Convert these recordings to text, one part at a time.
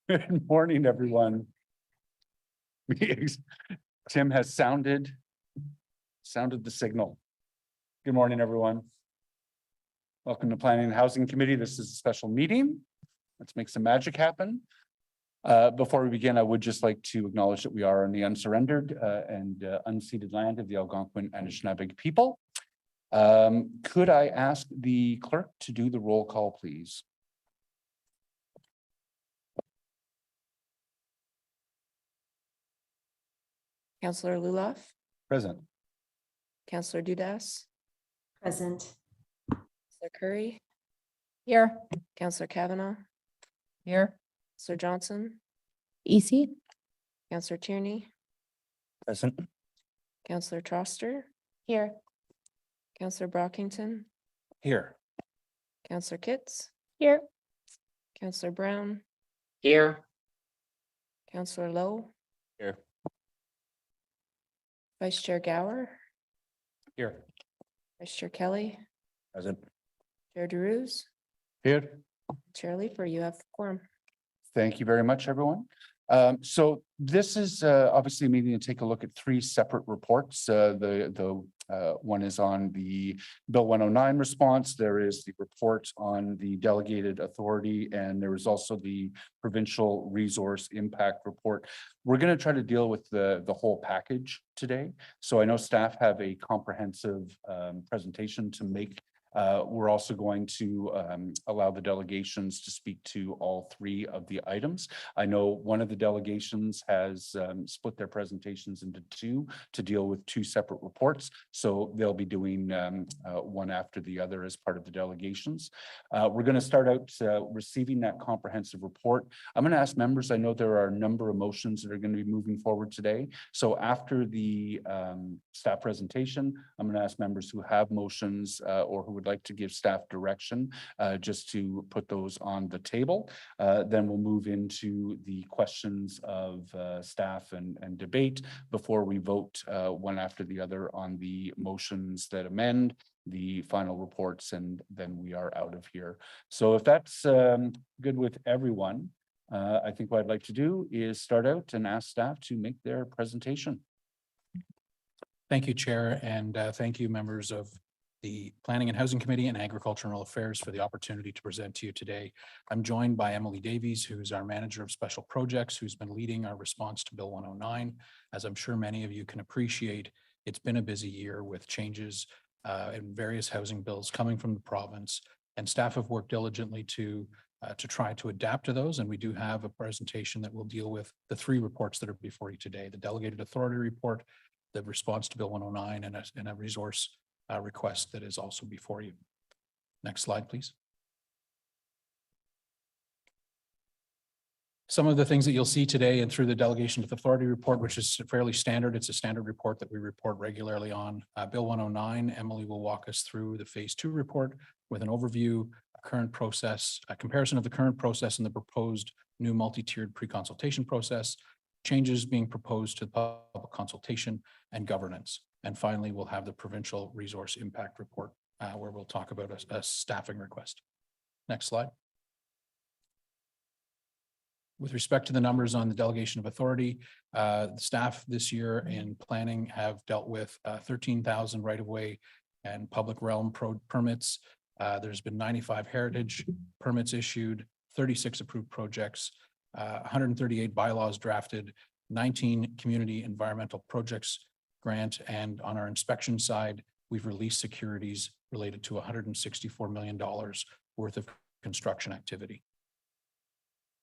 Good morning, everyone. Tim has sounded the signal. Good morning, everyone. Welcome to Planning and Housing Committee. This is a special meeting. Let's make some magic happen. Before we begin, I would just like to acknowledge that we are on the unsurrendered and unceded land of the Algonquin and Anishinaabe people. Could I ask the clerk to do the roll call, please? Councillor Luloff. Present. Councillor Dudas. Present. Councillor Curry. Here. Councillor Kavanaugh. Here. Councillor Johnson. EC. Councillor Tierney. Present. Councillor Troster. Here. Councillor Brockington. Here. Councillor Kitts. Here. Councillor Brown. Here. Councillor Lowe. Here. Vice Chair Gower. Here. Vice Chair Kelly. Present. Chair DeRuse. Here. Chair Leeper, you have the quorum. Thank you very much, everyone. So this is obviously a meeting to take a look at three separate reports. The one is on the Bill 109 response. There is the report on the delegated authority, and there is also the provincial resource impact report. We're going to try to deal with the whole package today. So I know staff have a comprehensive presentation to make. We're also going to allow the delegations to speak to all three of the items. I know one of the delegations has split their presentations into two to deal with two separate reports. So they'll be doing one after the other as part of the delegations. We're going to start out receiving that comprehensive report. I'm going to ask members, I know there are a number of motions that are going to be moving forward today. So after the staff presentation, I'm going to ask members who have motions or who would like to give staff direction just to put those on the table. Then we'll move into the questions of staff and debate before we vote one after the other on the motions that amend the final reports, and then we are out of here. So if that's good with everyone, I think what I'd like to do is start out and ask staff to make their presentation. Thank you, Chair, and thank you, members of the Planning and Housing Committee and Agricultural Affairs, for the opportunity to present to you today. I'm joined by Emily Davies, who's our Manager of Special Projects, who's been leading our response to Bill 109. As I'm sure many of you can appreciate, it's been a busy year with changes in various housing bills coming from the province, and staff have worked diligently to try to adapt to those. And we do have a presentation that will deal with the three reports that are before you today: the Delegated Authority Report, the response to Bill 109, and a resource request that is also before you. Next slide, please. Some of the things that you'll see today and through the Delegation of Authority report, which is fairly standard. It's a standard report that we report regularly on. Bill 109, Emily will walk us through the phase 2 report with an overview, a current process, a comparison of the current process and the proposed new multi-tiered pre-consultation process, changes being proposed to the public consultation, and governance. And finally, we'll have the provincial resource impact report where we'll talk about a staffing request. Next slide. With respect to the numbers on the Delegation of Authority, the staff this year in planning have dealt with 13,000 right-of-way and public realm permits. There's been 95 heritage permits issued, 36 approved projects, 138 bylaws drafted, 19 community environmental projects grant, and on our inspection side, we've released securities related to $164 million worth of construction activity.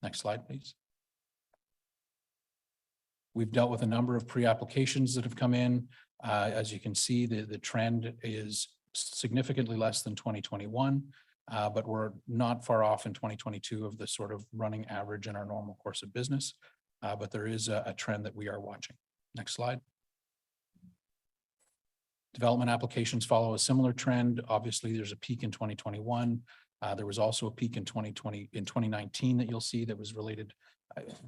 Next slide, please. We've dealt with a number of pre-applications that have come in. As you can see, the trend is significantly less than 2021, but we're not far off in 2022 of the sort of running average in our normal course of business. But there is a trend that we are watching. Next slide. Development applications follow a similar trend. Obviously, there's a peak in 2021. There was also a peak in 2019 that you'll see that was related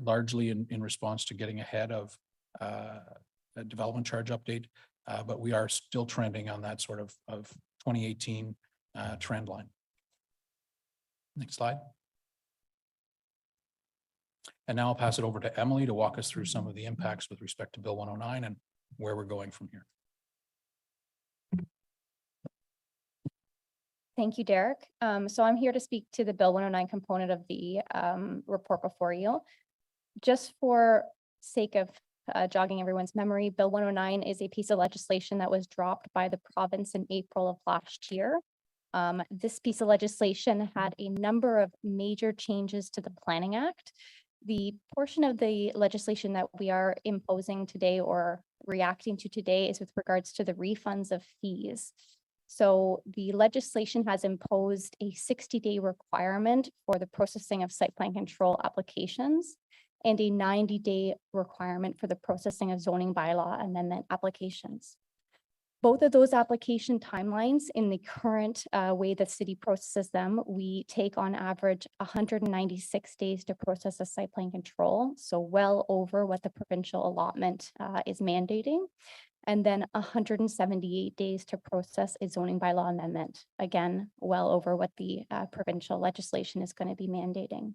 largely in response to getting ahead of a development charge update. But we are still trending on that sort of 2018 trend line. Next slide. And now I'll pass it over to Emily to walk us through some of the impacts with respect to Bill 109 and where we're going from here. Thank you, Derek. So I'm here to speak to the Bill 109 component of the report before you. Just for sake of jogging everyone's memory, Bill 109 is a piece of legislation that was dropped by the province in April of last year. This piece of legislation had a number of major changes to the Planning Act. The portion of the legislation that we are imposing today or reacting to today is with regards to the refunds of fees. So the legislation has imposed a 60-day requirement for the processing of site plan control applications and a 90-day requirement for the processing of zoning bylaw amendment applications. Both of those application timelines in the current way the city processes them, we take on average 196 days to process a site plan control, so well over what the provincial allotment is mandating. And then 178 days to process a zoning bylaw amendment. Again, well over what the provincial legislation is going to be mandating.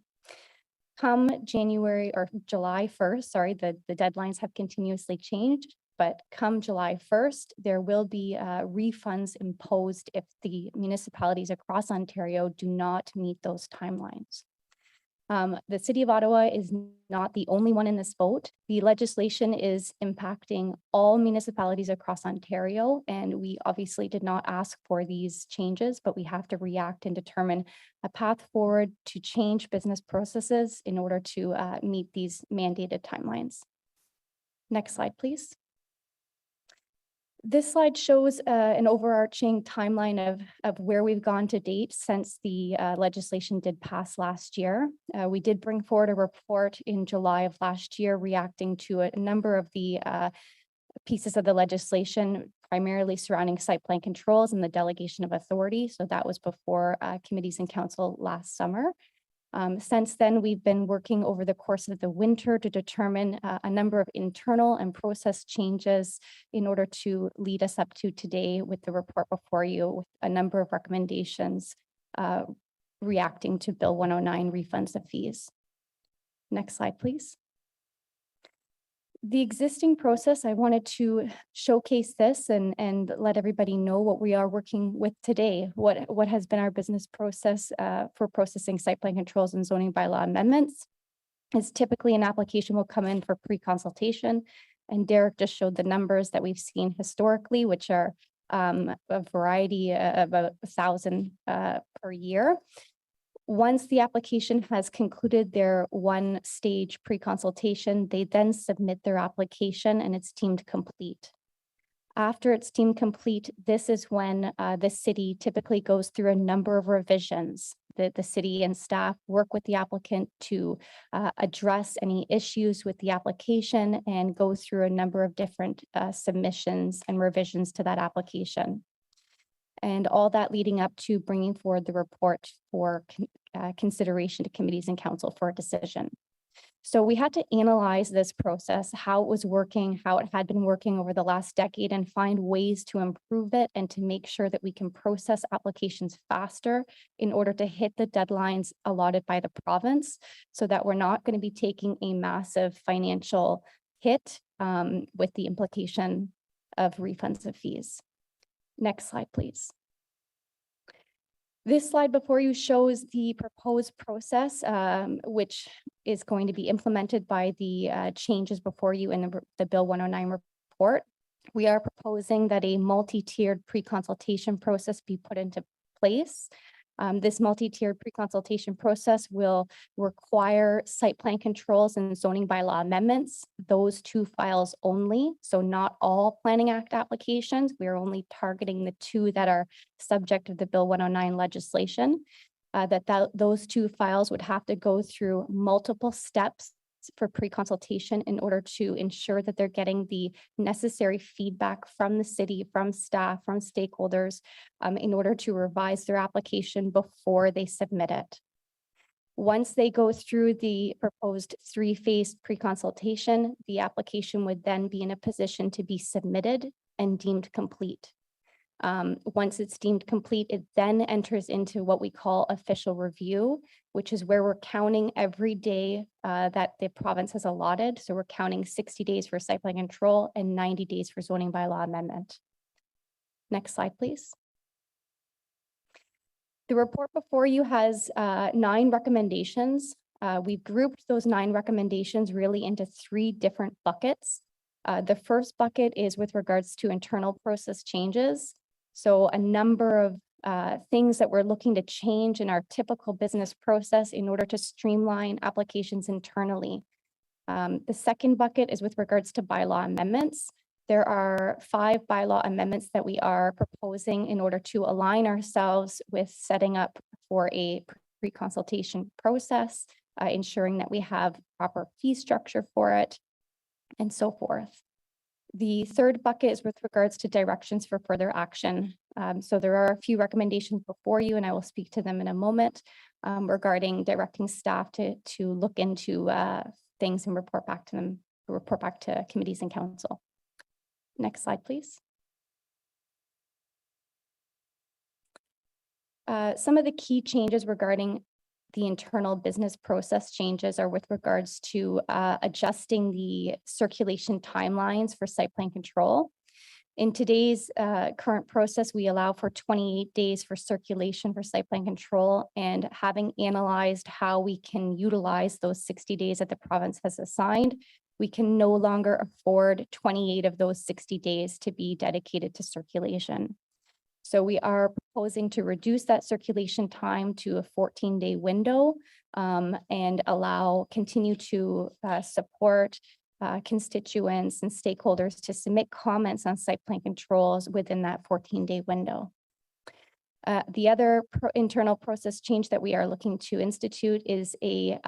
Come January or July 1st, sorry, the deadlines have continuously changed, but come July 1st, there will be refunds imposed if the municipalities across Ontario do not meet those timelines. The City of Ottawa is not the only one in this boat. The legislation is impacting all municipalities across Ontario, and we obviously did not ask for these changes, but we have to react and determine a path forward to change business processes in order to meet these mandated timelines. Next slide, please. This slide shows an overarching timeline of where we've gone to date since the legislation did pass last year. We did bring forward a report in July of last year reacting to a number of the pieces of the legislation, primarily surrounding site plan controls and the delegation of authority. So that was before committees and council last summer. Since then, we've been working over the course of the winter to determine a number of internal and process changes in order to lead us up to today with the report before you with a number of recommendations reacting to Bill 109 refunds of fees. Next slide, please. The existing process, I wanted to showcase this and let everybody know what we are working with today. What has been our business process for processing site plan controls and zoning bylaw amendments is typically an application will come in for pre-consultation. And Derek just showed the numbers that we've seen historically, which are a variety of about 1,000 per year. Once the application has concluded their one-stage pre-consultation, they then submit their application and it's deemed complete. After it's deemed complete, this is when the city typically goes through a number of revisions. The city and staff work with the applicant to address any issues with the application and go through a number of different submissions and revisions to that application. And all that leading up to bringing forward the report for consideration to committees and council for a decision. So we had to analyze this process, how it was working, how it had been working over the last decade, and find ways to improve it and to make sure that we can process applications faster in order to hit the deadlines allotted by the province so that we're not going to be taking a massive financial hit with the implication of refunds of fees. Next slide, please. This slide before you shows the proposed process, which is going to be implemented by the changes before you in the Bill 109 report. We are proposing that a multi-tiered pre-consultation process be put into place. This multi-tiered pre-consultation process will require site plan controls and zoning bylaw amendments, those two files only. So not all Planning Act applications. We are only targeting the two that are subject of the Bill 109 legislation. Those two files would have to go through multiple steps for pre-consultation in order to ensure that they're getting the necessary feedback from the city, from staff, from stakeholders, in order to revise their application before they submit it. Once they go through the proposed three-phase pre-consultation, the application would then be in a position to be submitted and deemed complete. Once it's deemed complete, it then enters into what we call official review, which is where we're counting every day that the province has allotted. So we're counting 60 days for site plan control and 90 days for zoning bylaw amendment. Next slide, please. The report before you has 9 recommendations. We've grouped those 9 recommendations really into 3 different buckets. The first bucket is with regards to internal process changes. So a number of things that we're looking to change in our typical business process in order to streamline applications internally. The second bucket is with regards to bylaw amendments. There are 5 bylaw amendments that we are proposing in order to align ourselves with setting up for a pre-consultation process, ensuring that we have proper fee structure for it, and so forth. The third bucket is with regards to directions for further action. So there are a few recommendations before you, and I will speak to them in a moment regarding directing staff to look into things and report back to them, report back to committees and council. Next slide, please. Some of the key changes regarding the internal business process changes are with regards to adjusting the circulation timelines for site plan control. In today's current process, we allow for 28 days for circulation for site plan control, and having analyzed how we can utilize those 60 days that the province has assigned, we can no longer afford 28 of those 60 days to be dedicated to circulation. So we are proposing to reduce that circulation time to a 14-day window and continue to support constituents and stakeholders to submit comments on site plan controls within that 14-day window. The other internal process change that we are looking to institute is a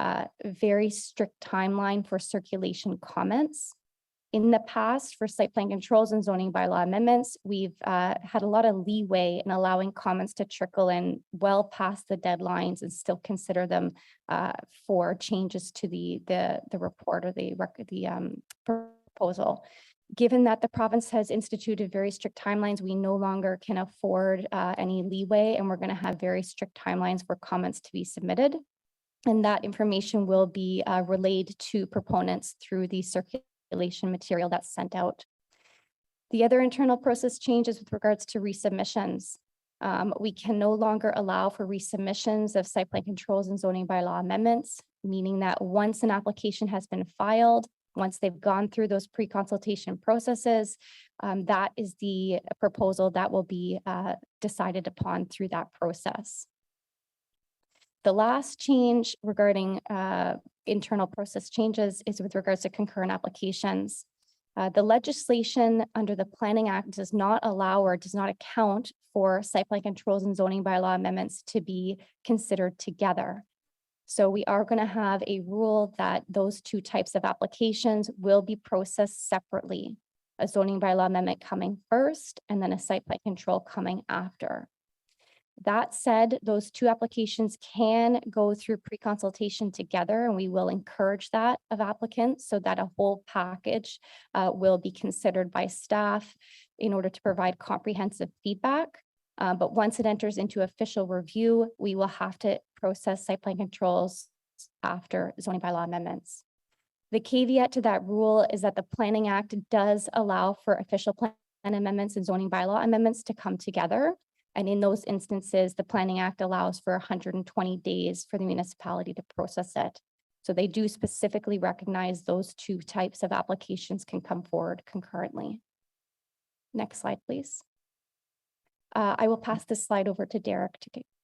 very strict timeline for circulation comments. In the past, for site plan controls and zoning bylaw amendments, we've had a lot of leeway in allowing comments to trickle in well past the deadlines and still consider them for changes to the report or the proposal. Given that the province has instituted very strict timelines, we no longer can afford any leeway, and we're going to have very strict timelines for comments to be submitted. And that information will be relayed to proponents through the circulation material that's sent out. The other internal process changes with regards to resubmissions. We can no longer allow for resubmissions of site plan controls and zoning bylaw amendments, meaning that once an application has been filed, once they've gone through those pre-consultation processes, that is the proposal that will be decided upon through that process. The last change regarding internal process changes is with regards to concurrent applications. The legislation under the Planning Act does not allow or does not account for site plan controls and zoning bylaw amendments to be considered together. So we are going to have a rule that those 2 types of applications will be processed separately. A zoning bylaw amendment coming first, and then a site plan control coming after. That said, those 2 applications can go through pre-consultation together, and we will encourage that of applicants so that a whole package will be considered by staff in order to provide comprehensive feedback. But once it enters into official review, we will have to process site plan controls after zoning bylaw amendments. The caveat to that rule is that the Planning Act does allow for official plan amendments and zoning bylaw amendments to come together. And in those instances, the Planning Act allows for 120 days for the municipality to process it. So they do specifically recognize those 2 types of applications can come forward concurrently. Next slide, please. I will pass this slide over to Derek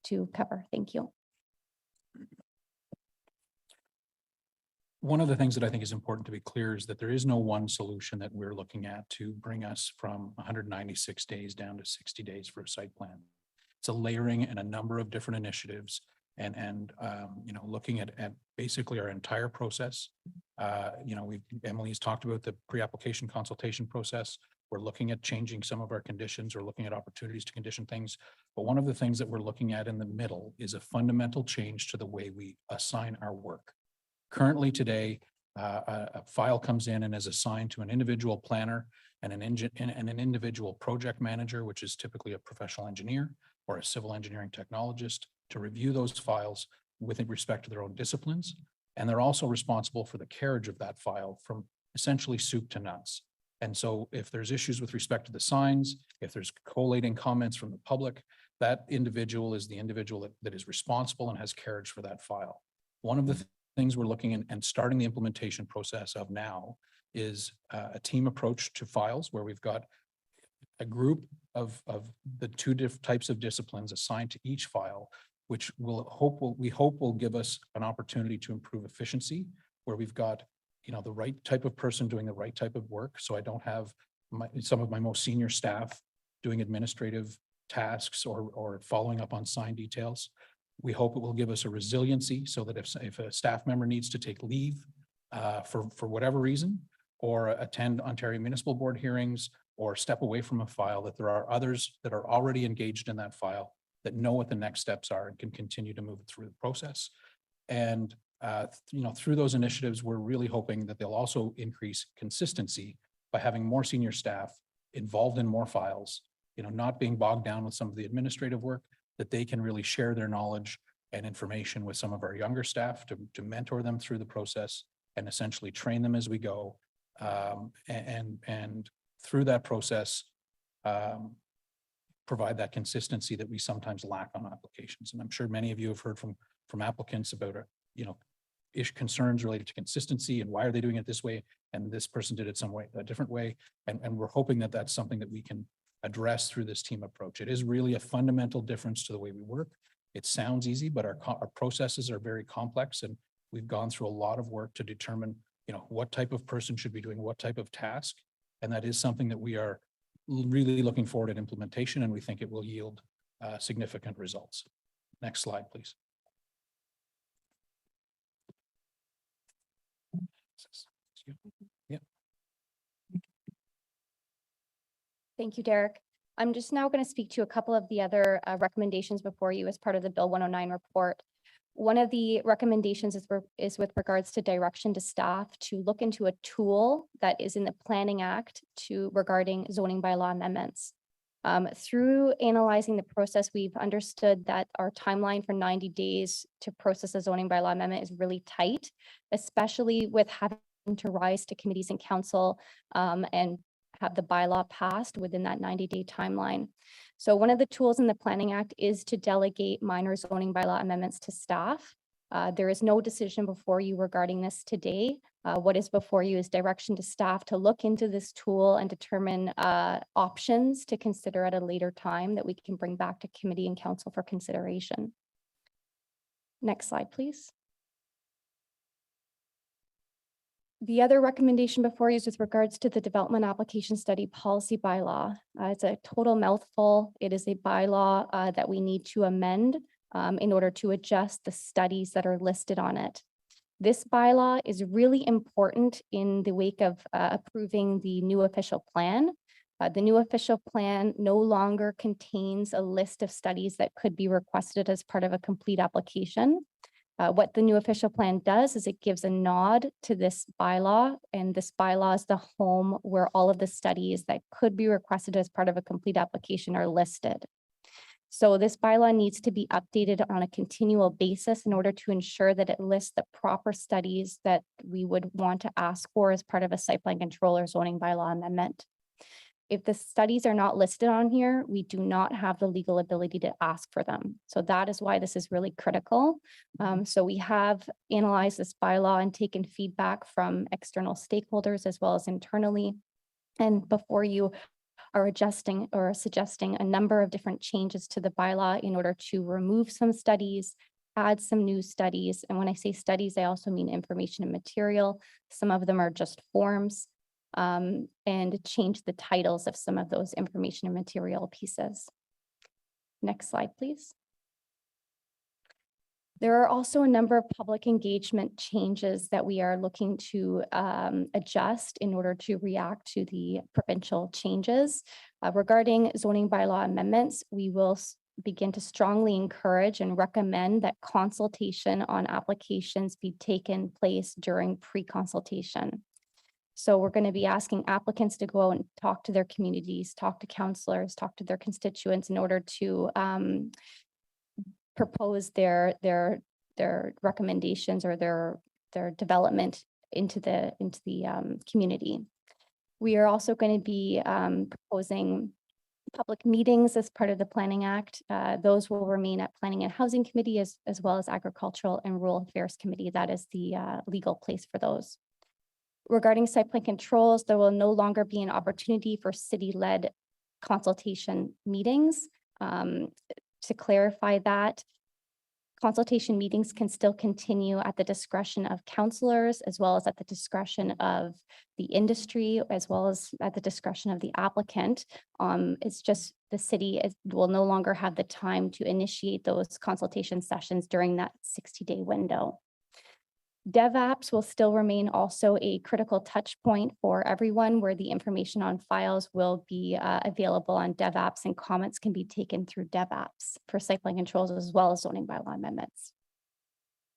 to cover. Thank you. One of the things that I think is important to be clear is that there is no one solution that we're looking at to bring us from 196 days down to 60 days for a site plan. It's a layering and a number of different initiatives and you know, looking at basically our entire process. You know, Emily's talked about the pre-application consultation process. We're looking at changing some of our conditions or looking at opportunities to condition things. But one of the things that we're looking at in the middle is a fundamental change to the way we assign our work. Currently today, a file comes in and is assigned to an individual planner and an individual project manager, which is typically a professional engineer or a civil engineering technologist, to review those files with respect to their own disciplines. And they're also responsible for the carriage of that file from essentially soup to nuts. And so if there's issues with respect to the signs, if there's collating comments from the public, that individual is the individual that is responsible and has carriage for that file. One of the things we're looking at and starting the implementation process of now is a team approach to files where we've got a group of the two types of disciplines assigned to each file, which we hope will give us an opportunity to improve efficiency, where we've got, you know, the right type of person doing the right type of work. So I don't have some of my most senior staff doing administrative tasks or following up on sign details. We hope it will give us a resiliency so that if a staff member needs to take leave for whatever reason, or attend Ontario Municipal Board hearings, or step away from a file, that there are others that are already engaged in that file that know what the next steps are and can continue to move it through the process. And you know, through those initiatives, we're really hoping that they'll also increase consistency by having more senior staff involved in more files, you know, not being bogged down with some of the administrative work, that they can really share their knowledge and information with some of our younger staff to mentor them through the process and essentially train them as we go. And through that process, provide that consistency that we sometimes lack on applications. And I'm sure many of you have heard from applicants about, you know, concerns related to consistency and why are they doing it this way? And this person did it a different way. And we're hoping that that's something that we can address through this team approach. It is really a fundamental difference to the way we work. It sounds easy, but our processes are very complex, and we've gone through a lot of work to determine, you know, what type of person should be doing what type of task. And that is something that we are really looking forward at implementation, and we think it will yield significant results. Next slide, please. Yep. Thank you, Derek. I'm just now going to speak to a couple of the other recommendations before you as part of the Bill 109 report. One of the recommendations is with regards to direction to staff to look into a tool that is in the Planning Act regarding zoning bylaw amendments. Through analyzing the process, we've understood that our timeline for 90 days to process a zoning bylaw amendment is really tight, especially with having to rise to committees and council and have the bylaw passed within that 90-day timeline. So one of the tools in the Planning Act is to delegate minor zoning bylaw amendments to staff. There is no decision before you regarding this today. What is before you is direction to staff to look into this tool and determine options to consider at a later time that we can bring back to committee and council for consideration. Next slide, please. The other recommendation before you is with regards to the development application study policy bylaw. It's a total mouthful. It is a bylaw that we need to amend in order to adjust the studies that are listed on it. This bylaw is really important in the wake of approving the new official plan. The new official plan no longer contains a list of studies that could be requested as part of a complete application. What the new official plan does is it gives a nod to this bylaw, and this bylaw is the home where all of the studies that could be requested as part of a complete application are listed. So this bylaw needs to be updated on a continual basis in order to ensure that it lists the proper studies that we would want to ask for as part of a site plan control or zoning bylaw amendment. If the studies are not listed on here, we do not have the legal ability to ask for them. So that is why this is really critical. So we have analyzed this bylaw and taken feedback from external stakeholders as well as internally. And before you are adjusting or suggesting a number of different changes to the bylaw in order to remove some studies, add some new studies. And when I say studies, I also mean information and material. Some of them are just forms. And change the titles of some of those information and material pieces. Next slide, please. There are also a number of public engagement changes that we are looking to adjust in order to react to the provincial changes. Regarding zoning bylaw amendments, we will begin to strongly encourage and recommend that consultation on applications be taken place during pre-consultation. So we're going to be asking applicants to go out and talk to their communities, talk to counselors, talk to their constituents in order to propose their recommendations or their development into the community. We are also going to be proposing public meetings as part of the Planning Act. Those will remain at Planning and Housing Committee as well as Agricultural and Rural Affairs Committee. That is the legal place for those. Regarding site plan controls, there will no longer be an opportunity for city-led consultation meetings. To clarify that, consultation meetings can still continue at the discretion of councilors, as well as at the discretion of the industry, as well as at the discretion of the applicant. It's just the city will no longer have the time to initiate those consultation sessions during that 60-day window. DevApps will still remain also a critical touch point for everyone, where the information on files will be available on DevApps, and comments can be taken through DevApps for site plan controls as well as zoning bylaw amendments.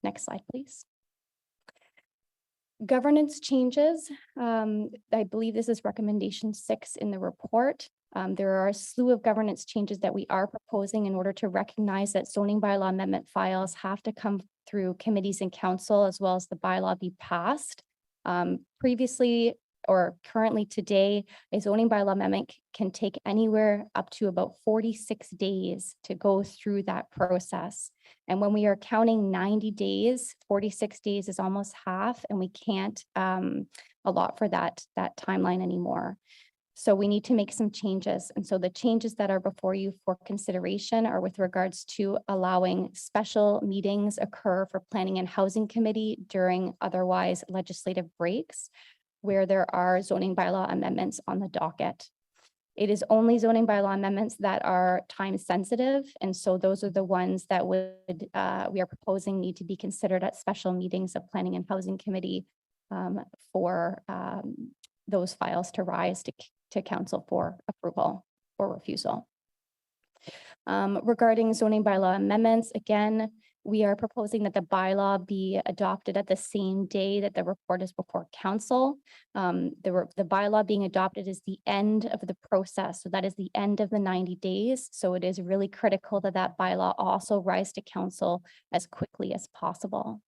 Next slide, please. Governance changes. I believe this is recommendation 6 in the report. There are a slew of governance changes that we are proposing in order to recognize that zoning bylaw amendment files have to come through committees and council, as well as the bylaw be passed. Previously or currently today, a zoning bylaw amendment can take anywhere up to about 46 days to go through that process. And when we are counting 90 days, 46 days is almost half, and we can't allot for that timeline anymore. So we need to make some changes. And so the changes that are before you for consideration are with regards to allowing special meetings occur for Planning and Housing Committee during otherwise legislative breaks, where there are zoning bylaw amendments on the docket. It is only zoning bylaw amendments that are time sensitive. And so those are the ones that we are proposing need to be considered at special meetings of Planning and Housing Committee for those files to rise to council for approval or refusal. Regarding zoning bylaw amendments, again, we are proposing that the bylaw be adopted at the same day that the report is before council. The bylaw being adopted is the end of the process. So that is the end of the 90 days. So it is really critical that that bylaw also rise to council as quickly as possible.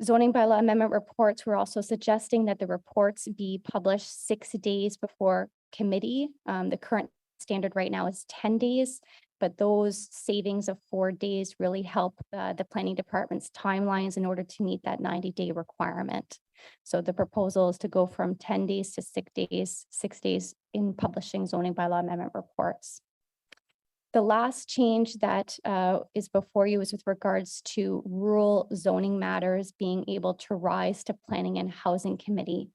Zoning bylaw amendment reports, we're also suggesting that the reports be published 6 days before committee. The current standard right now is 10 days, but those savings of 4 days really help the planning department's timelines in order to meet that 90-day requirement. So the proposal is to go from 10 days to 6 days in publishing zoning bylaw amendment reports. The last change that is before you is with regards to rural zoning matters being able to rise to Planning and Housing Committee,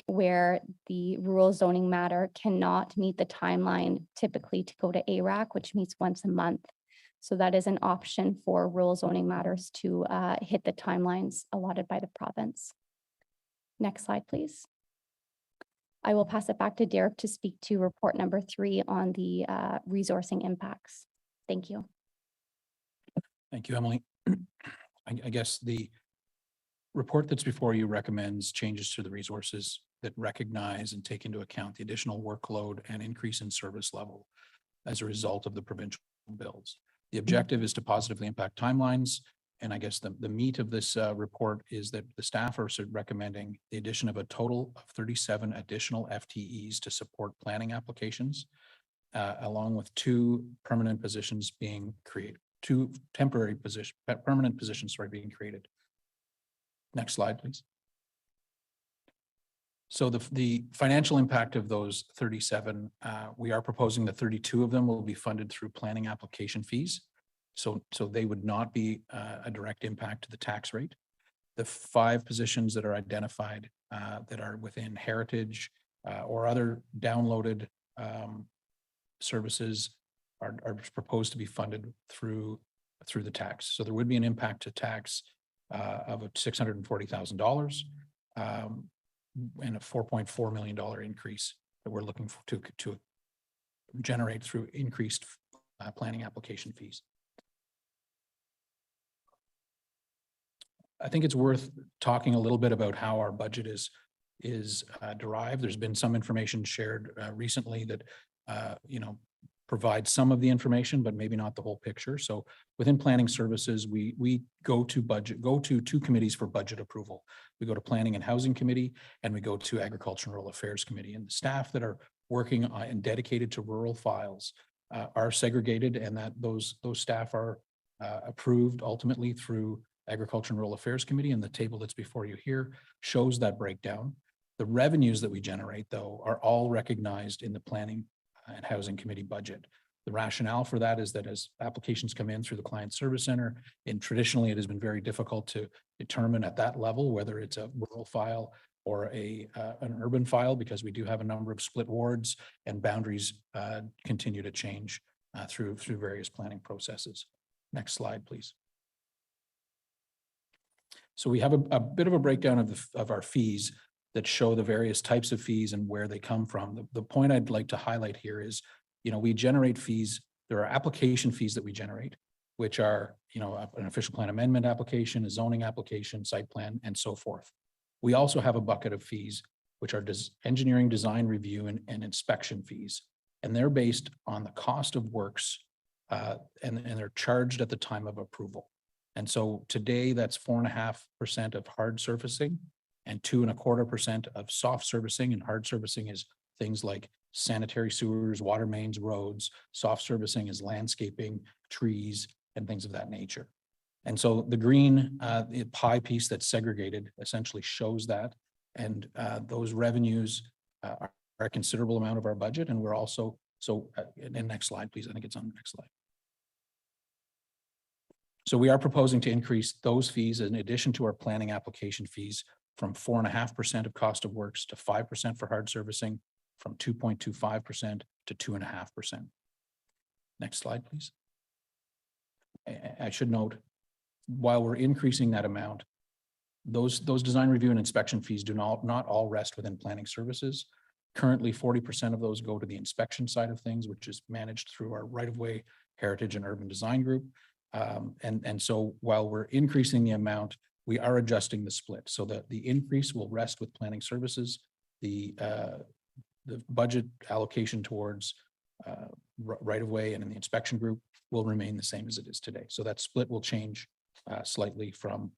where the rural zoning matter cannot meet the timeline typically to go to ARAC, which meets once a month. So that is an option for rural zoning matters to hit the timelines allotted by the province. Next slide, please. I will pass it back to Derek to speak to report number 3 on the resourcing impacts. Thank you. Thank you, Emily. I guess the report that's before you recommends changes to the resources that recognize and take into account the additional workload and increase in service level as a result of the provincial bills. The objective is to positively impact timelines. And I guess the meat of this report is that the staff are recommending the addition of a total of 37 additional FTEs to support planning applications, along with 2 permanent positions being created, 2 permanent positions being created. Next slide, please. So the financial impact of those 37, we are proposing that 32 of them will be funded through planning application fees. So they would not be a direct impact to the tax rate. The 5 positions that are identified that are within heritage or other downloaded services are proposed to be funded through the tax. So there would be an impact to tax of $640,000 and a $4.4 million increase that we're looking for to generate through increased planning application fees. I think it's worth talking a little bit about how our budget is derived. There's been some information shared recently that provides some of the information, but maybe not the whole picture. So within planning services, we go to two committees for budget approval. We go to Planning and Housing Committee, and we go to Agriculture and Rural Affairs Committee. And the staff that are working on and dedicated to rural files are segregated, and that those staff are approved ultimately through Agriculture and Rural Affairs Committee. And the table that's before you here shows that breakdown. The revenues that we generate, though, are all recognized in the Planning and Housing Committee budget. The rationale for that is that as applications come in through the Client Service Center, and traditionally it has been very difficult to determine at that level whether it's a rural file or an urban file, because we do have a number of split wards and boundaries continue to change through various planning processes. Next slide, please. So we have a bit of a breakdown of our fees that show the various types of fees and where they come from. The point I'd like to highlight here is, we generate fees. There are application fees that we generate, which are, an official plan amendment application, a zoning application, site plan, and so forth. We also have a bucket of fees, which are engineering, design review, and inspection fees. And they're based on the cost of works, and they're charged at the time of approval. And so today that's 4.5% of hard surfacing and 2.25% of soft servicing. And hard servicing is things like sanitary sewers, water mains, roads. Soft servicing is landscaping, trees, and things of that nature. And so the green pie piece that's segregated essentially shows that. And those revenues are a considerable amount of our budget. And we're also, and next slide, please. I think it's on the next slide. So we are proposing to increase those fees in addition to our planning application fees from 4.5% of cost of works to 5% for hard servicing, from 2.25% to 2.5%. Next slide, please. I should note, while we're increasing that amount, those design review and inspection fees do not all rest within planning services. Currently, 40% of those go to the inspection side of things, which is managed through our right-of-way, heritage, and urban design group. And so while we're increasing the amount, we are adjusting the split so that the increase will rest with planning services. The budget allocation towards right-of-way and in the inspection group will remain the same as it is today. So that split will change slightly from,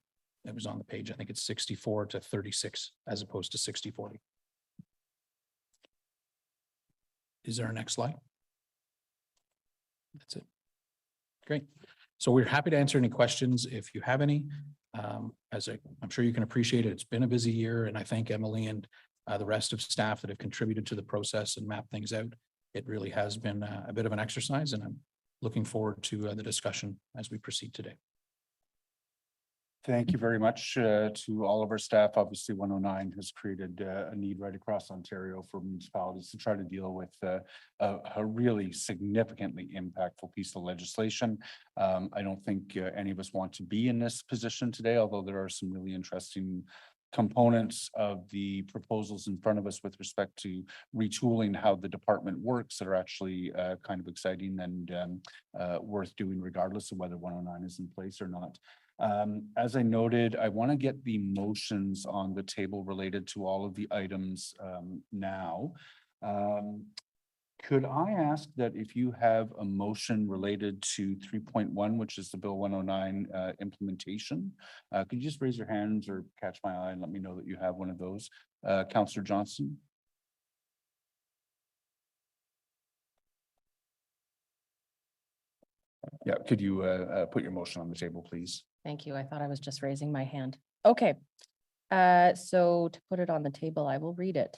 it was on the page, I think it's 64 to 36 as opposed to 60-40. Is there a next slide? That's it. Great. So we're happy to answer any questions if you have any. I'm sure you can appreciate it, it's been a busy year, and I thank Emily and the rest of staff that have contributed to the process and mapped things out. It really has been a bit of an exercise, and I'm looking forward to the discussion as we proceed today. Thank you very much to all of our staff. Obviously, 109 has created a need right across Ontario for municipalities to try to deal with a really significantly impactful piece of legislation. I don't think any of us want to be in this position today, although there are some really interesting components of the proposals in front of us with respect to retooling how the department works that are actually kind of exciting and worth doing regardless of whether 109 is in place or not. As I noted, I want to get the motions on the table related to all of the items now. Could I ask that if you have a motion related to 3.1, which is the Bill 109 implementation, could you just raise your hands or catch my eye and let me know that you have one of those? Councillor Johnson. Yeah, could you put your motion on the table, please? Thank you. I thought I was just raising my hand. Okay. So to put it on the table, I will read it.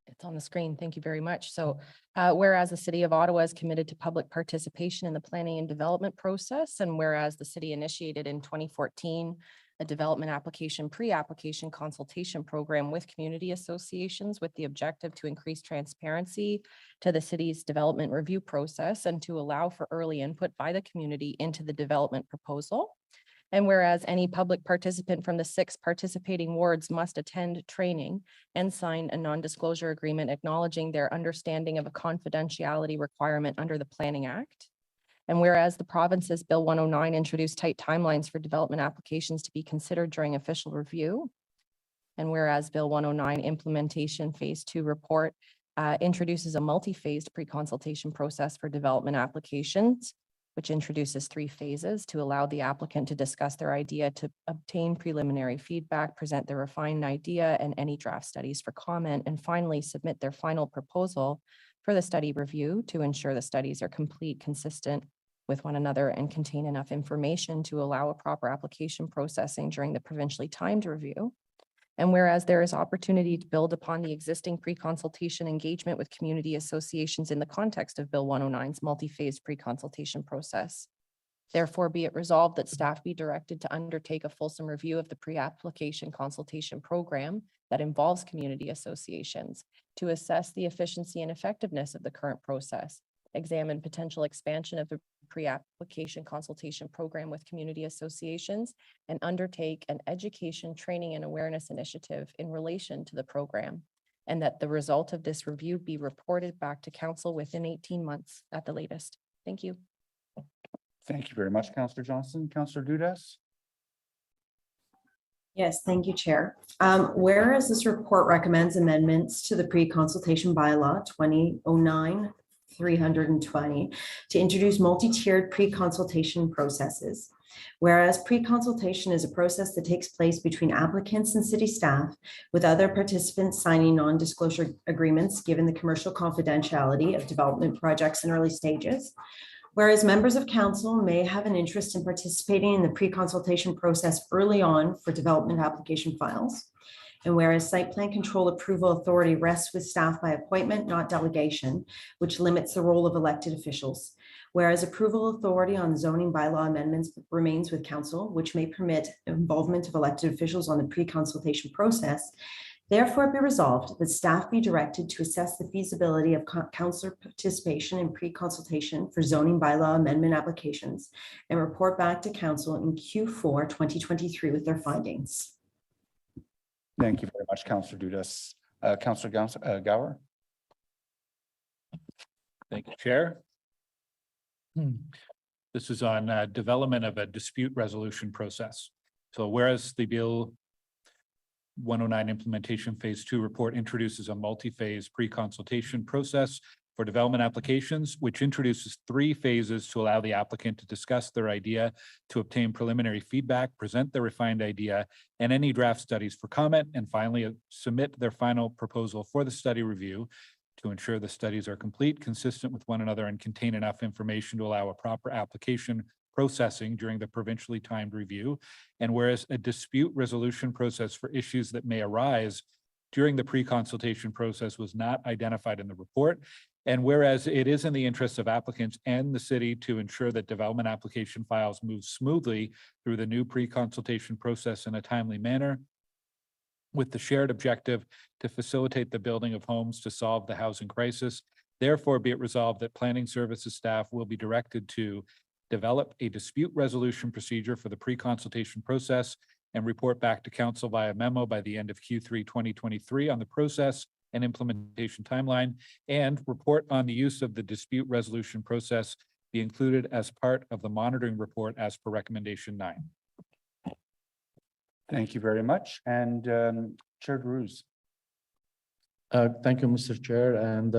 It's on the screen. Thank you very much. So whereas the City of Ottawa is committed to public participation in the planning and development process, and whereas the city initiated in 2014 a development application pre-application consultation program with community associations with the objective to increase transparency to the city's development review process and to allow for early input by the community into the development proposal. And whereas any public participant from the 6 participating wards must attend training and sign a non-disclosure agreement acknowledging their understanding of a confidentiality requirement under the Planning Act. And whereas the province's Bill 109 introduced tight timelines for development applications to be considered during official review. And whereas Bill 109 implementation phase 2 report introduces a multi-phased pre-consultation process for development applications, which introduces 3 phases to allow the applicant to discuss their idea, to obtain preliminary feedback, present their refined idea and any draft studies for comment, and finally submit their final proposal for the study review to ensure the studies are complete, consistent with one another, and contain enough information to allow a proper application processing during the provincially timed review. And whereas there is opportunity to build upon the existing pre-consultation engagement with community associations in the context of Bill 109's multi-phase pre-consultation process. Therefore, be it resolved that staff be directed to undertake a fulsome review of the pre-application consultation program that involves community associations to assess the efficiency and effectiveness of the current process, examine potential expansion of the pre-application consultation program with community associations, and undertake an education, training, and awareness initiative in relation to the program, and that the result of this review be reported back to council within 18 months at the latest. Thank you. Thank you very much, Councillor Johnson. Councillor Dudas? Yes, thank you, Chair. Whereas this report recommends amendments to the pre-consultation bylaw 2009-320 to introduce multi-tiered pre-consultation processes. Whereas pre-consultation is a process that takes place between applicants and city staff, with other participants signing non-disclosure agreements given the commercial confidentiality of development projects in early stages. Whereas members of council may have an interest in participating in the pre-consultation process early on for development application files. And whereas site plan control approval authority rests with staff by appointment, not delegation, which limits the role of elected officials. Whereas approval authority on zoning bylaw amendments remains with council, which may permit involvement of elected officials on the pre-consultation process. Therefore, be resolved that staff be directed to assess the feasibility of councillor participation in pre-consultation for zoning bylaw amendment applications and report back to council in Q4 2023 with their findings. Thank you very much, Councillor Dudas. Councillor Gower? Thank you, Chair. This is on development of a dispute resolution process. So whereas the Bill 109 implementation phase 2 report introduces a multi-phase pre-consultation process for development applications, which introduces 3 phases to allow the applicant to discuss their idea, to obtain preliminary feedback, present their refined idea, and any draft studies for comment, and finally submit their final proposal for the study review to ensure the studies are complete, consistent with one another, and contain enough information to allow a proper application processing during the provincially timed review. And whereas a dispute resolution process for issues that may arise during the pre-consultation process was not identified in the report. And whereas it is in the interest of applicants and the city to ensure that development application files move smoothly through the new pre-consultation process in a timely manner, with the shared objective to facilitate the building of homes to solve the housing crisis. Therefore, be it resolved that planning services staff will be directed to develop a dispute resolution procedure for the pre-consultation process and report back to council via memo by the end of Q3 2023 on the process and implementation timeline, and report on the use of the dispute resolution process be included as part of the monitoring report as per recommendation 9. Thank you very much. And Chair Drews. Thank you, Mr. Chair. And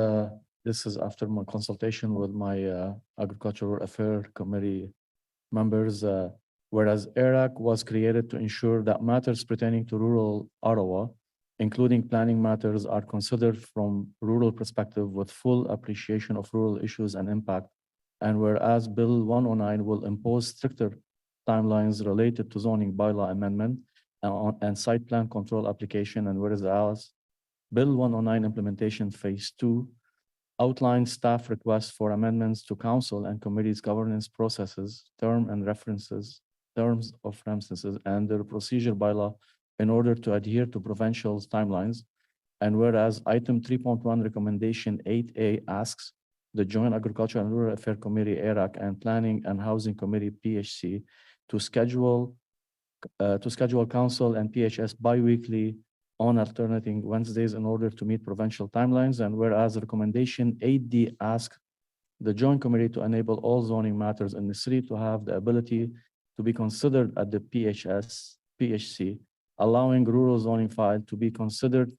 this is after my consultation with my Agricultural Affairs Committee members, whereas ERAC was created to ensure that matters pertaining to rural Ottawa, including planning matters, are considered from rural perspective with full appreciation of rural issues and impact. And whereas Bill 109 will impose stricter timelines related to zoning bylaw amendment and site plan control application, and whereas Bill 109 implementation phase 2 outlines staff requests for amendments to council and committees governance processes, terms of references, and their procedure bylaw in order to adhere to provincial timelines. And whereas item 3.1 recommendation 8A asks the Joint Agriculture and Rural Affairs Committee, ERAC, and Planning and Housing Committee, PHC, to schedule to schedule council and PHS bi-weekly on alternating Wednesdays in order to meet provincial timelines. And whereas recommendation 8D asks the joint committee to enable all zoning matters in the city to have the ability to be considered at the PHC, allowing rural zoning file to be considered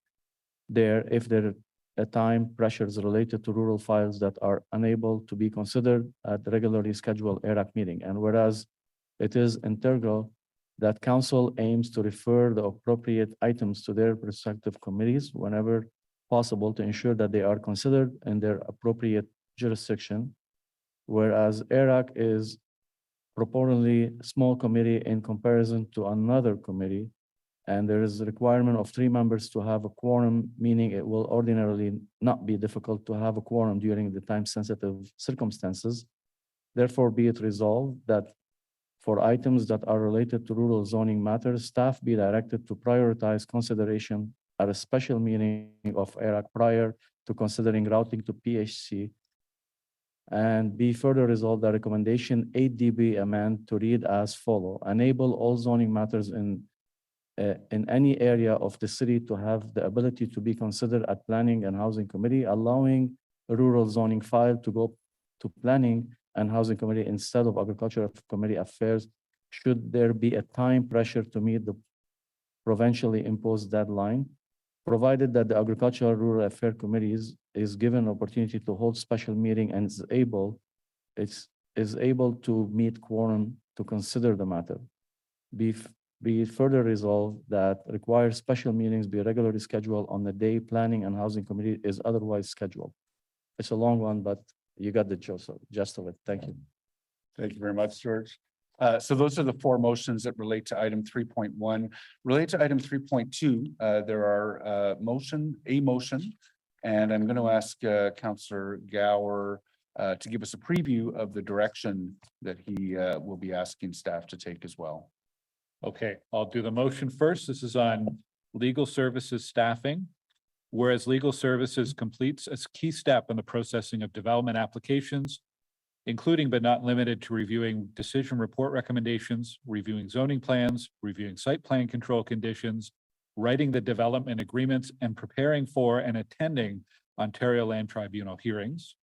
there if there are time pressures related to rural files that are unable to be considered at the regularly scheduled ERAC meeting. And whereas it is integral that council aims to refer the appropriate items to their respective committees whenever possible to ensure that they are considered in their appropriate jurisdiction, whereas ERAC is proportionally small committee in comparison to another committee, and there is a requirement of 3 members to have a quorum, meaning it will ordinarily not be difficult to have a quorum during the time-sensitive circumstances. Therefore, be it resolved that for items that are related to rural zoning matters, staff be directed to prioritize consideration at a special meeting of ERAC prior to considering routing to PHC. And be further resolved that recommendation 8DB amend to read as follow: enable all zoning matters in any area of the city to have the ability to be considered at Planning and Housing Committee, allowing a rural zoning file to go to Planning and Housing Committee instead of Agricultural Committee Affairs, should there be a time pressure to meet the provincially imposed deadline, provided that the Agricultural Rural Affairs Committees is given an opportunity to hold special meeting and is able to meet quorum to consider the matter. Be further resolved that requires special meetings be regularly scheduled on the day Planning and Housing Committee is otherwise scheduled. It's a long one, but you got the gist of it. Thank you. Thank you very much, George. So those are the 4 motions that relate to item 3.1. Relate to item 3.2, there are a motion, and I'm going to ask Councillor Gower to give us a preview of the direction that he will be asking staff to take as well. Okay, I'll do the motion first. This is on legal services staffing. Whereas legal services completes a key step in the processing of development applications, including but not limited to reviewing decision report recommendations, reviewing zoning plans, reviewing site plan control conditions, writing the development agreements, and preparing for and attending Ontario Land Tribunal hearings.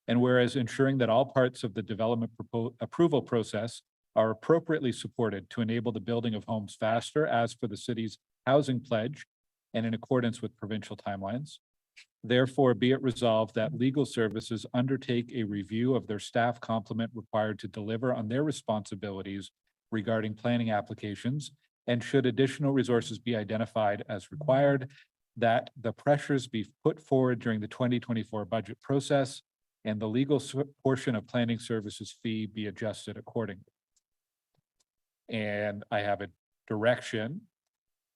And whereas ensuring that all parts of the development approval process are appropriately supported to enable the building of homes faster as per the city's housing pledge and in accordance with provincial timelines. Therefore, be it resolved that legal services undertake a review of their staff complement required to deliver on their responsibilities regarding planning applications, and should additional resources be identified as required, that the pressures be put forward during the 2024 budget process and the legal portion of planning services fee be adjusted accordingly. And I have a direction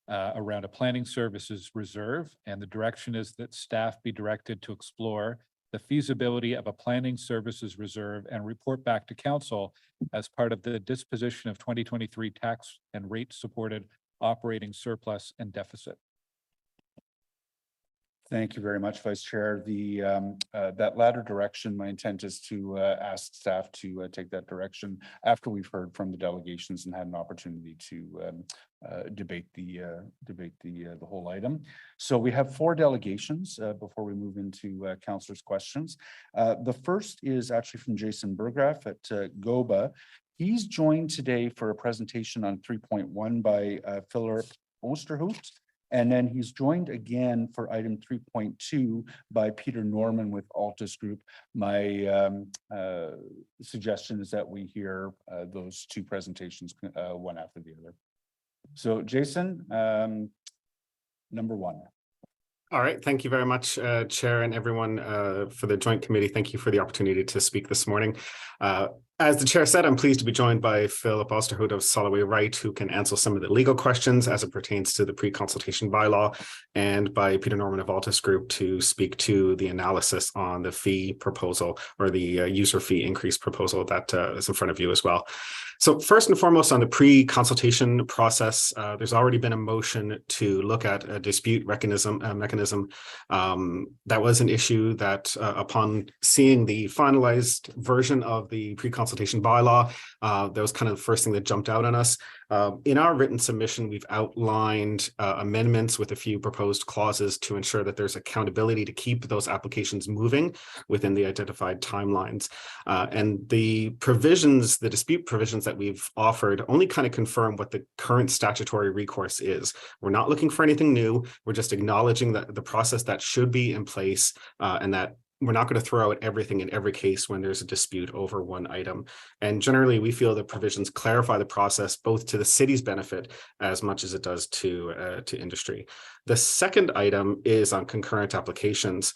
around a planning services reserve, and the direction is that staff be directed to explore the feasibility of a planning services reserve and report back to council as part of the disposition of 2023 tax and rate supported operating surplus and deficit. Thank you very much, Vice Chair. That latter direction, my intent is to ask staff to take that direction after we've heard from the delegations and had an opportunity to debate the whole item. So we have 4 delegations before we move into councillors' questions. The first is actually from Jason Burgraff at GOBA. He's joined today for a presentation on 3.1 by Philip Oosterhout. And then he's joined again for item 3.2 by Peter Norman with Altus Group. My suggestion is that we hear those 2 presentations one after the other. So Jason, number 1. All right. Thank you very much, Chair and everyone for the joint committee. Thank you for the opportunity to speak this morning. As the chair said, I'm pleased to be joined by Philip Oosterhout of Soloway Wright, who can answer some of the legal questions as it pertains to the pre-consultation bylaw, and by Peter Norman of Altus Group to speak to the analysis on the fee proposal or the user fee increase proposal that is in front of you as well. So first and foremost, on the pre-consultation process, there's already been a motion to look at a dispute mechanism. That was an issue that upon seeing the finalized version of the pre-consultation consultation bylaw. That was kind of the first thing that jumped out on us. In our written submission, we've outlined amendments with a few proposed clauses to ensure that there's accountability to keep those applications moving within the identified timelines. And the provisions, the dispute provisions that we've offered only kind of confirm what the current statutory recourse is. We're not looking for anything new. We're just acknowledging that the process that should be in place and that we're not going to throw out everything in every case when there's a dispute over one item. And generally, we feel that provisions clarify the process both to the city's benefit as much as it does to industry. The second item is on concurrent applications.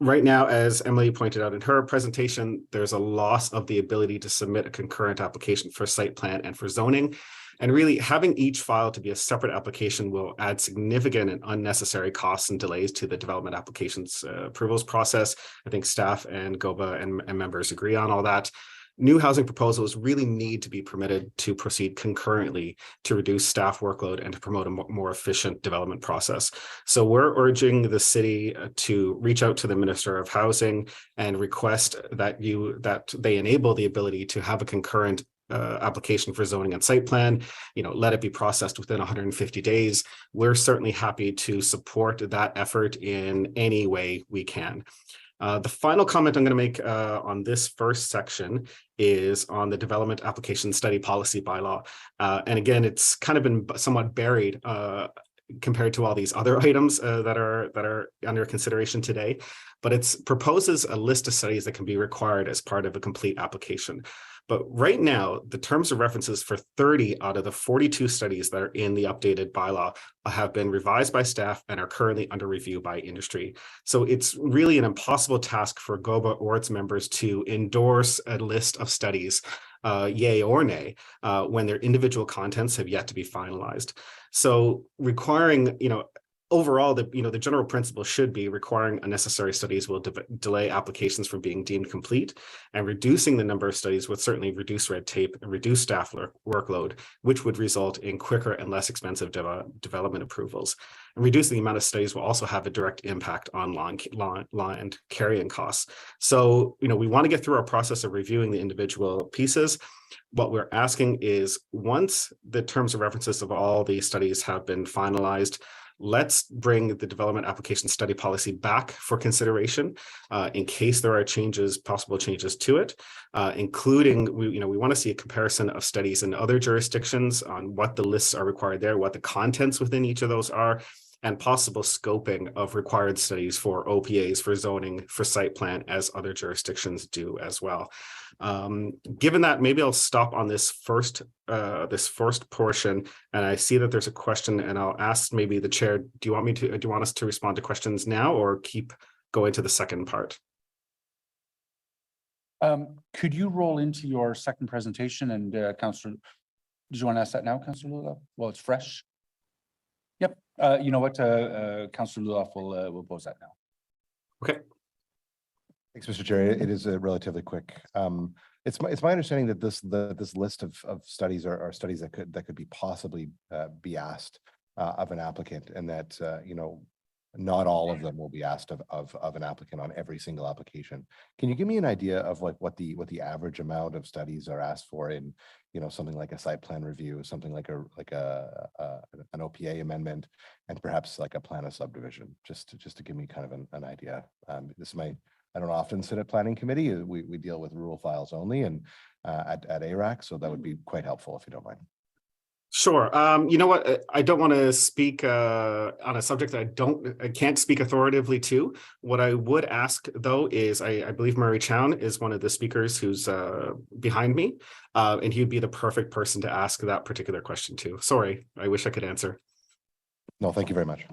Right now, as Emily pointed out in her presentation, there's a loss of the ability to submit a concurrent application for site plan and for zoning. And really having each file to be a separate application will add significant and unnecessary costs and delays to the development applications approvals process. I think staff and GOBA and members agree on all that. New housing proposals really need to be permitted to proceed concurrently to reduce staff workload and to promote a more efficient development process. So we're urging the city to reach out to the Minister of Housing and request that they enable the ability to have a concurrent application for zoning and site plan, let it be processed within 150 days. We're certainly happy to support that effort in any way we can. The final comment I'm going to make on this first section is on the development application study policy bylaw. And again, it's kind of been somewhat buried compared to all these other items that are under consideration today, but it proposes a list of studies that can be required as part of a complete application. But right now, the terms of references for 30 out of the 42 studies that are in the updated bylaw have been revised by staff and are currently under review by industry. So it's really an impossible task for GOBA or its members to endorse a list of studies, yay or nay, when their individual contents have yet to be finalized. So requiring, overall, the general principle should be requiring unnecessary studies will delay applications from being deemed complete, and reducing the number of studies would certainly reduce red tape and reduce staff workload, which would result in quicker and less expensive development approvals. And reducing the amount of studies will also have a direct impact on land carrying costs. So, we want to get through our process of reviewing the individual pieces. What we're asking is, once the terms of references of all these studies have been finalized, let's bring the development application study policy back for consideration in case there are possible changes to it, including, we want to see a comparison of studies in other jurisdictions on what the lists are required there, what the contents within each of those are, and possible scoping of required studies for OPAs, for zoning, for site plan, as other jurisdictions do as well. Given that, maybe I'll stop on this first portion, and I see that there's a question, and I'll ask maybe the chair, do you want us to respond to questions now or keep going to the second part? Could you roll into your second presentation, and Councillor, did you want to ask that now, Councillor Lula? Well, it's fresh. Yep. You know what? Councillor Lula will pose that now. Okay. Thanks, Mr. Chair. It is relatively quick. It's my understanding that this list of studies are studies that could be possibly be asked of an applicant, and that not all of them will be asked of an applicant on every single application. Can you give me an idea of like what the average amount of studies are asked for in something like a site plan review, something like an OPA amendment, and perhaps like a plan of subdivision, just to give me kind of an idea. I don't often sit at planning committee. We deal with rural files only, and at ARAC, so that would be quite helpful if you don't mind. Sure. You know what? I don't want to speak on a subject that I can't speak authoritatively to. What I would ask, though, is I believe Murray Chown is one of the speakers who's behind me, and he would be the perfect person to ask that particular question to. Sorry, I wish I could answer. No, thank you very much.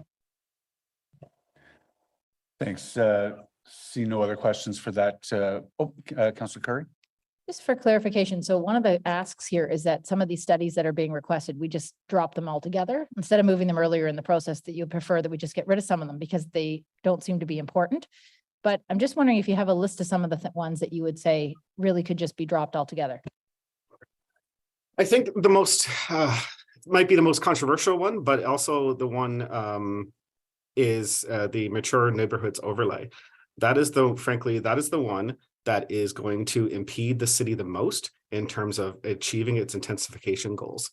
Thanks. See no other questions for that. Councillor Curry. Just for clarification, so one of the asks here is that some of these studies that are being requested, we just drop them all together instead of moving them earlier in the process, that you prefer that we just get rid of some of them because they don't seem to be important. But I'm just wondering if you have a list of some of the ones that you would say really could just be dropped altogether. I think the most might be the most controversial one, but also the one is the mature neighborhoods overlay. That is frankly, that is the one that is going to impede the city the most in terms of achieving its intensification goals.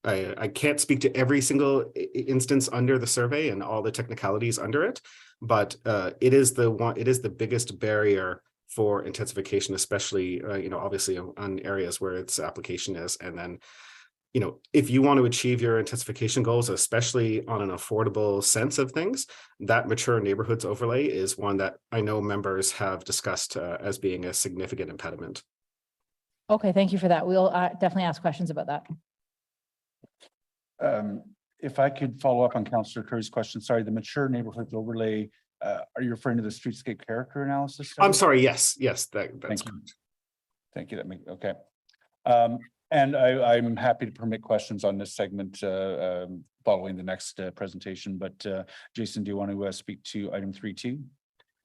I can't speak to every single instance under the survey and all the technicalities under it, but it is the biggest barrier for intensification, especially obviously on areas where its application is. And then, if you want to achieve your intensification goals, especially on an affordable sense of things, that mature neighborhoods overlay is one that I know members have discussed as being a significant impediment. Okay, thank you for that. We'll definitely ask questions about that. If I could follow up on Councillor Curry's question, sorry, the mature neighborhoods overlay, are you referring to the streetscape character analysis? I'm sorry, yes, that's Thank correct. you. Thank you, okay. And I'm happy to permit questions on this segment following the next presentation, but Jason, do you want to speak to item 3.2?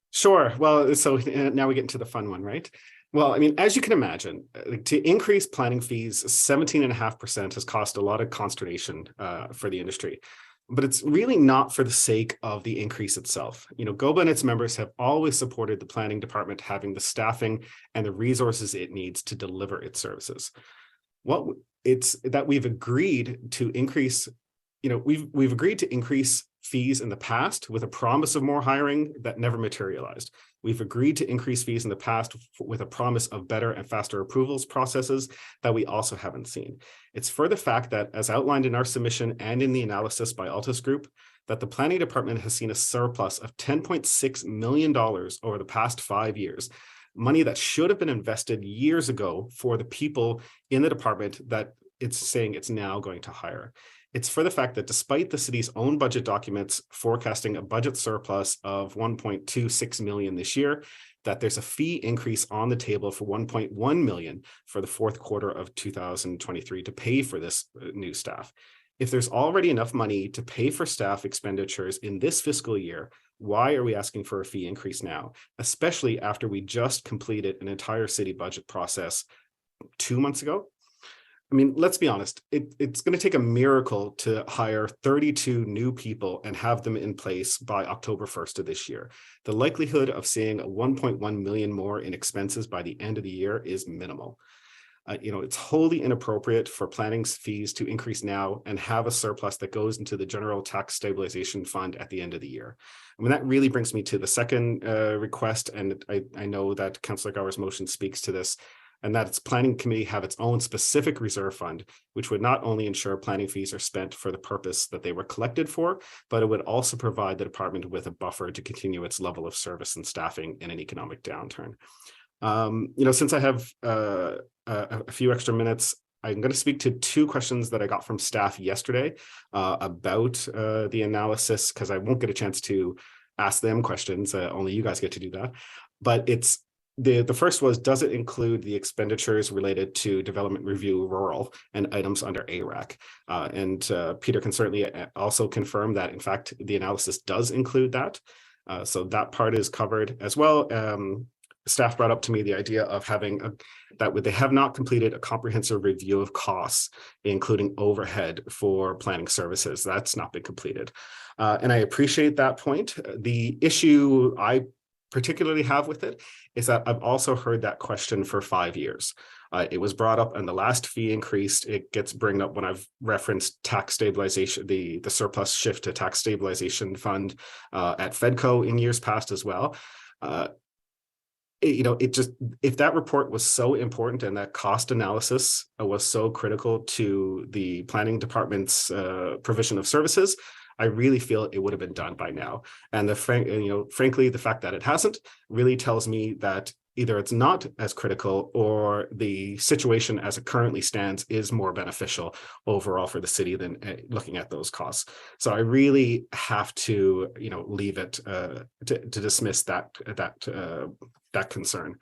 Sure. Well, so now we get into the fun one, right? Well, I mean, as you can imagine, to increase planning fees 17.5% has caused a lot of consternation for the industry. But it's really not for the sake of the increase itself. GOBA and its members have always supported the planning department having the staffing and the resources it needs to deliver its services. It's that we've agreed to increase, we've agreed to increase fees in the past with a promise of more hiring that never materialized. We've agreed to increase fees in the past with a promise of better and faster approvals processes that we also haven't seen. It's for the fact that, as outlined in our submission and in the analysis by Altus Group, that the planning department has seen a surplus of $10.6 million over the past 5 years, money that should have been invested years ago for the people in the department that it's saying it's now going to hire. It's for the fact that despite the city's own budget documents forecasting a budget surplus of 1.26 million this year, that there's a fee increase on the table for 1.1 million for the fourth quarter of 2023 to pay for this new staff. If there's already enough money to pay for staff expenditures in this fiscal year, why are we asking for a fee increase now, especially after we just completed an entire city budget process 2 months ago? I mean, let's be honest, it's going to take a miracle to hire 32 new people and have them in place by October 1st of this year. The likelihood of seeing a 1.1 million more in expenses by the end of the year is minimal. It's wholly inappropriate for planning fees to increase now and have a surplus that goes into the general tax stabilization fund at the end of the year. I mean, that really brings me to the second request, and I know that Councillor Gower's motion speaks to this, and that its planning committee have its own specific reserve fund, which would not only ensure planning fees are spent for the purpose that they were collected for, but it would also provide the department with a buffer to continue its level of service and staffing in an economic downturn. Since I have a few extra minutes, I'm going to speak to 2 questions that I got from staff yesterday about the analysis, because I won't get a chance to ask them questions. Only you guys get to do that. But it's the first was, does it include the expenditures related to development review rural and items under ARAC? And Peter can certainly also confirm that, in fact, the analysis does include that. So that part is covered as well. Staff brought up to me the idea of having they have not completed a comprehensive review of costs, including overhead for planning services. That's not been completed. And I appreciate that point. The issue I particularly have with it is that I've also heard that question for 5 years. It was brought up and the last fee increased. It gets brought up when I've referenced tax stabilization, the surplus shift to tax stabilization fund at Fedco in years past as well. If that report was so important and that cost analysis was so critical to the planning department's provision of services, I really feel it would have been done by now. And frankly, the fact that it hasn't really tells me that either it's not as critical or the situation as it currently stands is more beneficial overall for the city than looking at those costs. So I really have to, leave it to dismiss that concern.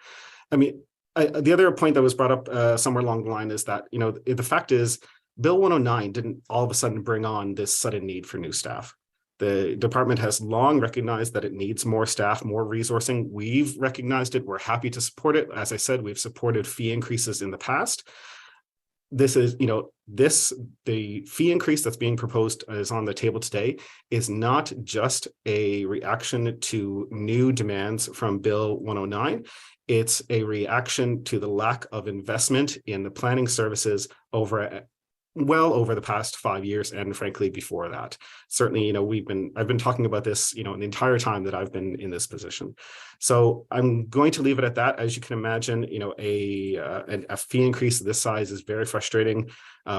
I mean, the other point that was brought up somewhere along the line is that, the fact is, Bill 109 didn't all of a sudden bring on this sudden need for new staff. The department has long recognized that it needs more staff, more resourcing. We've recognized it. We're happy to support it. As I said, we've supported fee increases in the past. this is, the fee increase that's being proposed is on the table today is not just a reaction to new demands from Bill 109. It's a reaction to the lack of investment in the planning services well over the past 5 years, and frankly, before that. Certainly, I've been talking about this, the entire time that I've been in this position. So I'm going to leave it at that. As you can imagine, a fee increase of this size is very frustrating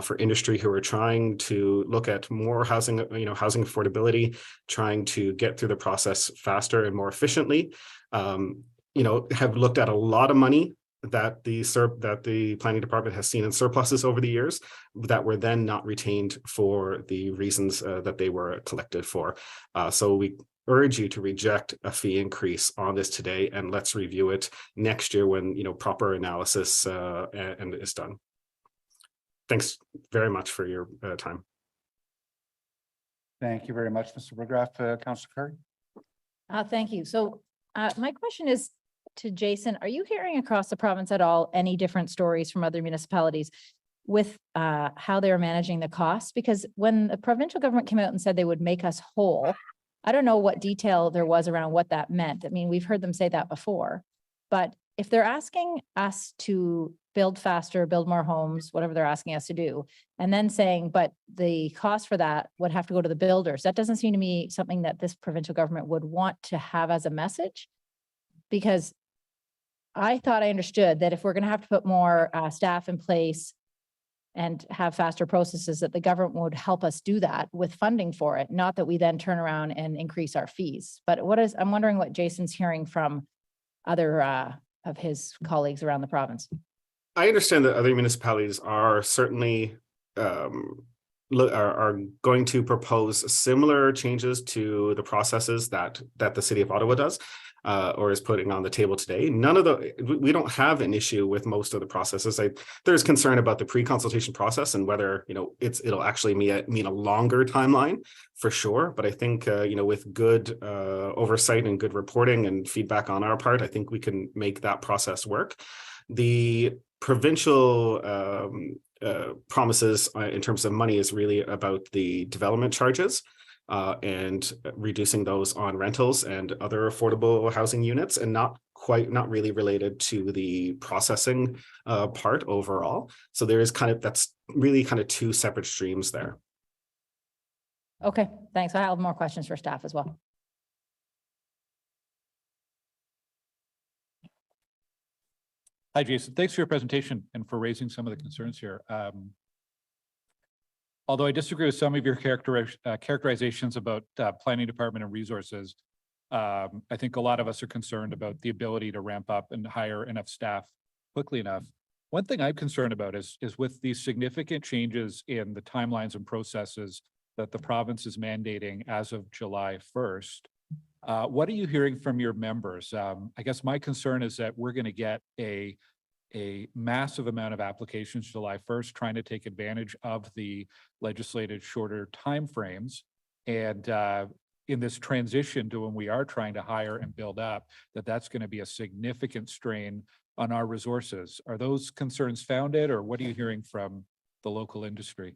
for industry who are trying to look at more housing, housing affordability, trying to get through the process faster and more efficiently. Have looked at a lot of money that the planning department has seen in surpluses over the years that were then not retained for the reasons that they were collected for. So we urge you to reject a fee increase on this today, and let's review it next year when proper analysis and is done. Thanks very much for your time. Thank you very much, Mr. McGrath. Councillor Curry. Thank you. So my question is to Jason, are you hearing across the province at all any different stories from other municipalities with how they're managing the costs? Because when the provincial government came out and said they would make us whole, I don't know what detail there was around what that meant. I mean, we've heard them say that before, but if they're asking us to build faster, build more homes, whatever they're asking us to do, and then saying, but the cost for that would have to go to the builders, that doesn't seem to me something that this provincial government would want to have as a message. Because I thought I understood that if we're going to have to put more staff in place and have faster processes, that the government would help us do that with funding for it, not that we then turn around and increase our fees. But I'm wondering what Jason's hearing from other of his colleagues around the province. I understand that other municipalities are certainly are going to propose similar changes to the processes that the city of Ottawa does. Or is putting on the table today. We don't have an issue with most of the processes. There's concern about the pre-consultation process and whether it'll actually mean a longer timeline for sure. But I think with good oversight and good reporting and feedback on our part, I think we can make that process work. The provincial promises in terms of money is really about the development charges. And reducing those on rentals and other affordable housing units, and not really related to the processing part overall. So there is that's really two separate streams there. Okay, thanks. I have more questions for staff as well. Hi, Jason. Thanks for your presentation and for raising some of the concerns here. Although I disagree with some of your characterizations about planning department and resources, I think a lot of us are concerned about the ability to ramp up and hire enough staff quickly enough. One thing I'm concerned about is with these significant changes in the timelines and processes that the province is mandating as of July 1st. What are you hearing from your members? I guess my concern is that we're going to get a massive amount of applications July 1st, trying to take advantage of the legislated shorter timeframes. And in this transition to when we are trying to hire and build up, that's going to be a significant strain on our resources. Are those concerns founded, or what are you hearing from the local industry?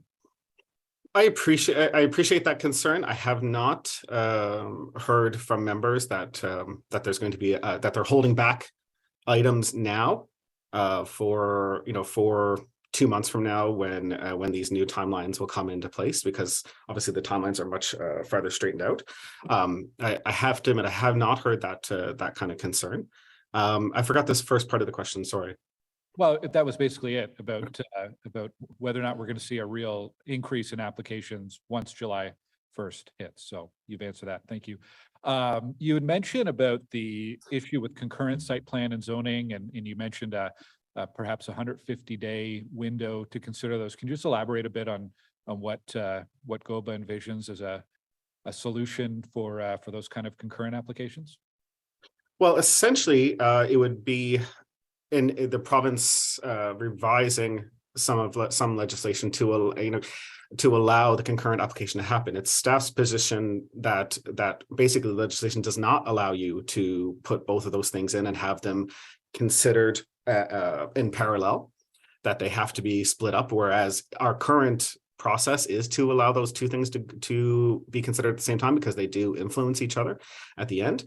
I appreciate that concern. I have not heard from members that there's going to be that they're holding back items now for 2 months from now when these new timelines will come into place, because obviously the timelines are much farther straightened out. I have to admit, I have not heard that kind of concern. I forgot this first part of the question. Sorry. Well, that was basically it about whether or not we're going to see a real increase in applications once July 1st hits. So you've answered that. Thank you. You had mentioned about the issue with concurrent site plan and zoning, and you mentioned perhaps a 150-day window to consider those. Can you just elaborate a bit on what GOBA envisions as a solution for those kind of concurrent applications? Well, essentially, it would be in the province revising some legislation to allow the concurrent application to happen. It's staff's position that basically the legislation does not allow you to put both of those things in and have them considered in parallel. that they have to be split up, whereas our current process is to allow those two things to be considered at the same time, because they do influence each other at the end.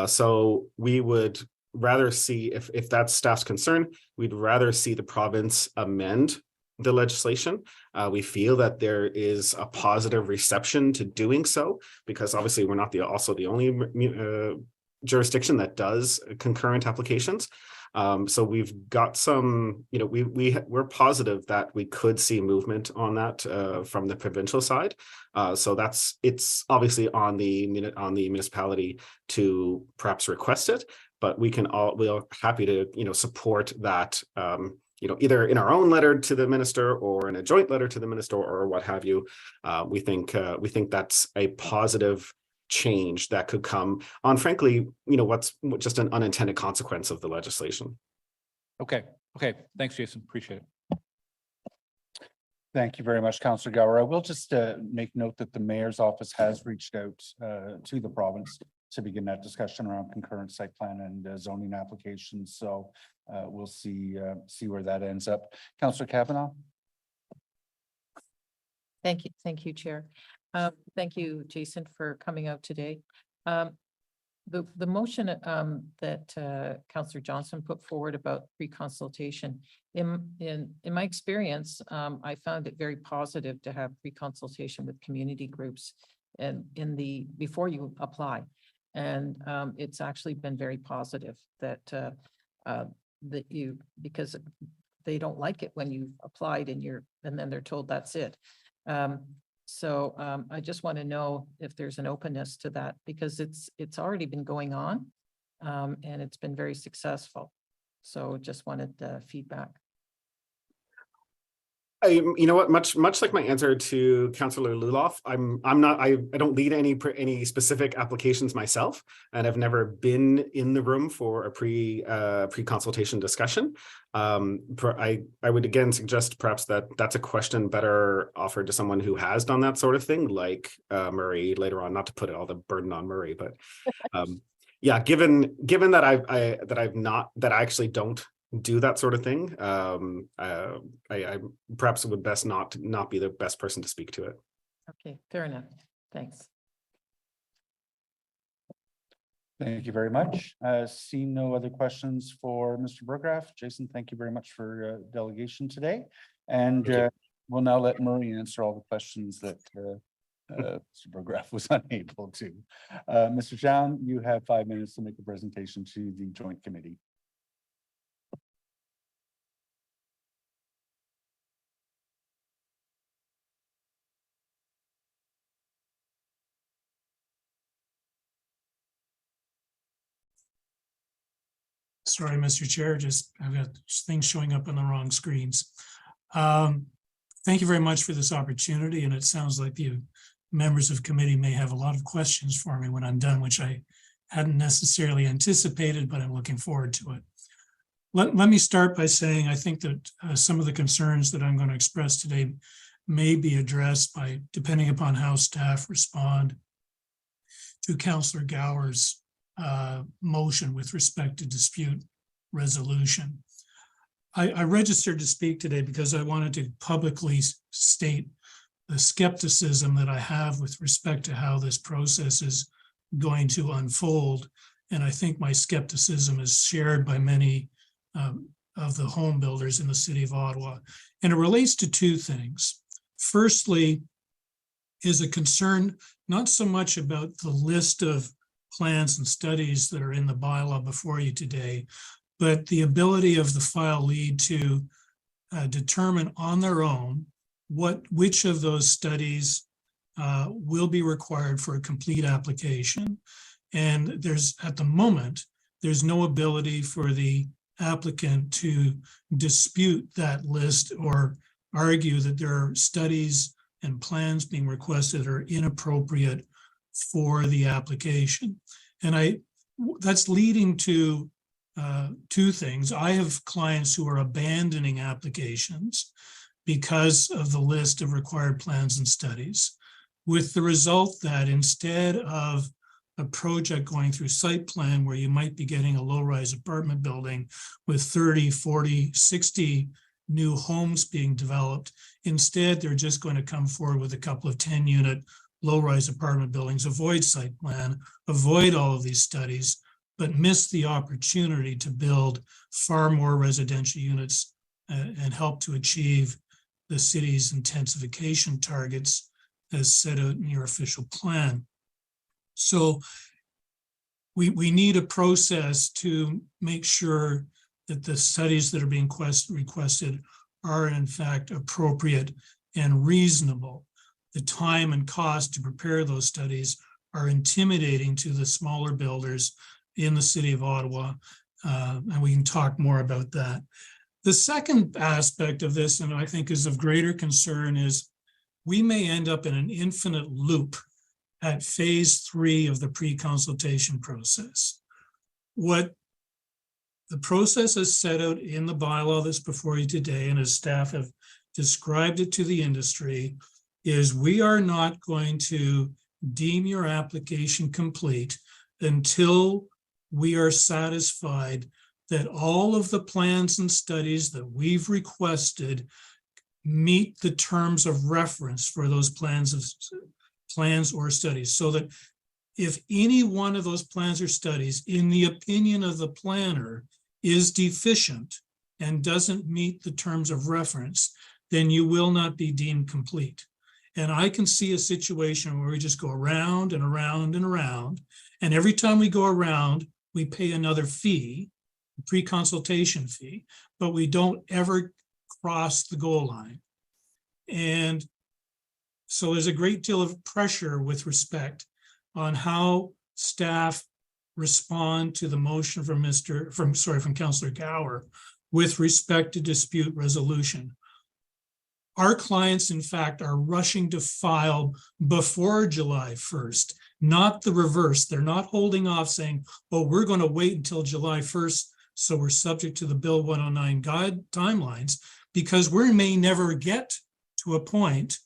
So we would rather see, if that's staff's concern, we'd rather see the province amend the legislation. We feel that there is a positive reception to doing so, because obviously we're not also the only jurisdiction that does concurrent applications. So we've got some, we're positive that we could see movement on that from the provincial side. So it's obviously on the municipality to perhaps request it, but we're happy to, support that, either in our own letter to the minister or in a joint letter to the minister or what have you. We think that's a positive change that could come on, frankly, what's just an unintended consequence of the legislation. Okay. Thanks, Jason. Appreciate it. Thank you very much, Councillor Gower. I will just make note that the mayor's office has reached out to the province to begin that discussion around concurrent site plan and zoning applications. So we'll see where that ends up. Councillor Kavanaugh. Thank you, Chair. Thank you, Jason, for coming out today. The motion that Councillor Johnson put forward about pre-consultation, in my experience, I found it very positive to have pre-consultation with community groups and before you apply. And it's actually been very positive that because they don't like it when you've applied and then they're told that's it. So I just want to know if there's an openness to that, because it's already been going on and it's been very successful. So just wanted feedback. You know what, much like my answer to Councillor Luloff, I don't lead any specific applications myself, and I've never been in the room for a pre-consultation discussion. I would again suggest perhaps that's a question better offered to someone who has done that sort of thing, like Murray later on, not to put all the burden on Murray, but yeah, given that I actually don't do that sort of thing, I perhaps would best not be the best person to speak to it. Okay, fair enough. Thanks. Thank you very much. Seeing no other questions for Mr. Burgraff. Jason, thank you very much for delegation today. And we'll now let Murray answer all the questions that Mr. Burgraff was unable to. Mr. Chown, you have 5 minutes to make a presentation to the joint committee. Sorry, Mr. Chair, I've got things showing up on the wrong screens. Thank you very much for this opportunity, and it sounds like the members of committee may have a lot of questions for me when I'm done, which I hadn't necessarily anticipated, but I'm looking forward to it. Let me start by saying I think that some of the concerns that I'm going to express today may be addressed by, depending upon how staff respond to Councillor Gower's motion with respect to dispute resolution. I registered to speak today because I wanted to publicly state the skepticism that I have with respect to how this process is going to unfold. And I think my skepticism is shared by many of the home builders in the city of Ottawa. And it relates to two things. Firstly, is a concern not so much about the list of plans and studies that are in the bylaw before you today, but the ability of the file lead to determine on their own which of those studies will be required for a complete application. And at the moment, there's no ability for the applicant to dispute that list or argue that there are studies and plans being requested that are inappropriate for the application. And that's leading to two things. I have clients who are abandoning applications because of the list of required plans and studies, with the result that instead of a project going through site plan where you might be getting a low-rise apartment building with 30, 40, 60 new homes being developed. Instead, they're just going to come forward with a couple of 10-unit low-rise apartment buildings, avoid site plan, avoid all of these studies, but miss the opportunity to build far more residential units and help to achieve the city's intensification targets as set out in your official plan. So we need a process to make sure that the studies that are being requested are in fact appropriate and reasonable. The time and cost to prepare those studies are intimidating to the smaller builders in the city of Ottawa, and we can talk more about that. The second aspect of this, and I think is of greater concern, is we may end up in an infinite loop at phase 3 of the pre-consultation process. What the process is set out in the bylaw that's before you today, and as staff have described it to the industry, is we are not going to deem your application complete until we are satisfied that all of the plans and studies that we've requested meet the terms of reference for those plans or studies, so that if any one of those plans or studies, in the opinion of the planner, is deficient and doesn't meet the terms of reference, then you will not be deemed complete. And I can see a situation where we just go around and around and around, and every time we go around, we pay another fee, a pre-consultation fee, but we don't ever cross the goal line. And so there's a great deal of pressure with respect on how staff respond to the motion from Councillor Gower with respect to dispute resolution. Our clients, in fact, are rushing to file before July 1st, not the reverse. They're not holding off saying, oh, we're going to wait until July 1st, so we're subject to the Bill 109 guide timelines, because we may never get to a point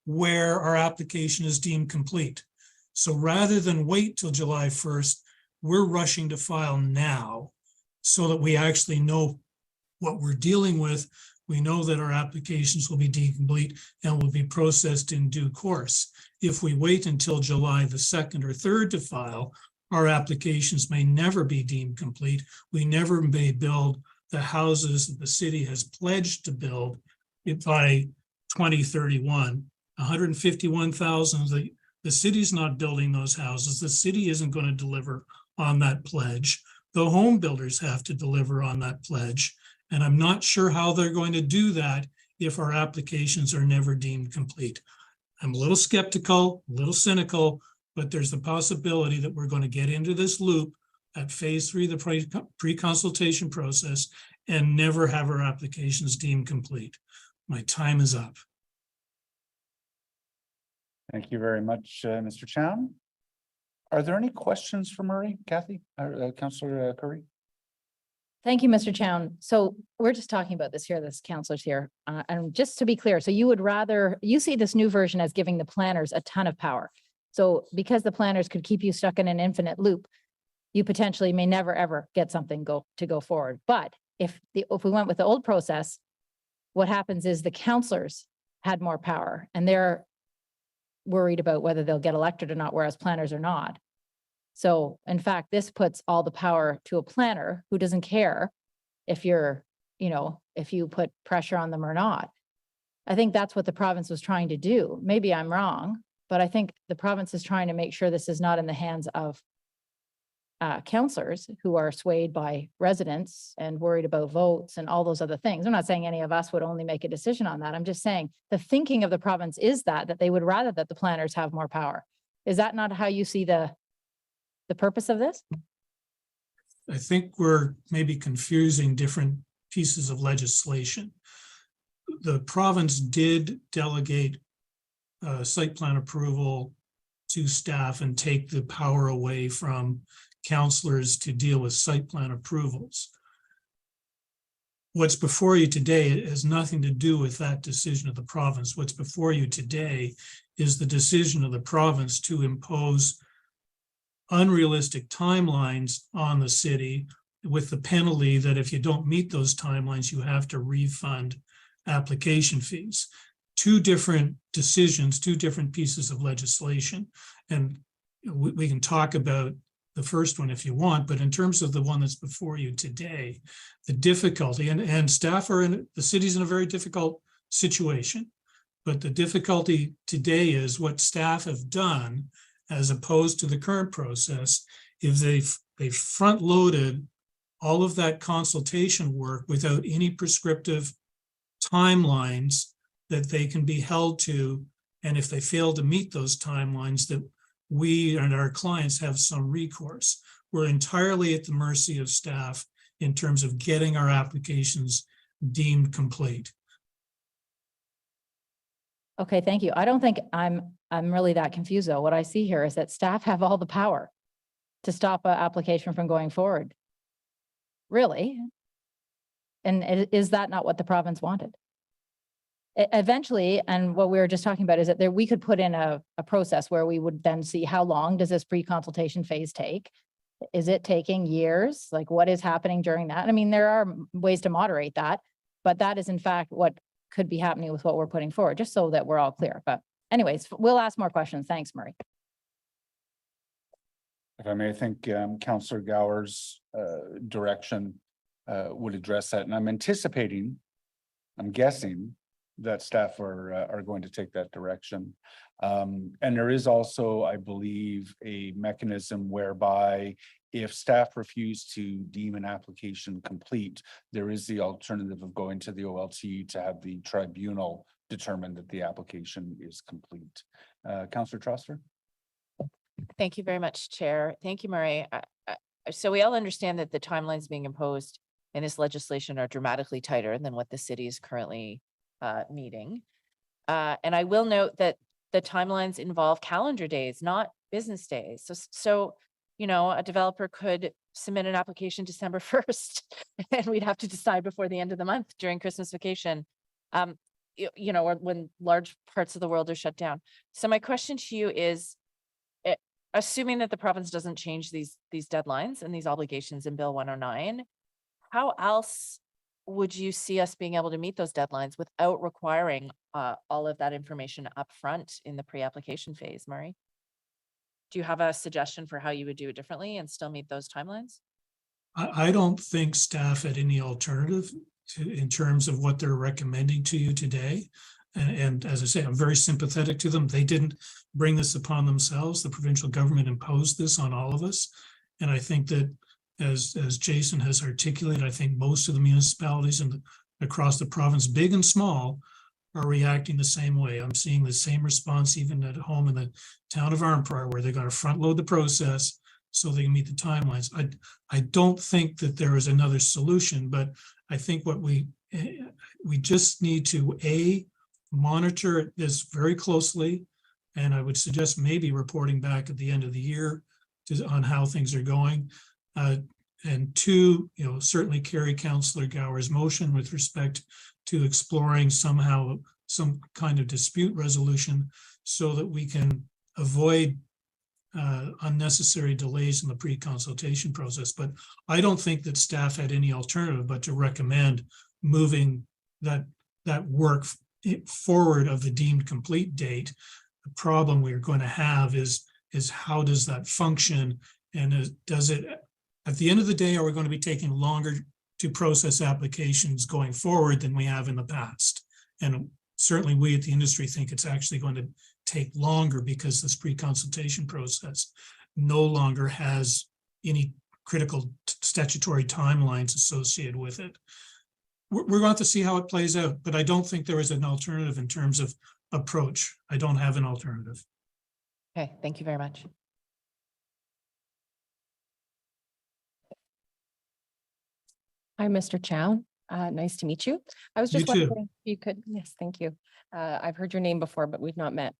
where our application is deemed complete. So rather than wait till July 1st, we're rushing to file now so that we actually know what we're dealing with. We know that our applications will be deemed complete and will be processed in due course. If we wait until July the 2nd or 3rd to file, our applications may never be deemed complete. We never may build the houses that the city has pledged to build by 2031. 151,000, the city's not building those houses. The city isn't going to deliver on that pledge. The home builders have to deliver on that pledge. And I'm not sure how they're going to do that if our applications are never deemed complete. I'm a little skeptical, a little cynical, but there's the possibility that we're going to get into this loop at phase 3 of the pre-consultation process and never have our applications deemed complete. My time is up. Thank you very much, Mr. Chown. Are there any questions for Murray, Kathy, Councillor Curry? Thank you, Mr. Chown. So we're just talking about this here, this councillors here. And just to be clear, so you see this new version as giving the planners a ton of power. So because the planners could keep you stuck in an infinite loop, you potentially may never, ever get something to go forward. But if we went with the old process, what happens is the councillors had more power and they're worried about whether they'll get elected or not, whereas planners are not. So in fact, this puts all the power to a planner who doesn't care if if you put pressure on them or not. I think that's what the province was trying to do. Maybe I'm wrong, but I think the province is trying to make sure this is not in the hands of councillors who are swayed by residents and worried about votes and all those other things. I'm not saying any of us would only make a decision on that. I'm just saying the thinking of the province is that they would rather that the planners have more power. Is that not how you see the purpose of this? I think we're maybe confusing different pieces of legislation. The province did delegate site plan approval to staff and take the power away from councillors to deal with site plan approvals. What's before you today has nothing to do with that decision of the province. What's before you today is the decision of the province to impose unrealistic timelines on the city with the penalty that if you don't meet those timelines, you have to refund application fees. Two different decisions, two different pieces of legislation. And we can talk about the first one if you want, but in terms of the one that's before you today, the difficulty, and staff are in, the city's in a very difficult situation. But the difficulty today is what staff have done, as opposed to the current process, is they've front loaded all of that consultation work without any prescriptive timelines that they can be held to. And if they fail to meet those timelines, that we and our clients have some recourse. We're entirely at the mercy of staff in terms of getting our applications deemed complete. Okay, thank you. I don't think I'm really that confused though. What I see here is that staff have all the power to stop an application from going forward. Really? And is that not what the province wanted? Eventually, and what we were just talking about is that we could put in a process where we would then see how long does this pre-consultation phase take? Is it taking years? Like what is happening during that? I mean, there are ways to moderate that, but that is in fact what could be happening with what we're putting forward, just so that we're all clear. But anyways, we'll ask more questions. Thanks, Murray. If I may, I think Councillor Gower's direction would address that. And I'm anticipating, I'm guessing that staff are going to take that direction. And there is also, I believe, a mechanism whereby if staff refuse to deem an application complete, there is the alternative of going to the OLT to have the tribunal determine that the application is complete. Councillor Troster? Thank you very much, Chair. Thank you, Murray. So we all understand that the timelines being imposed in this legislation are dramatically tighter than what the city is currently meeting. And I will note that the timelines involve calendar days, not business days. So you know, a developer could submit an application December 1st, and we'd have to decide before the end of the month during Christmas vacation, you know, or when large parts of the world are shut down. So my question to you is, assuming that the province doesn't change these deadlines and these obligations in Bill 109, how else would you see us being able to meet those deadlines without requiring all of that information up front in the pre-application phase, Murray? Do you have a suggestion for how you would do it differently and still meet those timelines? I don't think staff had any alternative in terms of what they're recommending to you today. And as I say, I'm very sympathetic to them. They didn't bring this upon themselves. The provincial government imposed this on all of us. And I think that as Jason has articulated, I think most of the municipalities across the province, big and small, are reacting the same way. I'm seeing the same response even at home in the town of Arnprior, where they're going to front load the process so they can meet the timelines. I don't think that there is another solution, but I think what we just need to monitor this very closely, and I would suggest maybe reporting back at the end of the year on how things are going. And two, you know, certainly carry Councillor Gower's motion with respect to exploring somehow some kind of dispute resolution so that we can avoid unnecessary delays in the pre-consultation process. But I don't think that staff had any alternative but to recommend moving that work forward of the deemed complete date. The problem we're going to have is how does that function, and does it, at the end of the day, are we going to be taking longer to process applications going forward than we have in the past? And certainly we at the industry think it's actually going to take longer because this pre-consultation process no longer has any critical statutory timelines associated with it. We're going to see how it plays out, but I don't think there is an alternative in terms of approach. I don't have an alternative. Okay, thank you very much. Hi, Mr. Chow. Nice to meet you. I was just wondering if you could, yes, thank you. I've heard your name before, but we've not met.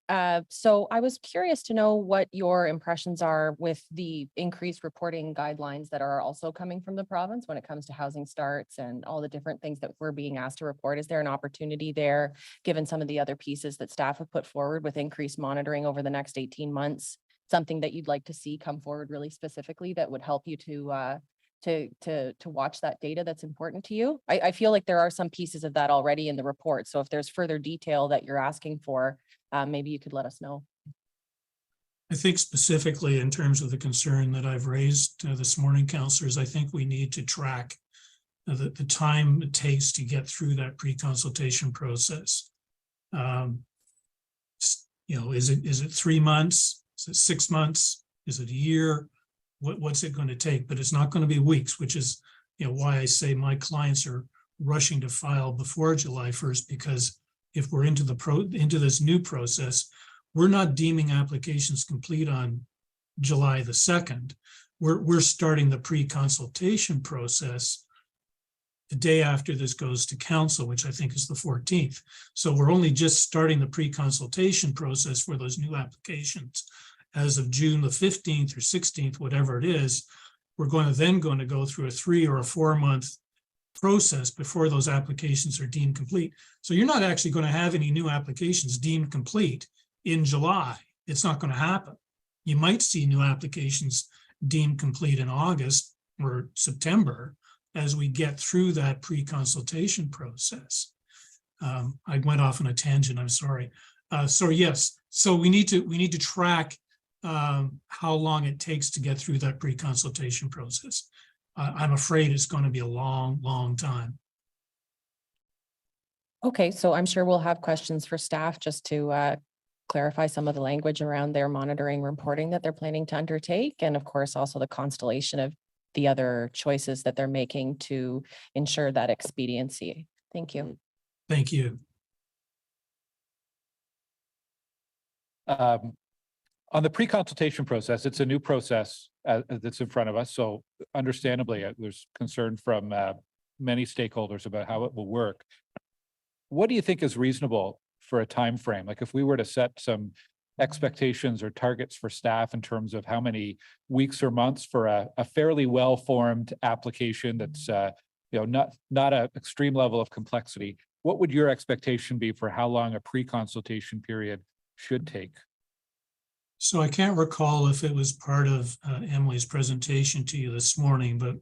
So I was curious to know what your impressions are with the increased reporting guidelines that are also coming from the province when it comes to housing starts and all the different things that we're being asked to report. Is there an opportunity there, given some of the other pieces that staff have put forward with increased monitoring over the next 18 months, something that you'd like to see come forward really specifically that would help you to to watch that data that's important to you. I feel like there are some pieces of that already in the report. So if there's further detail that you're asking for, maybe you could let us know. I think specifically in terms of the concern that I've raised this morning, councillors, I think we need to track the time it takes to get through that pre-consultation process. You know, is it 3 months? Is it 6 months? Is it a year? What's it going to take? But it's not going to be weeks, which is, you know, why I say my clients are rushing to file before July 1st, because if we're into this new process, we're not deeming applications complete on July the 2nd. We're starting the pre-consultation process the day after this goes to council, which I think is the 14th. So we're only just starting the pre-consultation process for those new applications. As of June the 15th or 16th, whatever it is, we're going to go through a 3 or a 4 month process before those applications are deemed complete. So you're not actually going to have any new applications deemed complete in July. It's not going to happen. You might see new applications deemed complete in August or September as we get through that pre-consultation process. I went off on a tangent, I'm sorry. So yes, so we need to track how long it takes to get through that pre-consultation process. I'm afraid it's going to be a long, long time. Okay, so I'm sure we'll have questions for staff just to clarify some of the language around their monitoring reporting that they're planning to undertake. And of course, also the constellation of the other choices that they're making to ensure that expediency. Thank you. Thank you. On the pre-consultation process, it's a new process that's in front of us. So understandably, there's concern from many stakeholders about how it will work. What do you think is reasonable for a time frame? Like if we were to set some expectations or targets for staff in terms of how many weeks or months for a fairly well-formed application that's not an extreme level of complexity, what would your expectation be for how long a pre-consultation period should take? So I can't recall if it was part of Emily's presentation to you this morning, but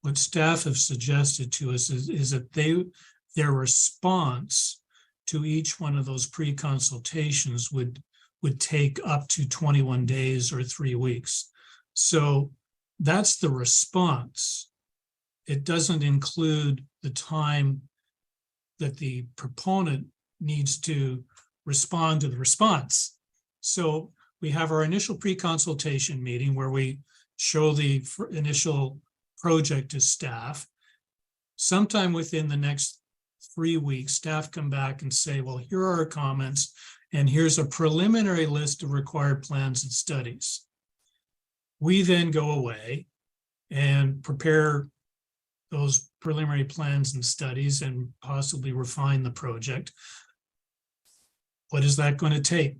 what staff have suggested to us is that their response to each one of those pre-consultations would take up to 21 days or 3 weeks. So that's the response. It doesn't include the time that the proponent needs to respond to the response. So we have our initial pre-consultation meeting where we show the initial project to staff. Sometime within the next 3 weeks, staff come back and say, well, here are our comments, and here's a preliminary list of required plans and studies. We then go away and prepare those preliminary plans and studies and possibly refine the project. What is that going to take?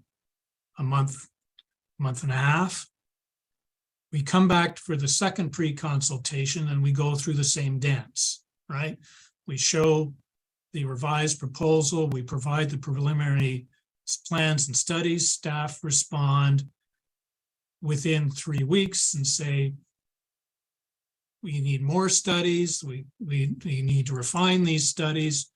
A month and a half? We come back for the second pre-consultation and we go through the same dance, right? We show the revised proposal, we provide the preliminary plans and studies, staff respond within 3 weeks and say, we need more studies, we need to refine these studies.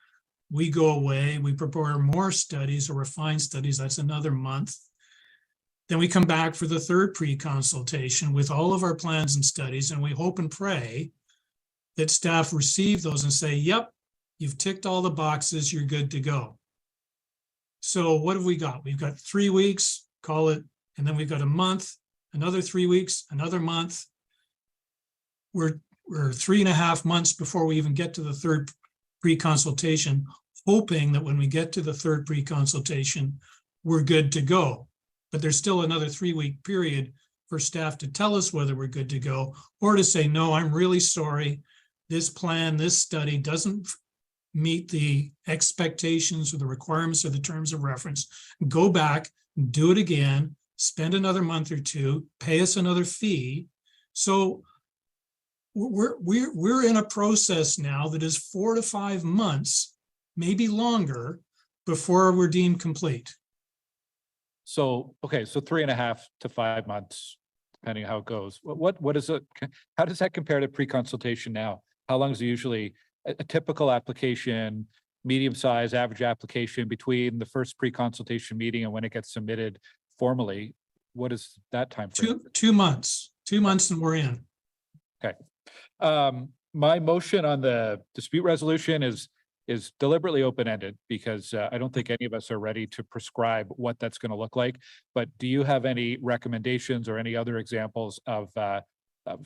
We go away, we prepare more studies or refine studies, that's another month. Then we come back for the third pre-consultation with all of our plans and studies, and we hope and pray that staff receive those and say, yep, you've ticked all the boxes, you're good to go. So what have we got? We've got 3 weeks, call it, and then we've got a month, another 3 weeks, another month. We're 3.5 months before we even get to the third pre-consultation, hoping that when we get to the third pre-consultation, we're good to go. But there's still another 3-week period for staff to tell us whether we're good to go, or to say, no, I'm really sorry. This plan, this study doesn't meet the expectations or the requirements of the terms of reference. Go back, do it again, spend another month or two, pay us another fee. So we're in a process now that is 4 to 5 months, maybe longer, before we're deemed complete. So, okay, so 3.5 to 5 months depending how it goes. What is it? How does that compare to pre-consultation now? How long is it usually a typical application, medium size, average application between the first pre-consultation meeting and when it gets submitted formally? What is that time frame? 2 months, 2 months and we're in. Okay. My motion on the dispute resolution is deliberately open-ended because I don't think any of us are ready to prescribe what that's going to look like. But do you have any recommendations or any other examples of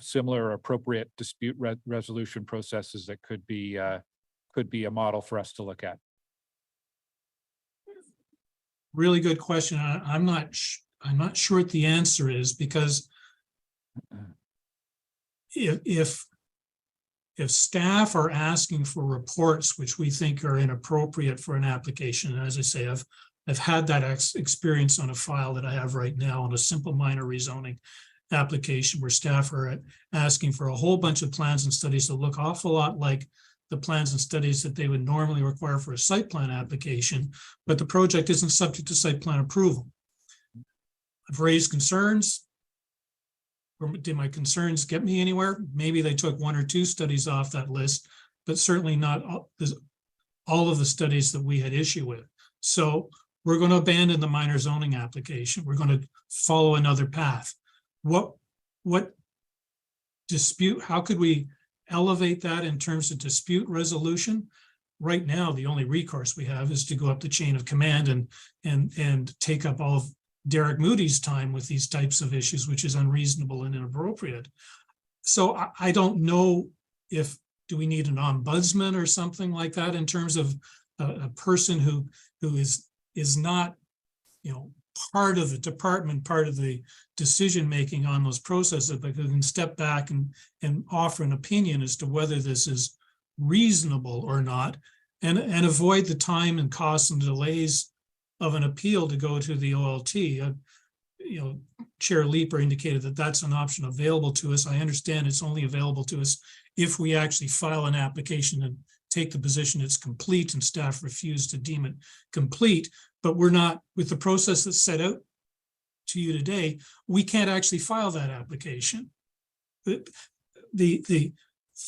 similar appropriate dispute resolution processes that could be a model for us to look at? Really good question. I'm not sure what the answer is, because if staff are asking for reports which we think are inappropriate for an application, and as I say, I've had that experience on a file that I have right now on a simple minor rezoning application where staff are asking for a whole bunch of plans and studies that look awful lot like the plans and studies that they would normally require for a site plan application, but the project isn't subject to site plan approval. I've raised concerns. Or did my concerns get me anywhere? Maybe they took 1 or 2 studies off that list, but certainly not all of the studies that we had issue with. So we're going to abandon the minor zoning application. We're going to follow another path. What dispute, how could we elevate that in terms of dispute resolution? Right now, the only recourse we have is to go up the chain of command and take up all of Derek Moody's time with these types of issues, which is unreasonable and inappropriate. So I don't know do we need an ombudsman or something like that in terms of a person who is not, part of the department, part of the decision-making on those processes, but who can step back and offer an opinion as to whether this is reasonable or not, and avoid the time and costs and delays of an appeal to go to the OLT. Chair Leeper indicated that that's an option available to us. I understand it's only available to us if we actually file an application and take the position it's complete and staff refuse to deem it complete. But we're not, with the process that's set out to you today, we can't actually file that application. The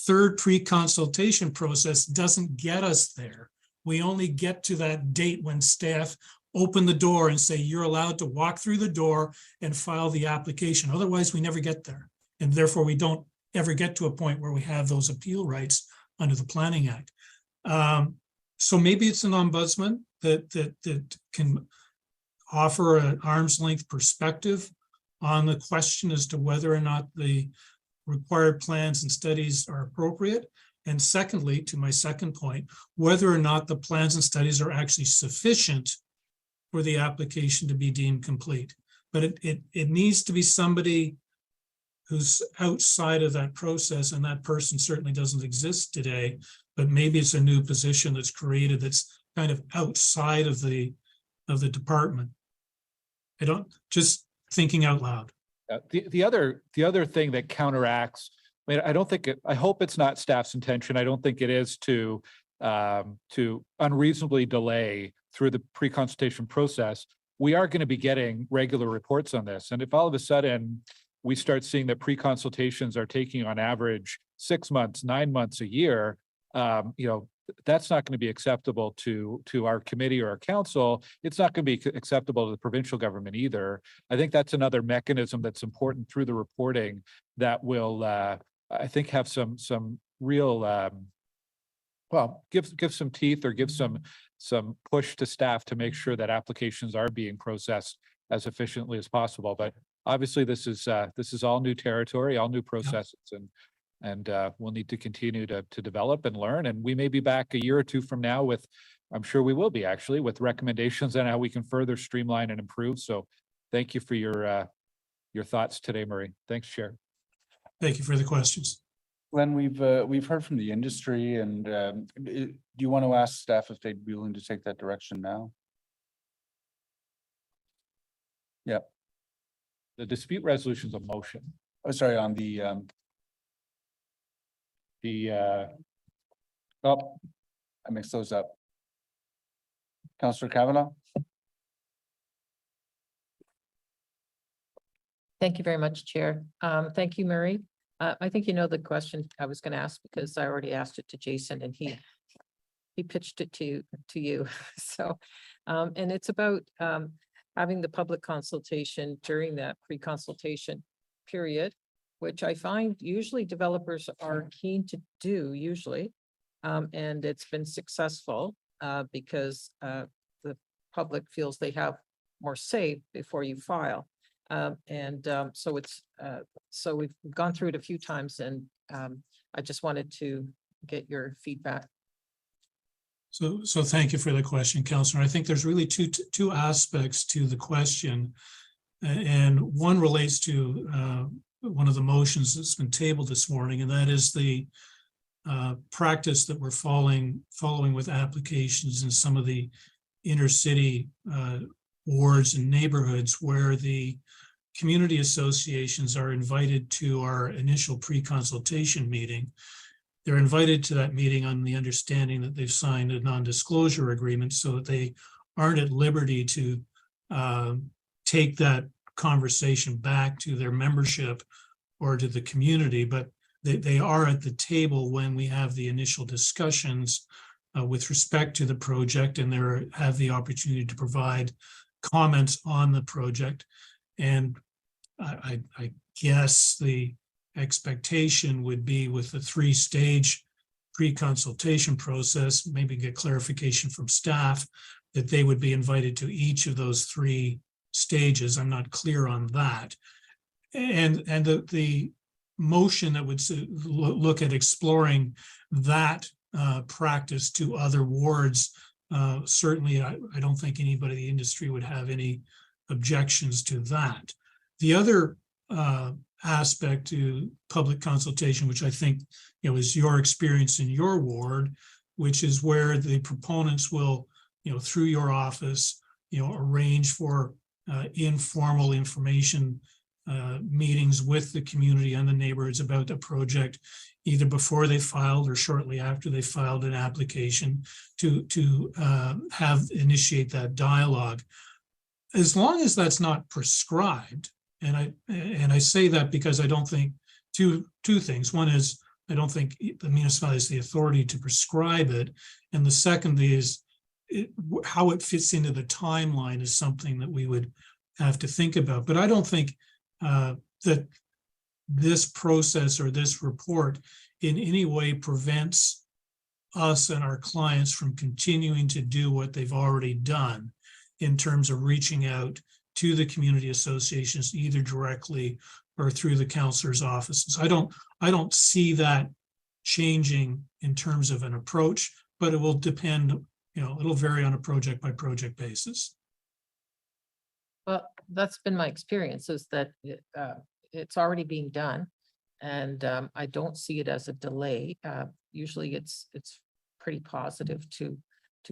third pre-consultation process doesn't get us there. We only get to that date when staff open the door and say, you're allowed to walk through the door and file the application. Otherwise, we never get there. And therefore, we don't ever get to a point where we have those appeal rights under the Planning Act. So maybe it's an ombudsman that can offer an arm's length perspective on the question as to whether or not the required plans and studies are appropriate. And secondly, to my second point, whether or not the plans and studies are actually sufficient for the application to be deemed complete. But it needs to be somebody who's outside of that process, and that person certainly doesn't exist today, but maybe it's a new position that's created that's kind of outside of the department. I don't, just thinking out loud. The other thing that counteracts, I hope it's not staff's intention. I don't think it is to unreasonably delay through the pre-consultation process. We are going to be getting regular reports on this. And if all of a sudden we start seeing that pre-consultations are taking on average 6 months, 9 months, a year, that's not going to be acceptable to our committee or our council. It's not going to be acceptable to the provincial government either. I think that's another mechanism that's important through the reporting that will, I think, have some real, give some teeth or give some push to staff to make sure that applications are being processed as efficiently as possible. But obviously, this is all new territory, all new processes, and we'll need to continue to develop and learn. And we may be back a year or two from now with, I'm sure we will be actually, with recommendations on how we can further streamline and improve. So thank you for your thoughts today, Murray. Thanks, Chair. Thank you for the questions. Glenn, we've heard from the industry, and do you want to ask staff if they'd be willing to take that direction now? Yeah. The dispute resolution is a motion. Oh, sorry, on the I mixed those up. Councillor Kavanaugh. Thank you very much, Chair. Thank you, Murray. I think you know the question I was going to ask because I already asked it to Jason and he pitched it to you. So, and it's about having the public consultation during that pre-consultation period, which I find usually developers are keen to do usually. And it's been successful because the public feels they have more say before you file. So it's so we've gone through it a few times and I just wanted to get your feedback. So thank you for the question, Councillor. I think there's really two aspects to the question. And one relates to one of the motions that's been tabled this morning, and that is the practice that we're following with applications in some of the inner city wards and neighborhoods where the community associations are invited to our initial pre-consultation meeting. They're invited to that meeting on the understanding that they've signed a non-disclosure agreement so that they aren't at liberty to take that conversation back to their membership or to the community, but they are at the table when we have the initial discussions with respect to the project, and they have the opportunity to provide comments on the project. And I guess the expectation would be with the three-stage pre-consultation process, maybe get clarification from staff that they would be invited to each of those three stages. I'm not clear on that. And the motion that would look at exploring that practice to other wards, certainly I don't think anybody in the industry would have any objections to that. The other aspect to public consultation, which I think is your experience in your ward, which is where the proponents will through your office arrange for informal information meetings with the community and the neighborhoods about the project, either before they filed or shortly after they filed an application, to initiate that dialogue. As long as that's not prescribed, and I say that because I don't think two things. One is I don't think the municipality has the authority to prescribe it, and the second is how it fits into the timeline is something that we would have to think about. But I don't think that this process or this report in any way prevents us and our clients from continuing to do what they've already done in terms of reaching out to the community associations, either directly or through the councillor's offices. I don't see that changing in terms of an approach, but it will depend, it'll vary on a project by project basis. Well, that's been my experience, is that it's already being done. And I don't see it as a delay. Usually it's pretty positive to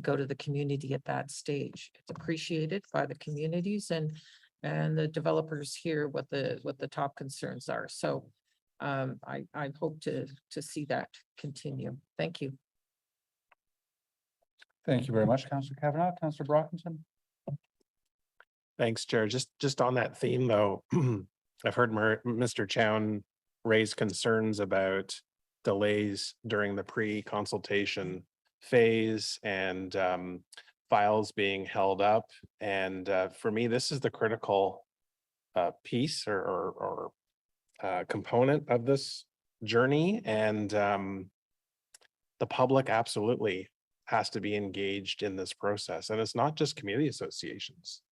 go to the community at that stage. It's appreciated by the communities and the developers hear what the top concerns are. So I hope to see that continue. Thank you. Thank you very much, Councillor Kavanaugh. Councillor Brockington. Thanks, Chair. Just on that theme, though, I've heard Mr. Chown raise concerns about delays during the pre-consultation phase and files being held up. And for me, this is the critical piece or component of this journey. And the public absolutely has to be engaged in this process. And it's not just community associations.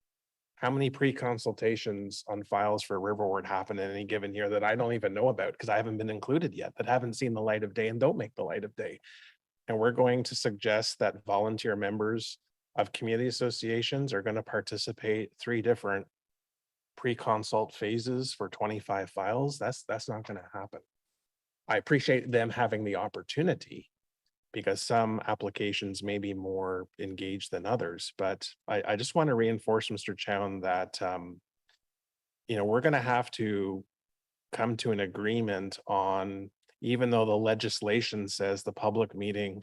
How many pre-consultations on files for Riverward happen in any given year that I don't even know about because I haven't been included yet, that haven't seen the light of day and don't make the light of day? And we're going to suggest that volunteer members of community associations are going to participate 3 different pre-consult phases for 25 files. That's not going to happen. I appreciate them having the opportunity because some applications may be more engaged than others. But I just want to reinforce, Mr. Chown, that we're going to have to come to an agreement on, even though the legislation says the public meeting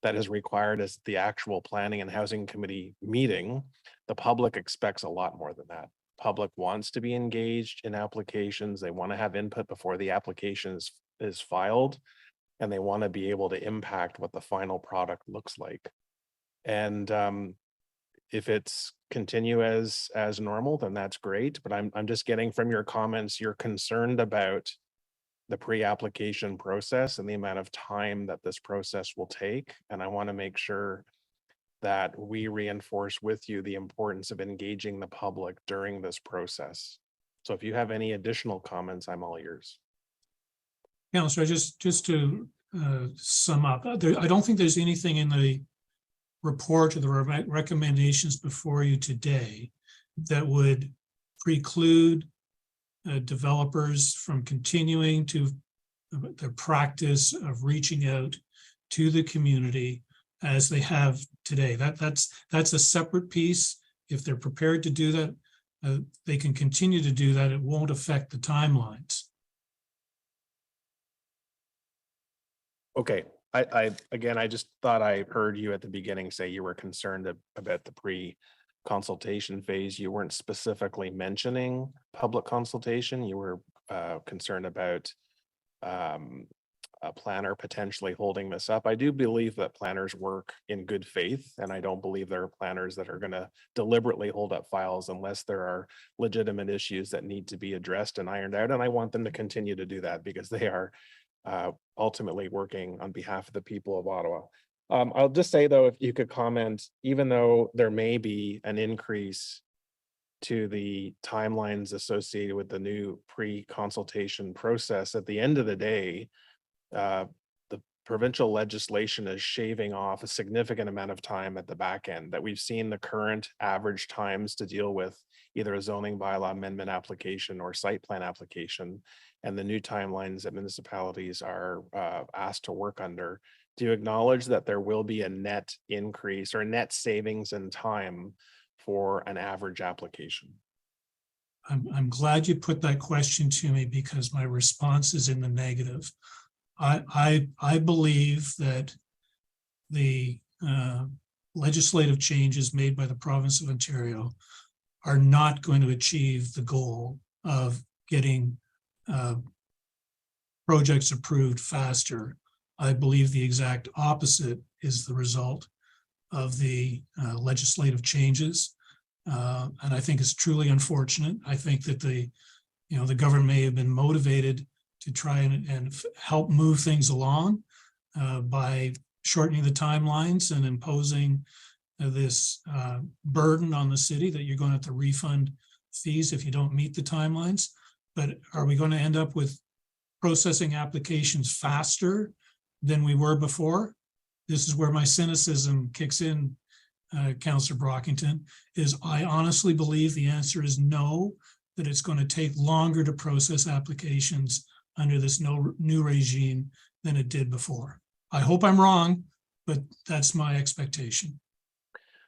that is required is the actual planning and housing committee meeting, the public expects a lot more than that. public wants to be engaged in applications. They want to have input before the application is filed, and they want to be able to impact what the final product looks like. And if it's continue as normal, then that's great. But I'm just getting from your comments, you're concerned about the pre-application process and the amount of time that this process will take. And I want to make sure that we reinforce with you the importance of engaging the public during this process. So if you have any additional comments, I'm all ears. Councillor, just to sum up, I don't think there's anything in the report or the recommendations before you today that would preclude developers from continuing to the practice of reaching out to the community as they have today. That's a separate piece. If they're prepared to do that, they can continue to do that. It won't affect the timelines. Okay, I just thought I heard you at the beginning say you were concerned about the pre-consultation phase. You weren't specifically mentioning public consultation. You were concerned about a planner potentially holding this up. I do believe that planners work in good faith, and I don't believe there are planners that are going to deliberately hold up files unless there are legitimate issues that need to be addressed and ironed out. And I want them to continue to do that because they are ultimately working on behalf of the people of Ottawa. I'll just say though, if you could comment, even though there may be an increase to the timelines associated with the new pre-consultation process, at the end of the day, the provincial legislation is shaving off a significant amount of time at the back end that we've seen the current average times to deal with either a zoning bylaw amendment application or site plan application, and the new timelines that municipalities are asked to work under. Do you acknowledge that there will be a net increase or net savings in time for an average application? I'm glad you put that question to me because my response is in the negative. I believe that the legislative changes made by the province of Ontario are not going to achieve the goal of getting projects approved faster. I believe the exact opposite is the result of the legislative changes. And I think it's truly unfortunate. I think that the government may have been motivated to try and help move things along by shortening the timelines and imposing this burden on the city that you're going to have to refund fees if you don't meet the timelines. But are we going to end up with processing applications faster than we were before? This is where my cynicism kicks in, Councillor Brockington, is I honestly believe the answer is no, that it's going to take longer to process applications under this new regime than it did before. I hope I'm wrong, but that's my expectation.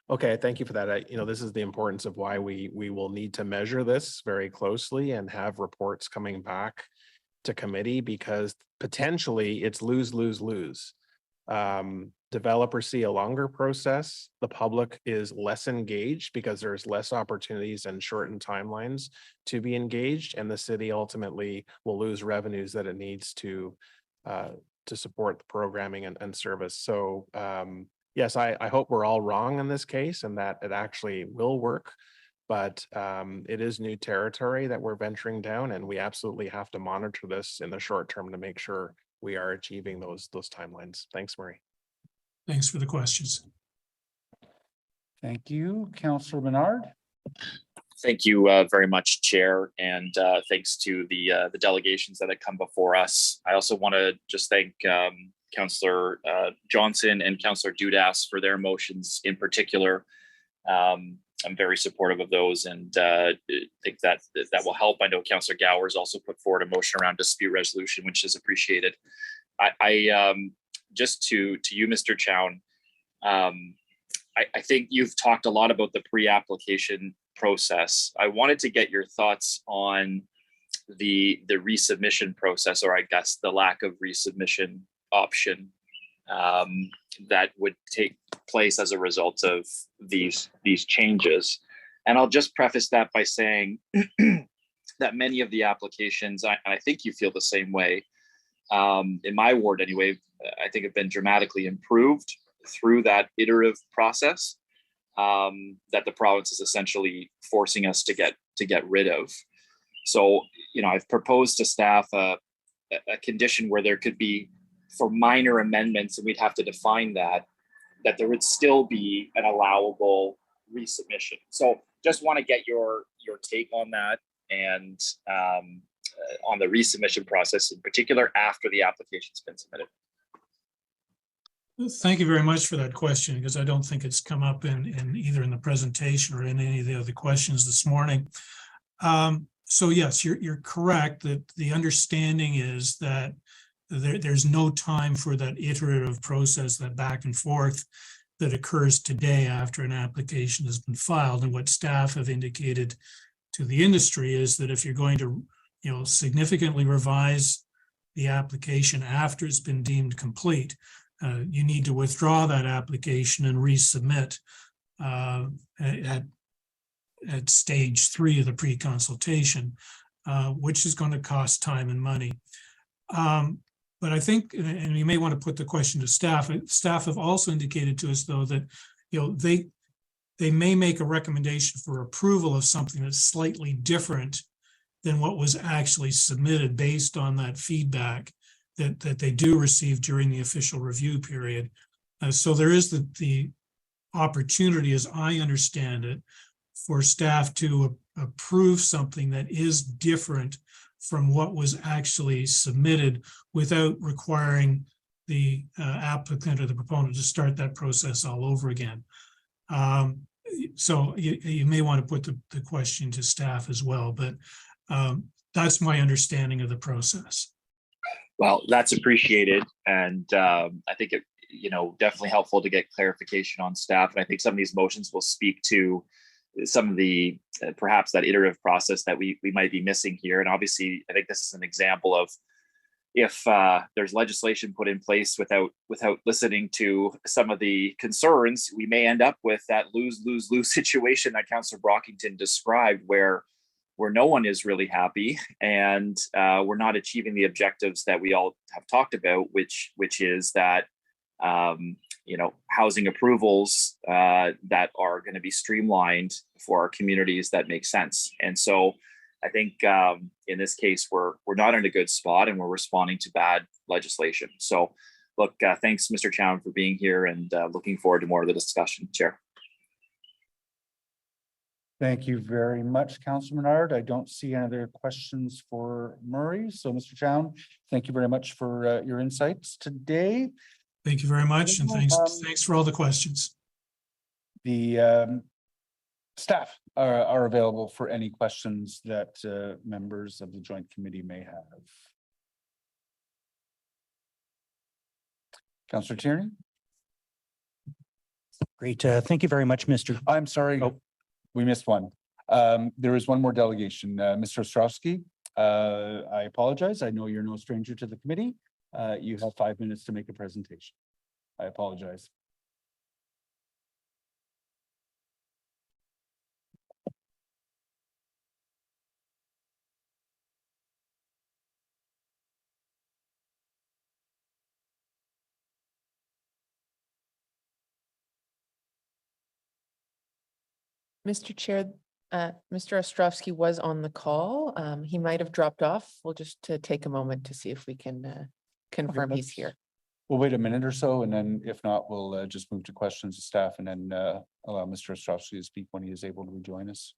Okay, thank you for that. This is the importance of why we will need to measure this very closely and have reports coming back to committee, because potentially it's lose, lose, lose. Developers see a longer process. The public is less engaged because there's less opportunities and shortened timelines to be engaged, and the city ultimately will lose revenues that it needs to support the programming and service. So yes, I hope we're all wrong in this case and that it actually will work, but it is new territory that we're venturing down, and we absolutely have to monitor this in the short term to make sure we are achieving those timelines. Thanks, Murray. Thanks for the questions. Thank you, Councillor Menard. Thank you very much, Chair, and thanks to the delegations that have come before us. I also want to just thank Councillor Johnson and Councillor Dudas for their motions in particular. I'm very supportive of those, and think that will help. I know Councillor Gower's also put forward a motion around dispute resolution, which is appreciated. I just to you, Mr. Chown, I think you've talked a lot about the pre-application process. I wanted to get your thoughts on the resubmission process, or I guess the lack of resubmission option that would take place as a result of these changes. And I'll just preface that by saying that many of the applications, and I think you feel the same way, in my ward anyway, I think have been dramatically improved through that iterative process that the province is essentially forcing us to get rid of. So, I've proposed to staff a condition where there could be, for minor amendments, and we'd have to define that there would still be an allowable resubmission. So just want to get your take on that, and on the resubmission process in particular after the application's been submitted. Thank you very much for that question, because I don't think it's come up in either in the presentation or in any of the other questions this morning. So yes, you're correct that the understanding is that there's no time for that iterative process, that back and forth that occurs today after an application has been filed. And what staff have indicated to the industry is that if you're going to, significantly revise the application after it's been deemed complete, you need to withdraw that application and resubmit at stage 3 of the pre-consultation, which is going to cost time and money. But I think, and you may want to put the question to staff. Staff have also indicated to us, though, that they may make a recommendation for approval of something that's slightly different than what was actually submitted based on that feedback that they do receive during the official review period. So there is the opportunity, as I understand it, for staff to approve something that is different from what was actually submitted without requiring the applicant or the proponent to start that process all over again. So you may want to put the question to staff as well, but that's my understanding of the process. Well, that's appreciated. And I think it, definitely helpful to get clarification on staff. And I think some of these motions will speak to some of the, perhaps that iterative process that we might be missing here. And obviously, I think this is an example of if there's legislation put in place without listening to some of the concerns, we may end up with that lose-lose-lose situation that Councillor Brockington described, where no one is really happy, and we're not achieving the objectives that we all have talked about, which is that housing approvals that are going to be streamlined for our communities that make sense. And so I think in this case, we're not in a good spot, and we're responding to bad legislation. So look, thanks, Mr. Chown, for being here, and looking forward to more of the discussion, Chair. Thank you very much, Councillor Menard. I don't see any other questions for Murray. So, Mr. Chown, thank you very much for your insights today. Thank you very much, and thanks for all the questions. The staff are available for any questions that members of the Joint Committee may have. Councillor Tierney? Great. Thank you very much, Mr. I'm sorry. Oh, we missed one. There is one more delegation. Mr. Ostrowski, I apologize. I know you're no stranger to the committee. You have 5 minutes to make a presentation. I apologize. Mr. Chair, Mr. Ostrowski was on the call. He might have dropped off. We'll just take a moment to see if we can confirm he's here. We'll wait a minute or so, and then if not, we'll just move to questions to staff, and then allow Mr. Ostrowski to speak when he is able to rejoin us.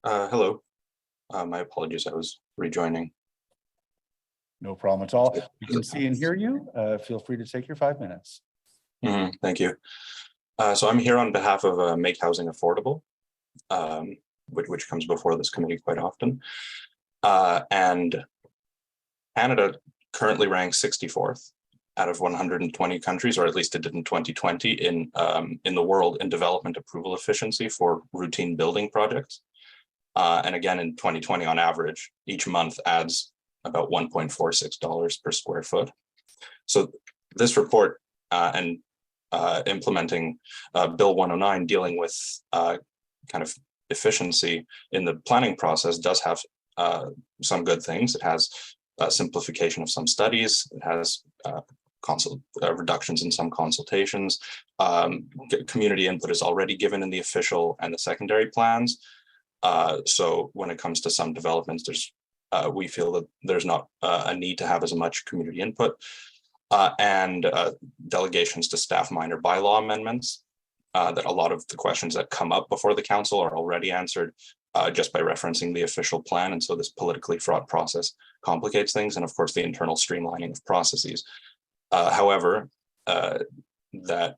Hello. My apologies, I was rejoining. No problem at all. We can see and hear you. Feel free to take your 5 minutes. Thank you. So I'm here on behalf of Make Housing Affordable, which comes before this committee quite often. And Canada currently ranks 64th out of 120 countries, or at least it did in 2020, in the world in development approval efficiency for routine building projects. And again, in 2020, on average, each month adds about $1.46 per square foot. So this report and implementing Bill 109 dealing with kind of efficiency in the planning process does have some good things. It has simplification of some studies. It has reductions in some consultations. Community input is already given in the official and the secondary plans. So when it comes to some developments, we feel that there's not a need to have as much community input. And delegations to staff minor bylaw amendments, that a lot of the questions that come up before the council are already answered just by referencing the official plan. And so this politically fraught process complicates things. And of course, the internal streamlining of processes. However, that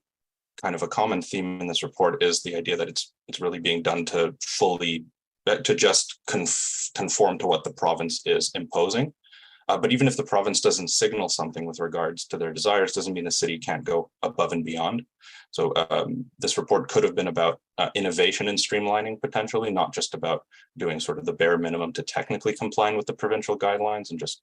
kind of a common theme in this report is the idea that it's really being done to just conform to what the province is imposing. But even if the province doesn't signal something with regards to their desires, doesn't mean the city can't go above and beyond. So this report could have been about innovation and streamlining potentially, not just about doing sort of the bare minimum to technically complying with the provincial guidelines and just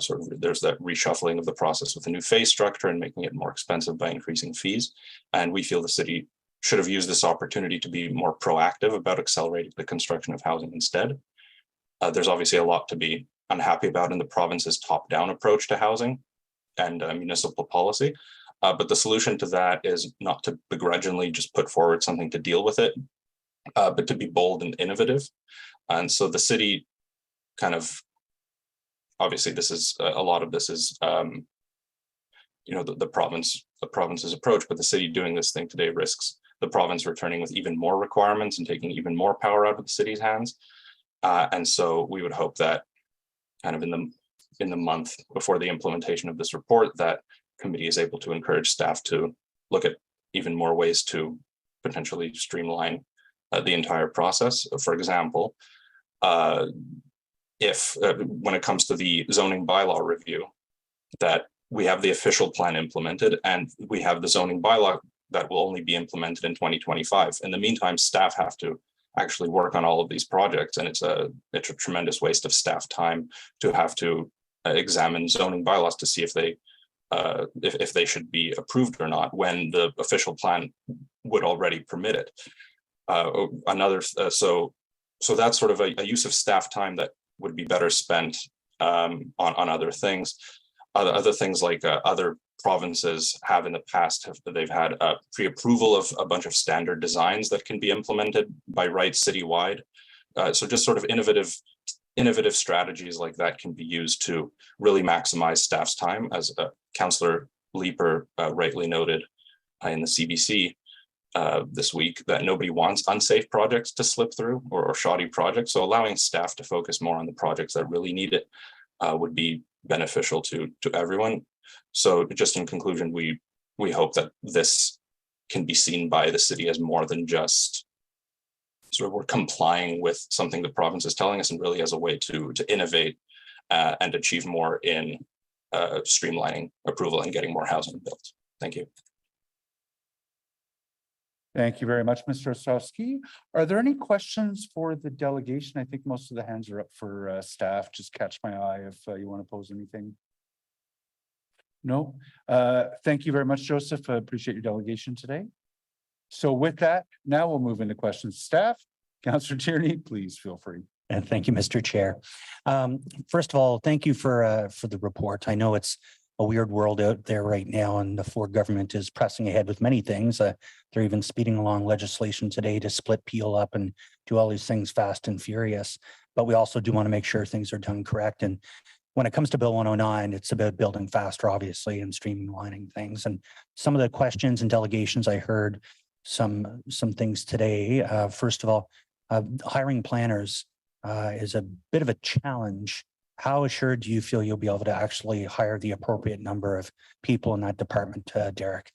sort of there's that reshuffling of the process with a new phase structure and making it more expensive by increasing fees. And we feel the city should have used this opportunity to be more proactive about accelerating the construction of housing instead. There's obviously a lot to be unhappy about in the province's top-down approach to housing and municipal policy. But the solution to that is not to begrudgingly just put forward something to deal with it, but to be bold and innovative. And so the city kind of, obviously this is, a lot of this is, the province's approach, but the city doing this thing today risks the province returning with even more requirements and taking even more power out of the city's hands. And so we would hope that kind of in the month before the implementation of this report, that committee is able to encourage staff to look at even more ways to potentially streamline the entire process. For example, if when it comes to the zoning bylaw review, that we have the official plan implemented and we have the zoning bylaw that will only be implemented in 2025. In the meantime, staff have to actually work on all of these projects, and it's a tremendous waste of staff time to have to examine zoning bylaws to see if they should be approved or not when the official plan would already permit it. So that's sort of a use of staff time that would be better spent on other things. Other things like other provinces have in the past, they've had pre-approval of a bunch of standard designs that can be implemented by right citywide. So just sort of innovative strategies like that can be used to really maximize staff's time, as Councillor Leeper rightly noted in the CBC this week, that nobody wants unsafe projects to slip through or shoddy projects. So allowing staff to focus more on the projects that really need it would be beneficial to everyone. So just in conclusion, we hope that this can be seen by the city as more than just sort of we're complying with something the province is telling us, and really as a way to innovate and achieve more in streamlining approval and getting more housing built. Thank you. Thank you very much, Mr. Ostrowski. Are there any questions for the delegation? I think most of the hands are up for staff. Just catch my eye if you want to pose anything. No? Thank you very much, Joseph. I appreciate your delegation today. So with that, now we'll move into questions. Staff, Councillor Tierney, please feel free. And thank you, Mr. Chair. First of all, thank you for the report. I know it's a weird world out there right now, and the Ford government is pressing ahead with many things. They're even speeding along legislation today to split Peel up and do all these things fast and furious. But we also do want to make sure things are done correct. And when it comes to Bill 109, it's about building faster, obviously, and streamlining things. And some of the questions and delegations, I heard some things today. First of all, hiring planners is a bit of a challenge. How assured do you feel you'll be able to actually hire the appropriate number of people in that department, Derek?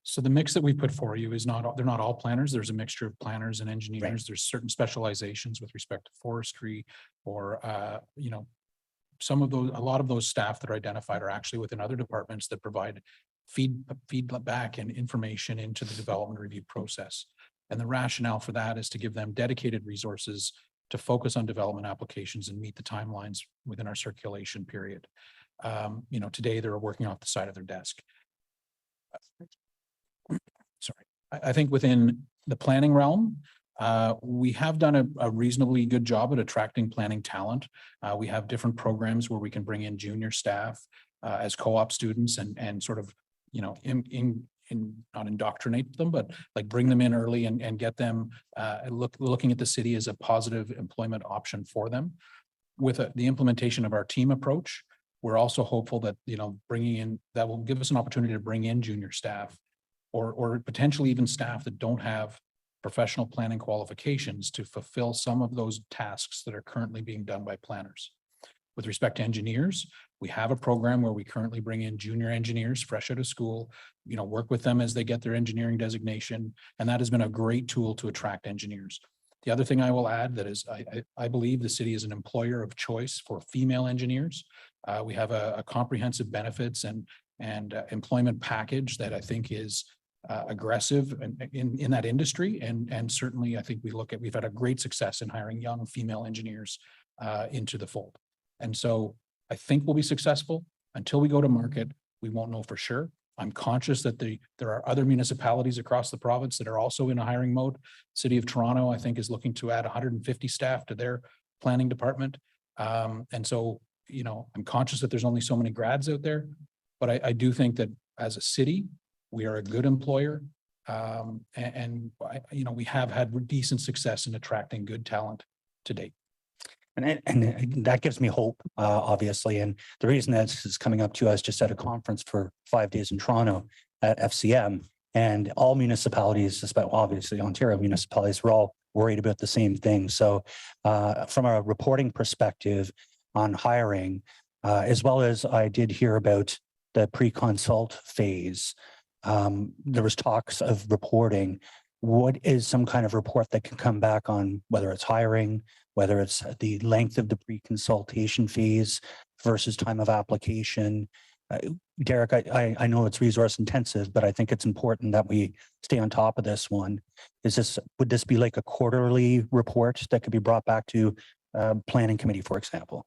So the mix that we put for you is they're not all planners. There's a mixture of planners and engineers. Right. There's certain specializations with respect to forestry or, a lot of those staff that are identified are actually within other departments that provide feedback and information into the development review process. And the rationale for that is to give them dedicated resources to focus on development applications and meet the timelines within our circulation period. Today they're working off the side of their desk. Sorry, I think within the planning realm, we have done a reasonably good job at attracting planning talent. We have different programs where we can bring in junior staff as co-op students and sort of, you know, not indoctrinate them, but like bring them in early and get them looking at the city as a positive employment option for them. With the implementation of our team approach, we're also hopeful that, you know, bringing in, that will give us an opportunity to bring in junior staff or potentially even staff that don't have professional planning qualifications to fulfill some of those tasks that are currently being done by planners. With respect to engineers, we have a program where we currently bring in junior engineers fresh out of school, you know, work with them as they get their engineering designation. And that has been a great tool to attract engineers. The other thing I will add that is, I believe the city is an employer of choice for female engineers. We have a comprehensive benefits and employment package that I think is aggressive in that industry. And certainly I think we've had a great success in hiring young female engineers into the fold. And so I think we'll be successful. Until we go to market, we won't know for sure. I'm conscious that there are other municipalities across the province that are also in a hiring mode. City of Toronto, I think, is looking to add 150 staff to their planning department. And so, you know, I'm conscious that there's only so many grads out there, but I do think that as a city, we are a good employer. You know, we have had decent success in attracting good talent to date. And that gives me hope, obviously. And the reason that this is coming up to us just at a conference for 5 days in Toronto at FCM, and all municipalities, especially obviously Ontario municipalities, we're all worried about the same thing. So from a reporting perspective on hiring, as well as I did hear about the pre-consult phase, there was talks of reporting. What is some kind of report that can come back on whether it's hiring, whether it's the length of the pre-consultation phase versus time of application? Derek, I know it's resource intensive, but I think it's important that we stay on top of this one. Would this be like a quarterly report that could be brought back to planning committee, for example?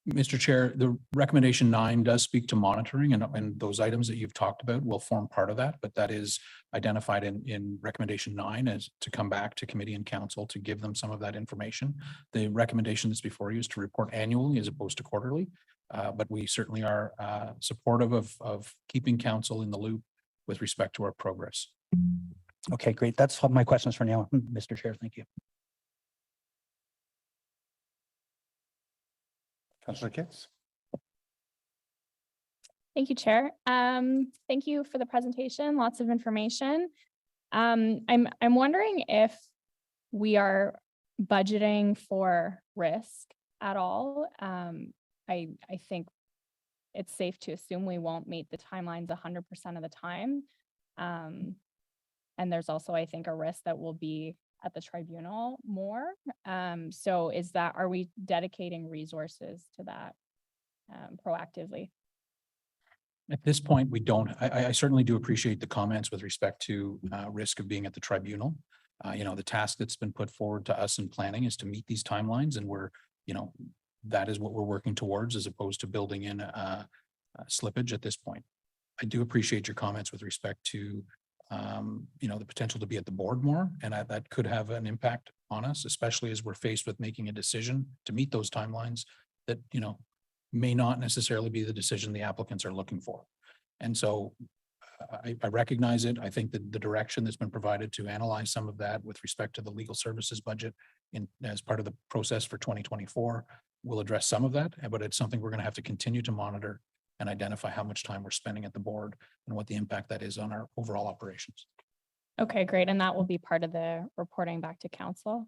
Mr. Chair, the recommendation 9 does speak to monitoring, and those items that you've talked about will form part of that, but that is identified in recommendation 9 as to come back to committee and council to give them some of that information. The recommendation that's before you is to report annually as opposed to quarterly, but we certainly are supportive of keeping council in the loop with respect to our progress. Okay, great. That's all my questions for now, Mr. Chair. Thank you. Councillor Kitts. Thank you, Chair. Thank you for the presentation. Lots of information. I'm wondering if we are budgeting for risk at all. I think it's safe to assume we won't meet the timelines 100% of the time. And there's also, I think, a risk that will be at the tribunal more. So are we dedicating resources to that proactively? At this point, we don't. I certainly do appreciate the comments with respect to risk of being at the tribunal. You know, the task that's been put forward to us in planning is to meet these timelines, and that is what we're working towards, as opposed to building in a slippage at this point. I do appreciate your comments with respect to the potential to be at the board more, and that could have an impact on us, especially as we're faced with making a decision to meet those timelines that, may not necessarily be the decision the applicants are looking for. And so I recognize it. I think that the direction that's been provided to analyze some of that with respect to the legal services budget as part of the process for 2024 will address some of that, but it's something we're going to have to continue to monitor and identify how much time we're spending at the board and what the impact that is on our overall operations. Okay, great. And that will be part of the reporting back to council?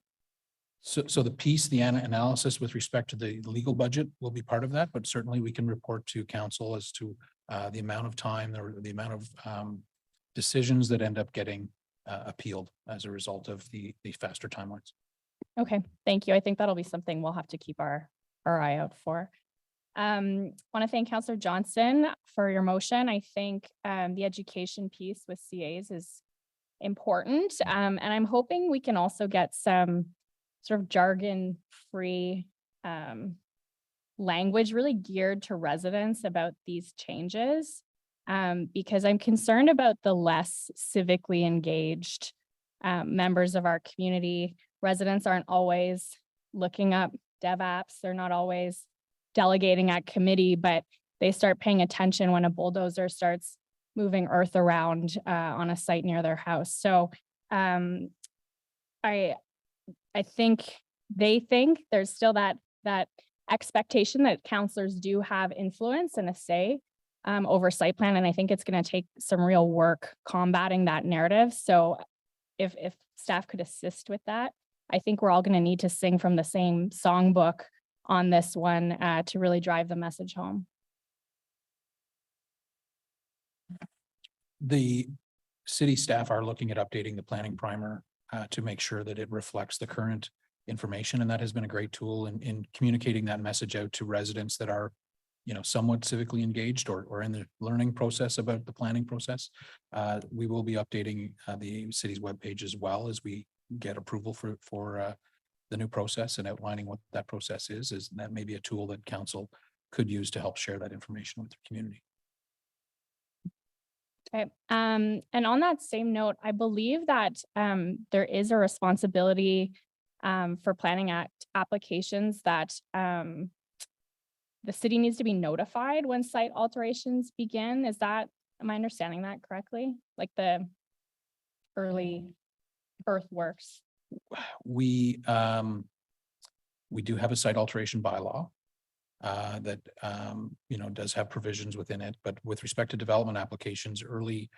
So the piece, the analysis with respect to the legal budget will be part of that, but certainly we can report to council as to the amount of time or the amount of decisions that end up getting appealed as a result of the faster timelines. Okay, thank you. I think that'll be something we'll have to keep our eye out for. Want to thank Councillor Johnson for your motion. I think the education piece with CAs is important, and I'm hoping we can also get some sort of jargon-free language really geared to residents about these changes. because I'm concerned about the less civically engaged members of our community. Residents aren't always looking up dev apps. They're not always delegating at committee, but they start paying attention when a bulldozer starts moving earth around on a site near their house. So I think they think there's still that expectation that councillors do have influence and a say over site plan. And I think it's going to take some real work combating that narrative. So if staff could assist with that, I think we're all going to need to sing from the same songbook on this one to really drive the message home. The city staff are looking at updating the planning primer to make sure that it reflects the current information. And that has been a great tool in communicating that message out to residents that are, you know, somewhat civically engaged or in the learning process about the planning process. We will be updating the city's webpage as well as we get approval for the new process and outlining what that process is that may be a tool that council could use to help share that information with the community. Okay. And on that same note, I believe that there is a responsibility for Planning Act applications that the city needs to be notified when site alterations begin. Am I understanding that correctly? Like the early earthworks? We do have a site alteration bylaw that you know, does have provisions within it, but with respect to development applications, early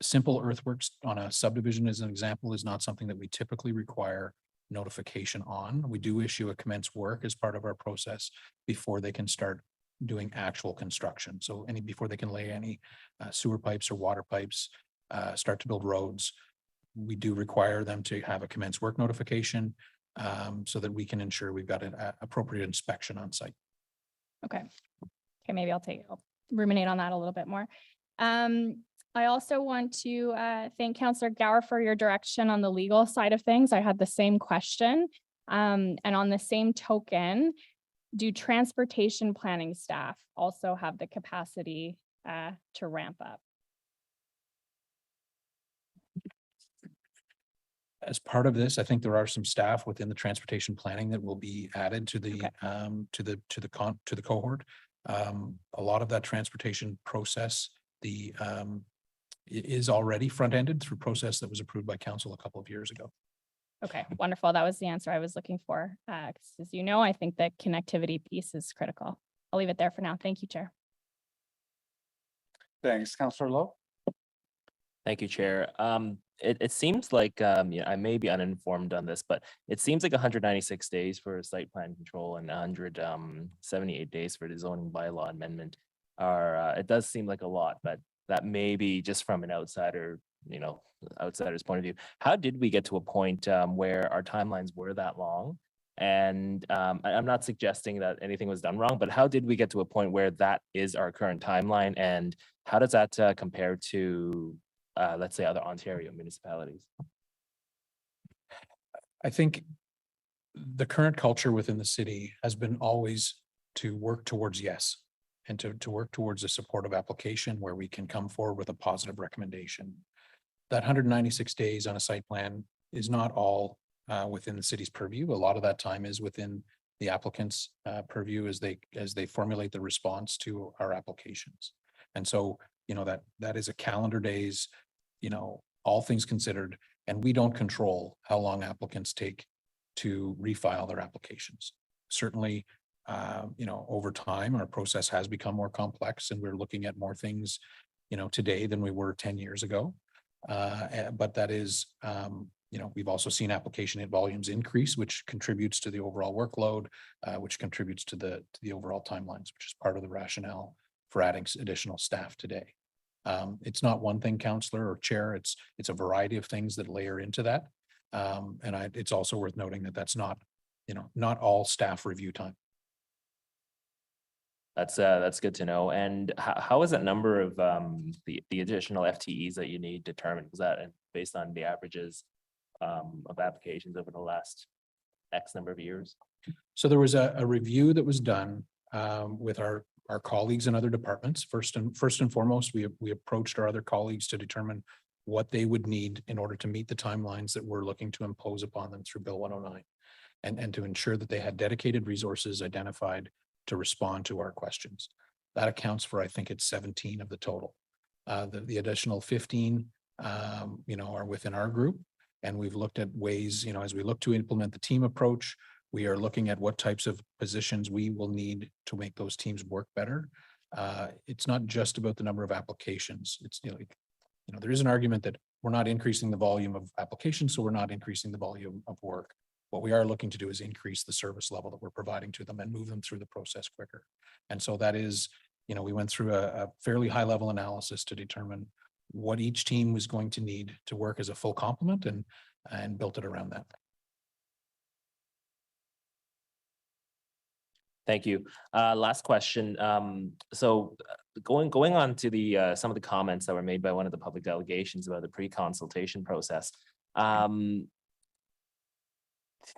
simple earthworks on a subdivision as an example is not something that we typically require notification on. We do issue a commence work as part of our process before they can start doing actual construction. So before they can lay any sewer pipes or water pipes, start to build roads, we do require them to have a commence work notification so that we can ensure we've got an appropriate inspection on site. Okay. Okay, maybe I'll ruminate on that a little bit more. I also want to thank Councillor Gower for your direction on the legal side of things. I had the same question. And on the same token, do transportation planning staff also have the capacity to ramp up? As part of this, I think there are some staff within the transportation planning that will be added to the to the cohort. A lot of that transportation process, is already front-ended through process that was approved by council a couple of years ago. Okay, wonderful. That was the answer I was looking for. As you know, I think the connectivity piece is critical. I'll leave it there for now. Thank you, Chair. Thanks, Councillor Lowe. Thank you, Chair. It seems like, I may be uninformed on this, but it seems like 196 days for site plan control and 178 days for the zoning bylaw amendment it does seem like a lot, but that may be just from an outsider, outsider's point of view. How did we get to a point where our timelines were that long? And I'm not suggesting that anything was done wrong, but how did we get to a point where that is our current timeline? And how does that compare to let's say, other Ontario municipalities? I think the current culture within the city has been always to work towards yes, and to work towards a supportive application where we can come forward with a positive recommendation. That 196 days on a site plan is not all within the city's purview. A lot of that time is within the applicant's purview as they formulate the response to our applications. And so, that is a calendar days, all things considered, and we don't control how long applicants take to refile their applications. Certainly, over time, our process has become more complex and we're looking at more things, today than we were 10 years ago. But that is, we've also seen application volumes increase, which contributes to the overall workload, which contributes to the overall timelines, which is part of the rationale for adding additional staff today. It's not one thing, Councillor or Chair, it's a variety of things that layer into that. And it's also worth noting that that's not, not all staff review time. That's good to know. And how is that number of the additional FTEs that you need determined? Was that based on the averages of applications over the last X number of years? So there was a review that was done with our our colleagues in other departments. First and foremost, we approached our other colleagues to determine what they would need in order to meet the timelines that we're looking to impose upon them through Bill 109, and to ensure that they had dedicated resources identified to respond to our questions. That accounts for, I think it's 17 of the total. The additional 15, are within our group. And we've looked at ways, as we look to implement the team approach, we are looking at what types of positions we will need to make those teams work better. It's not just about the number of applications. It's, there is an argument that we're not increasing the volume of applications, so we're not increasing the volume of work. What we are looking to do is increase the service level that we're providing to them and move them through the process quicker. And so that is, we went through a fairly high level analysis to determine what each team was going to need to work as a full complement, and built it around that. Thank you. Last question. So going on to the some of the comments that were made by one of the public delegations about the pre-consultation process.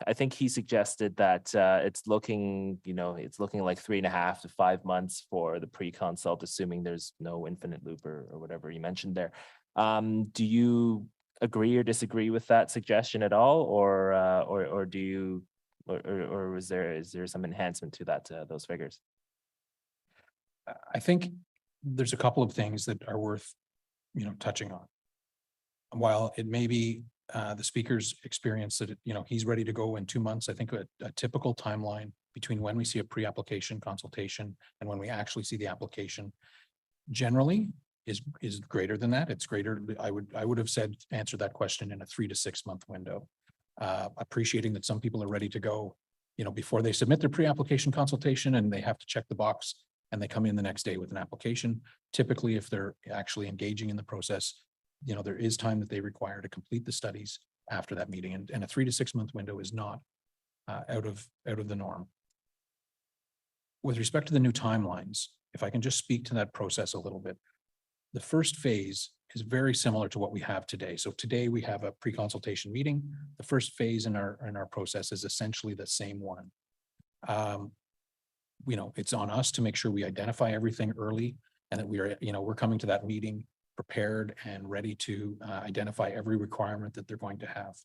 I think he suggested that it's looking like 3.5 to 5 months for the pre-consult, assuming there's no infinite loop or whatever you mentioned there. Do you agree or disagree with that suggestion at all, or do you, or is there some enhancement to that those figures? I think there's a couple of things that are worth touching on. While it may be the speaker's experience that he's ready to go in 2 months, I think a typical timeline between when we see a pre-application consultation and when we actually see the application generally is greater than that. It's greater. I would have said answer that question in a 3 to 6 month window. Appreciating that some people are ready to go, before they submit their pre-application consultation and they have to check the box and they come in the next day with an application. Typically, if they're actually engaging in the process, there is time that they require to complete the studies after that meeting, and a 3 to 6 month window is not out of the norm. With respect to the new timelines, if I can just speak to that process a little bit, the first phase is very similar to what we have today. So today we have a pre-consultation meeting. The first phase in our process is essentially the same one. It's on us to make sure we identify everything early, and that we are, we're coming to that meeting prepared and ready to identify every requirement that they're going to have.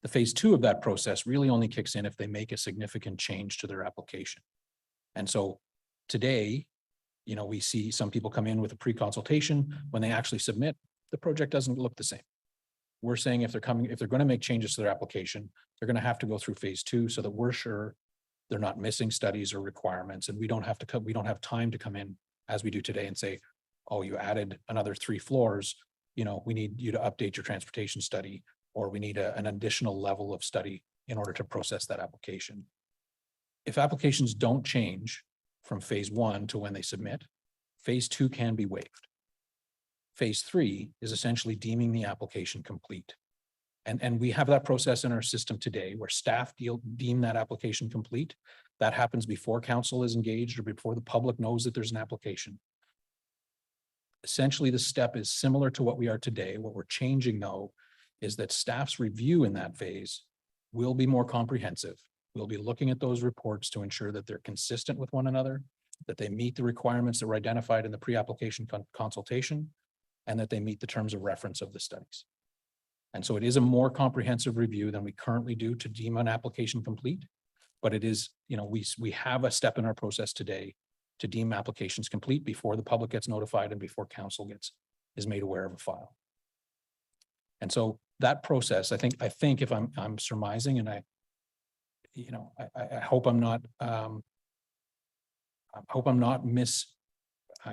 The phase 2 of that process really only kicks in if they make a significant change to their application. And so today, we see some people come in with a pre-consultation. When they actually submit, the project doesn't look the same. We're saying if they're going to make changes to their application, they're going to have to go through phase 2 so that we're sure they're not missing studies or requirements, and we don't have time to come in as we do today and say, oh, you added another 3 floors, we need you to update your transportation study, or we need an additional level of study in order to process that application. If applications don't change from phase 1 to when they submit, phase 2 can be waived. Phase 3 is essentially deeming the application complete. And we have that process in our system today where staff deem that application complete. That happens before council is engaged or before the public knows that there's an application. Essentially, the step is similar to what we are today. What we're changing, though, is that staff's review in that phase will be more comprehensive. We'll be looking at those reports to ensure that they're consistent with one another, that they meet the requirements that were identified in the pre-application consultation, and that they meet the terms of reference of the studies. And so it is a more comprehensive review than we currently do to deem an application complete, but it is, we have a step in our process today to deem applications complete before the public gets notified and before council is made aware of a file. And so that process, I think if I'm surmising, and I hope I'm not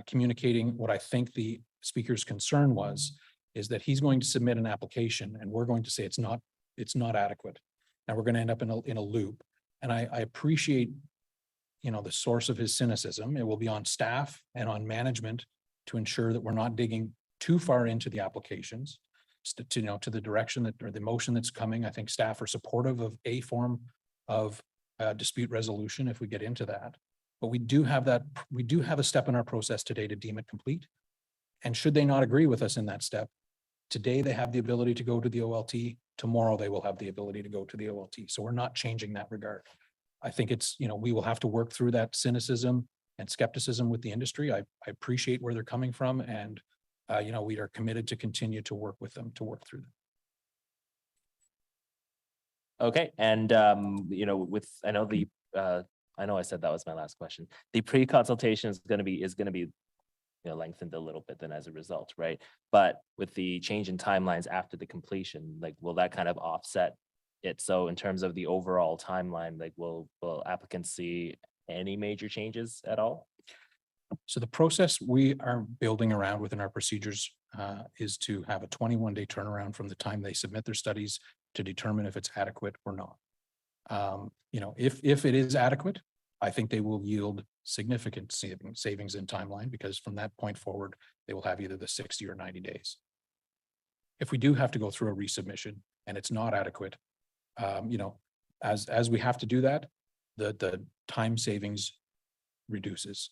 communicating what I think the speaker's concern was, is that he's going to submit an application and we're going to say it's not adequate, and we're going to end up in a loop. And I appreciate the source of his cynicism. It will be on staff and on management to ensure that we're not digging too far into the applications to the direction that, or the motion that's coming. I think staff are supportive of a form of dispute resolution if we get into that. But we do have a step in our process today to deem it complete. And should they not agree with us in that step, today they have the ability to go to the OLT. Tomorrow they will have the ability to go to the OLT. So we're not changing that regard. I think it's, we will have to work through that cynicism and skepticism with the industry. I appreciate where they're coming from, and we are committed to continue to work with them to work through them. Okay, and I know I said that was my last question. The pre-consultation is going to be lengthened a little bit then as a result, right? But with the change in timelines after the completion, like, will that kind of offset it? So in terms of the overall timeline, like, will applicants see any major changes at all? So the process we are building around within our procedures is to have a 21-day turnaround from the time they submit their studies to determine if it's adequate or not. If it is adequate, I think they will yield significant savings in timeline, because from that point forward, they will have either the 60 or 90 days. If we do have to go through a resubmission and it's not adequate, as we have to do that, the time savings reduces.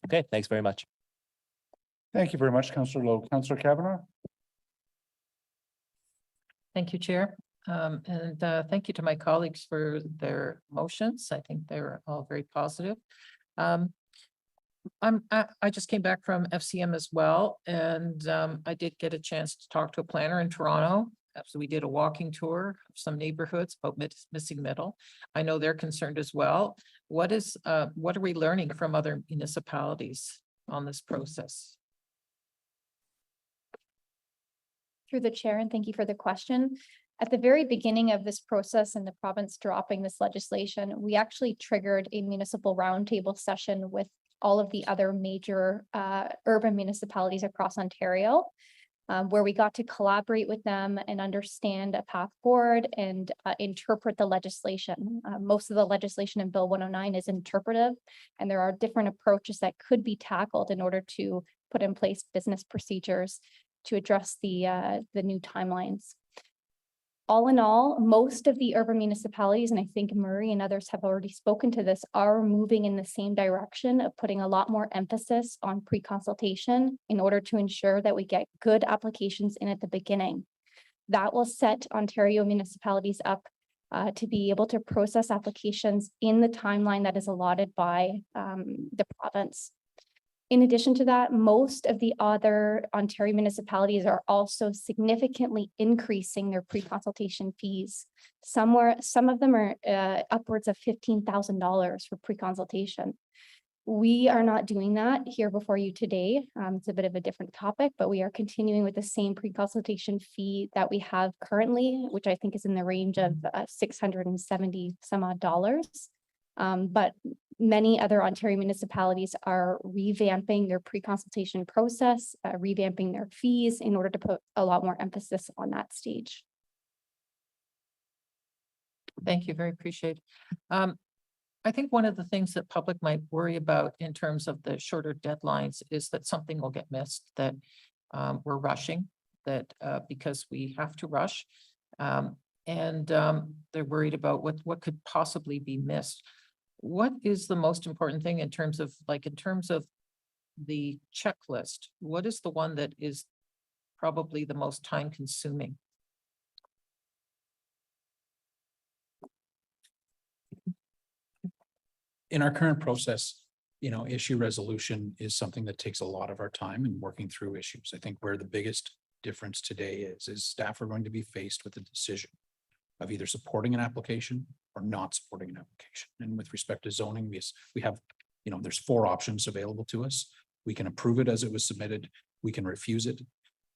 Okay, thanks very much. Thank you very much, Councillor Lowe. Councillor Kavanagh. Thank you, Chair. And thank you to my colleagues for their motions. I think they're all very positive. I just came back from FCM as well, and I did get a chance to talk to a planner in Toronto. So we did a walking tour of some neighborhoods about missing middle. I know they're concerned as well. What are we learning from other municipalities on this process? Through the chair, and thank you for the question. At the very beginning of this process and the province dropping this legislation, we actually triggered a municipal roundtable session with all of the other major urban municipalities across Ontario, where we got to collaborate with them and understand a path forward and interpret the legislation. Most of the legislation in Bill 109 is interpretive, and there are different approaches that could be tackled in order to put in place business procedures to address the new timelines. All in all, most of the urban municipalities, and I think Murray and others have already spoken to this, are moving in the same direction of putting a lot more emphasis on pre-consultation in order to ensure that we get good applications in at the beginning. That will set Ontario municipalities up to be able to process applications in the timeline that is allotted by the province. In addition to that, most of the other Ontario municipalities are also significantly increasing their pre-consultation fees. Some of them are upwards of $15,000 for pre-consultation. We are not doing that here before you today. It's a bit of a different topic, but we are continuing with the same pre-consultation fee that we have currently, which I think is in the range of $670 some odd dollars. But many other Ontario municipalities are revamping their pre-consultation process, revamping their fees in order to put a lot more emphasis on that stage. Thank you, very appreciated. I think one of the things that public might worry about in terms of the shorter deadlines is that something will get missed, that we're rushing, that because we have to rush. And they're worried about what could possibly be missed. What is the most important thing in terms of the checklist? What is the one that is probably the most time consuming? In our current process, issue resolution is something that takes a lot of our time in working through issues. I think where the biggest difference today is staff are going to be faced with a decision of either supporting an application or not supporting an application. And with respect to zoning, we have, there's 4 options available to us. We can approve it as it was submitted. We can refuse it.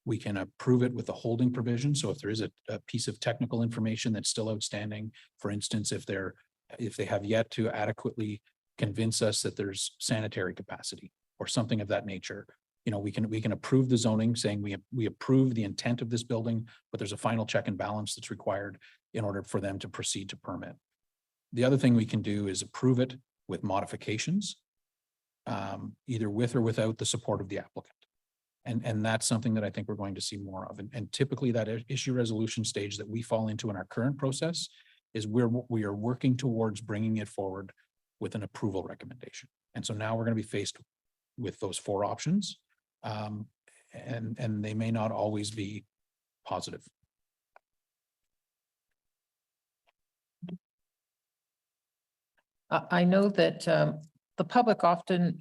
We can approve it with a holding provision. So if there is a piece of technical information that's still outstanding, for instance, if they have yet to adequately convince us that there's sanitary capacity or something of that nature, we can approve the zoning saying we approve the intent of this building, but there's a final check and balance that's required in order for them to proceed to permit. The other thing we can do is approve it with modifications, either with or without the support of the applicant. And that's something that I think we're going to see more of. And typically that issue resolution stage that we fall into in our current process is where we are working towards bringing it forward with an approval recommendation. And so now we're going to be faced with those 4 options. And they may not always be positive. I know that the public often,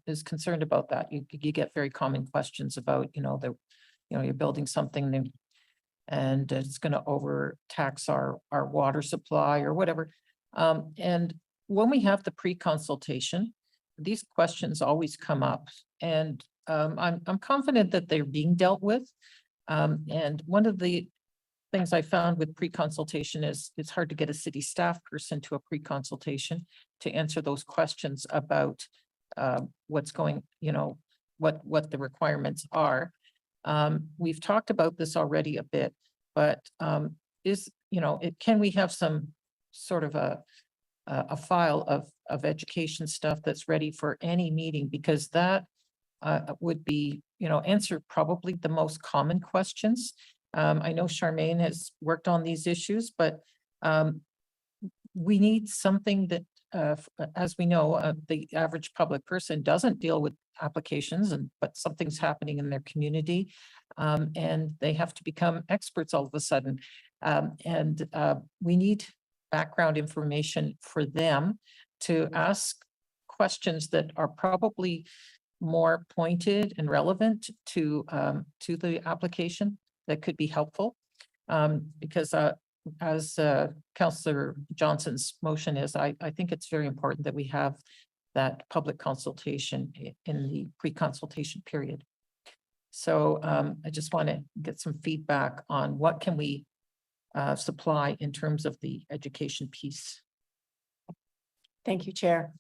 is concerned about that. You get very common questions about, you're building something new and it's going to overtax our water supply or whatever. And when we have the pre-consultation, these questions always come up, and I'm confident that they're being dealt with. And one of the things I found with pre-consultation is it's hard to get a city staff person to a pre-consultation to answer those questions about what's going, what the requirements are. We've talked about this already a bit, but can we have some sort of a file of education stuff that's ready for any meeting? Because that would be, answer probably the most common questions. I know Charmaine has worked on these issues, but we need something that, as we know, the average public person doesn't deal with applications, but something's happening in their community, and they have to become experts all of a sudden. And we need background information for them to ask questions that are probably more pointed and relevant to the application that could be helpful. Because as Councillor Johnson's motion is, I think it's very important that we have that public consultation in the pre-consultation period. So I just want to get some feedback on what can we supply in terms of the education piece. Thank you, Chair.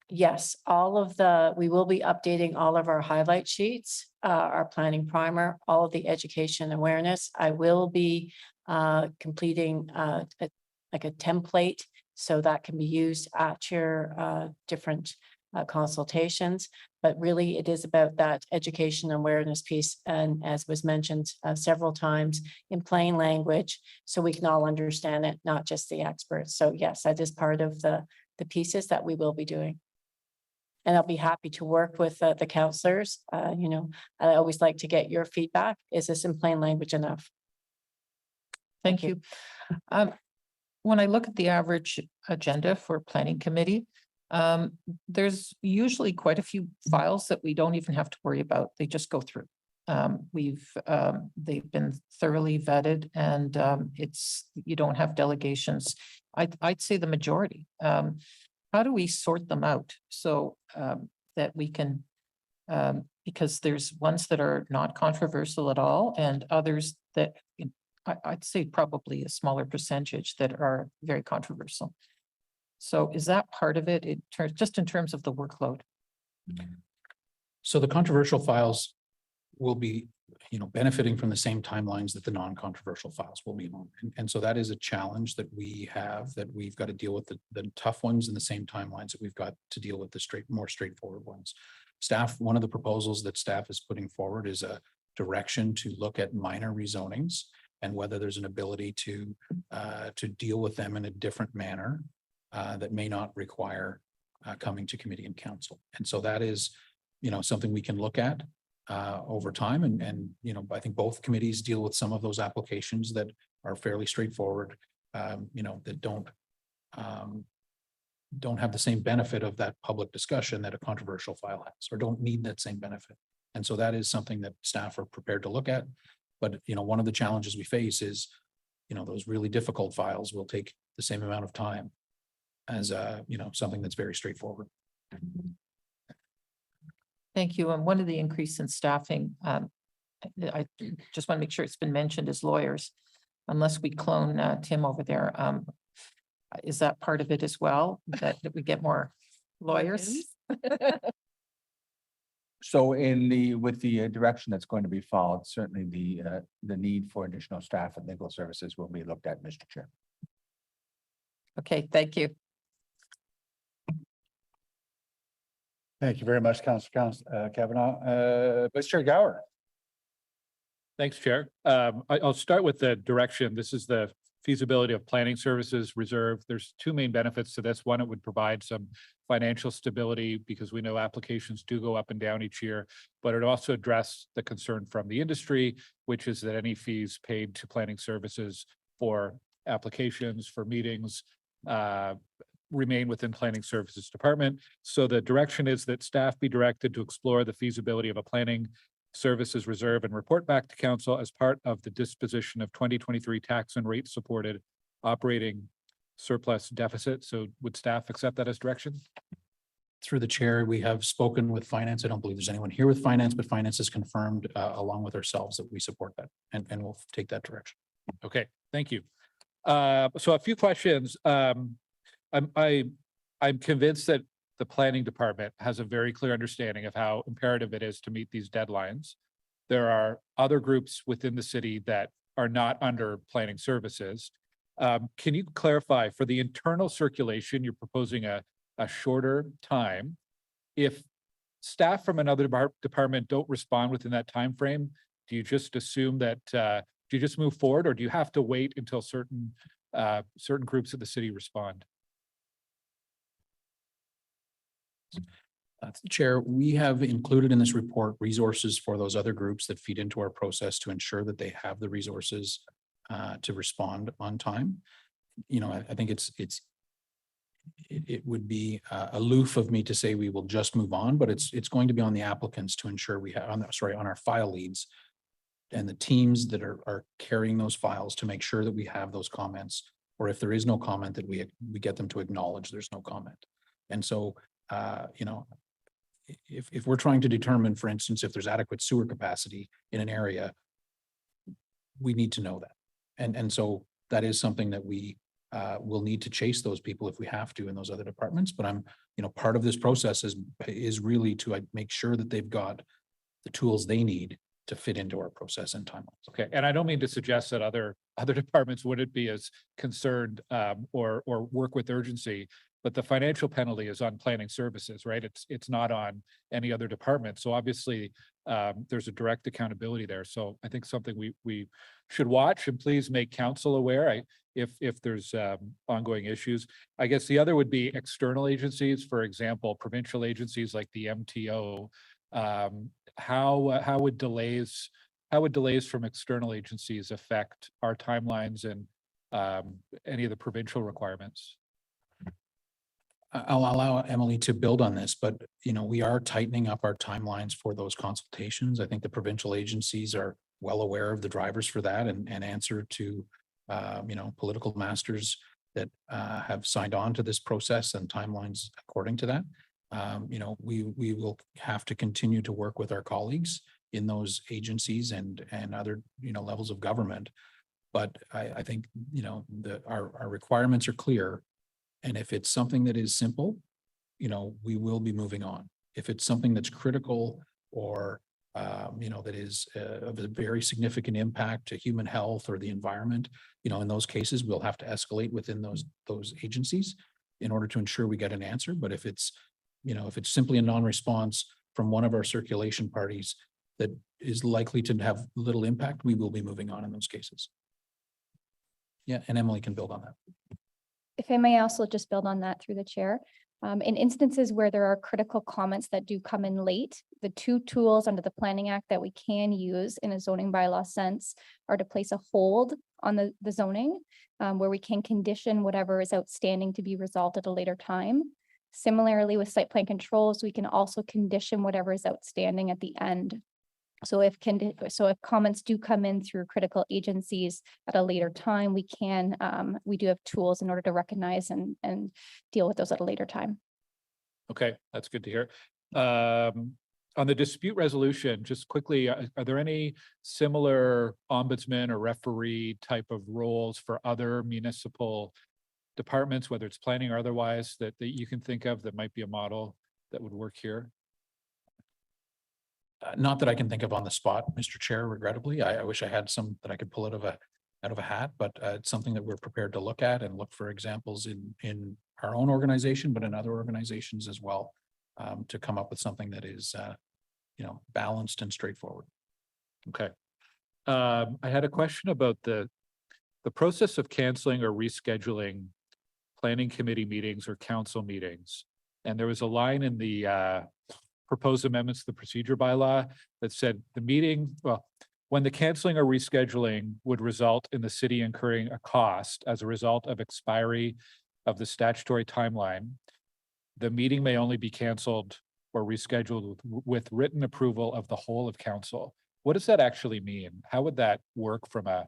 Yes, we will be updating all of our highlight sheets, our planning primer, all of the education awareness. I will be completing like a template so that can be used at your different consultations. But really, it is about that education awareness piece. And as was mentioned several times, in plain language, so we can all understand it, not just the experts. So yes, that is part of the pieces that we will be doing. And I'll be happy to work with the counselors. I always like to get your feedback. Is this in plain language enough? Thank you. When I look at the average agenda for planning committee, there's usually quite a few files that we don't even have to worry about. They just go through. They've been thoroughly vetted, and you don't have delegations. I'd say the majority. How do we sort them out so that we can, because there's ones that are not controversial at all, and others that I'd say probably a smaller percentage that are very controversial. So is that part of it, just in terms of the workload? So the controversial files will be, benefiting from the same timelines that the non-controversial files will be on. And so that is a challenge that we have, that we've got to deal with the tough ones in the same timelines that we've got to deal with the more straightforward ones. One of the proposals that staff is putting forward is a direction to look at minor rezonings and whether there's an ability to deal with them in a different manner that may not require coming to committee and council. And so that is, something we can look at over time. And I think both committees deal with some of those applications that are fairly straightforward, that don't have the same benefit of that public discussion that a controversial file has, or don't need that same benefit. And so that is something that staff are prepared to look at. But, one of the challenges we face is, those really difficult files will take the same amount of time as, something that's very straightforward. Thank you. And one of the increase in staffing, I just want to make sure it's been mentioned, as lawyers, unless we clone Tim over there. Is that part of it as well, that we get more lawyers? So with the direction that's going to be followed, certainly the need for additional staff and legal services will be looked at, Mr. Chair. Okay, thank you. Thank you very much, Councillor Kavanaugh. Vice Chair Gower. Thanks, Chair. I'll start with the direction. This is the feasibility of planning services reserve. There's two main benefits to this. One, it would provide some financial stability because we know applications do go up and down each year, but it also addressed the concern from the industry, which is that any fees paid to planning services for applications, for meetings, remain within Planning Services Department. So the direction is that staff be directed to explore the feasibility of a planning services reserve and report back to council as part of the disposition of 2023 tax and rate supported operating surplus deficit. So would staff accept that as direction? Through the chair, we have spoken with finance. I don't believe there's anyone here with finance, but finance has confirmed along with ourselves that we support that and we'll take that direction. Okay, thank you. So a few questions. I'm convinced that the planning department has a very clear understanding of how imperative it is to meet these deadlines. There are other groups within the city that are not under planning services. Can you clarify for the internal circulation, you're proposing a shorter time. If staff from another department don't respond within that time frame, do you just assume that do you just move forward, or do you have to wait until certain groups of the city respond? Chair, we have included in this report resources for those other groups that feed into our process to ensure that they have the resources to respond on time. You know, I think it would be aloof of me to say we will just move on, but it's going to be on the applicants to ensure we have on our file leads and the teams that are carrying those files to make sure that we have those comments, or if there is no comment, that we get them to acknowledge there's no comment. And so, you know, if we're trying to determine, for instance, if there's adequate sewer capacity in an area, we need to know that. And so that is something that we will need to chase those people if we have to in those other departments. But you know, part of this process is really to make sure that they've got the tools they need to fit into our process and timelines. Okay, and I don't mean to suggest that other departments wouldn't be as concerned or work with urgency, but the financial penalty is on planning services, right? It's not on any other department. So obviously there's a direct accountability there. So I think something we should watch, and please make council aware if there's ongoing issues. I guess the other would be external agencies, for example, provincial agencies like the MTO. How would delays from external agencies affect our timelines and any of the provincial requirements? I'll allow Emily to build on this, but you know, we are tightening up our timelines for those consultations. I think the provincial agencies are well aware of the drivers for that and answer to you know, political masters that have signed on to this process and timelines according to that. You know, we will have to continue to work with our colleagues in those agencies and other, you know, levels of government. But I think, you know, our requirements are clear. And if it's something that is simple, you know, we will be moving on. If it's something that's critical or, you know, that is of a very significant impact to human health or the environment, you know, in those cases, we'll have to escalate within those agencies in order to ensure we get an answer. But if it's, you know, if it's simply a non-response from one of our circulation parties that is likely to have little impact, we will be moving on in those cases. Yeah, and Emily can build on that. If I may also just build on that through the chair. In instances where there are critical comments that do come in late, the two tools under the Planning Act that we can use in a zoning bylaw sense are to place a hold on the zoning, where we can condition whatever is outstanding to be resolved at a later time. Similarly, with site plan controls, we can also condition whatever is outstanding at the end. So if comments do come in through critical agencies at a later time, we do have tools in order to recognize and deal with those at a later time. Okay, that's good to hear. On the dispute resolution, just quickly, are there any similar ombudsman or referee type of roles for other municipal departments, whether it's planning or otherwise, that you can think of that might be a model that would work here? Not that I can think of on the spot, Mr. Chair, regrettably. I wish I had some that I could pull out of a hat, but it's something that we're prepared to look at and look for examples in our own organization, but in other organizations as well, to come up with something that is, you know, balanced and straightforward. Okay. I had a question about the process of canceling or rescheduling planning committee meetings or council meetings. And there was a line in the proposed amendments to the procedure bylaw that said the meeting, well, when the canceling or rescheduling would result in the city incurring a cost as a result of expiry of the statutory timeline, the meeting may only be canceled or rescheduled with written approval of the whole of council. What does that actually mean? How would that work from a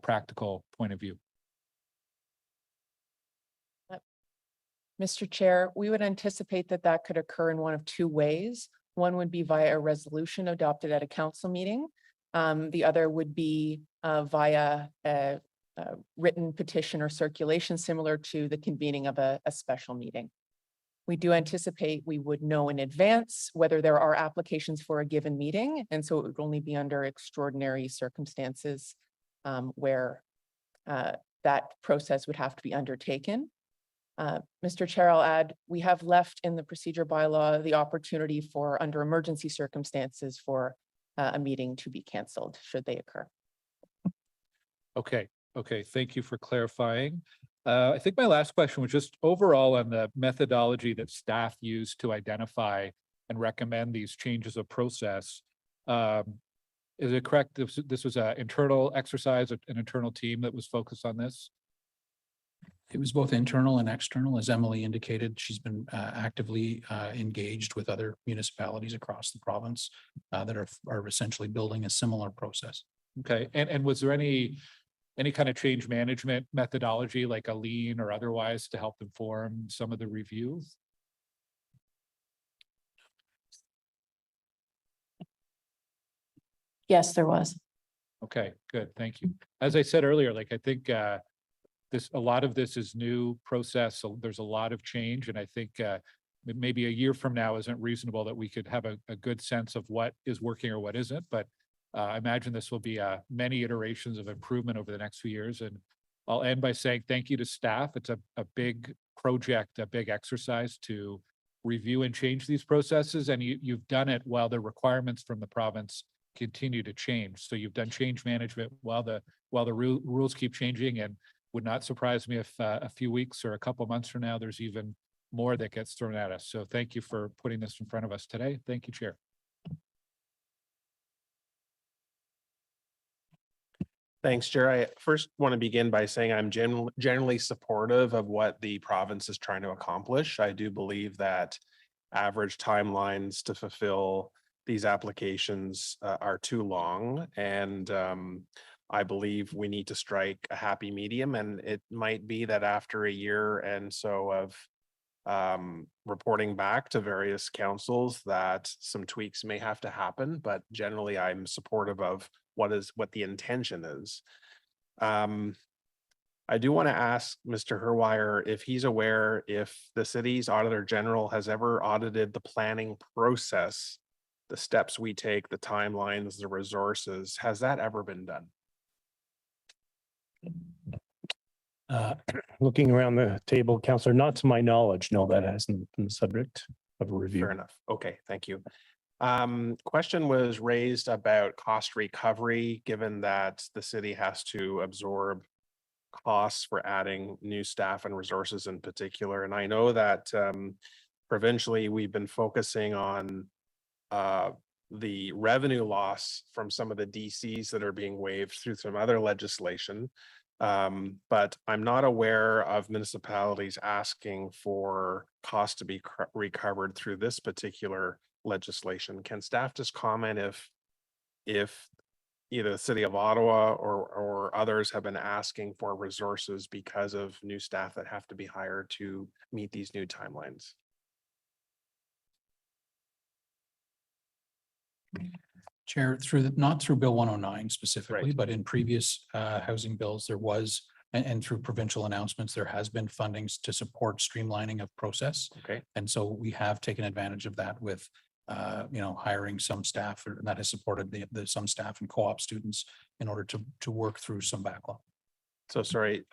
practical point of view? Mr. Chair, we would anticipate that that could occur in one of two ways. One would be via a resolution adopted at a council meeting. The other would be via a written petition or circulation similar to the convening of a special meeting. We do anticipate we would know in advance whether there are applications for a given meeting, and so it would only be under extraordinary circumstances where that process would have to be undertaken. Mr. Chair, I'll add, we have left in the procedure bylaw the opportunity for, under emergency circumstances, for a meeting to be canceled should they occur. Okay, thank you for clarifying. I think my last question was just overall on the methodology that staff use to identify and recommend these changes of process. Is it correct this was an internal exercise, an internal team that was focused on this? It was both internal and external, as Emily indicated. She's been actively engaged with other municipalities across the province that are essentially building a similar process. Okay, and was there any kind of change management methodology, like a lean or otherwise, to help inform some of the reviews? Yes, there was. Okay, good, thank you. As I said earlier, like I think a lot of this is new process, so there's a lot of change, and I think maybe a year from now isn't reasonable that we could have a good sense of what is working or what isn't, but I imagine this will be many iterations of improvement over the next few years. And I'll end by saying thank you to staff. It's a big project, a big exercise to review and change these processes, and you've done it while the requirements from the province continue to change. So you've done change management while the rules keep changing, and would not surprise me if a few weeks or a couple months from now, there's even more that gets thrown at us. So thank you for putting this in front of us today. Thank you, Chair. Thanks, Chair. I first want to begin by saying I'm generally supportive of what the province is trying to accomplish. I do believe that average timelines to fulfill these applications are too long, and I believe we need to strike a happy medium, and it might be that after a year and so of reporting back to various councils that some tweaks may have to happen, but generally I'm supportive of what the intention is. I do want to ask Mr. Herwire if he's aware if the city's Auditor General has ever audited the planning process, the steps we take, the timelines, the resources. Has that ever been done? Looking around the table, Councillor, not to my knowledge, no, that hasn't been the subject of a review. Fair enough. Okay, thank you. Question was raised about cost recovery, given that the city has to absorb costs for adding new staff and resources in particular. And I know that provincially, we've been focusing on the revenue loss from some of the DCs that are being waived through some other legislation. But I'm not aware of municipalities asking for costs to be recovered through this particular legislation. Can staff just comment if either the City of Ottawa or others have been asking for resources because of new staff that have to be hired to meet these new timelines? Chair, not through Bill 109 specifically, but in previous housing bills, there was, and through provincial announcements, there has been fundings to support streamlining of process. Okay. And so we have taken advantage of that with, hiring some staff that has supported some staff and co-op students in order to work through some backlog. So sorry,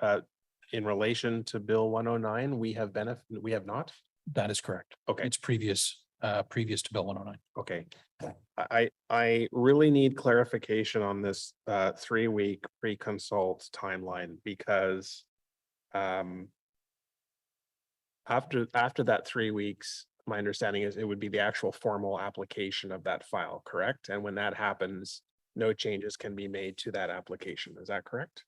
in relation to Bill 109, we have not? That is correct. Okay. It's previous to Bill 109. Okay. I really need clarification on this 3-week pre-consult timeline, because after that 3 weeks, my understanding is it would be the actual formal application of that file, correct? And when that happens, no changes can be made to that application. Is that correct?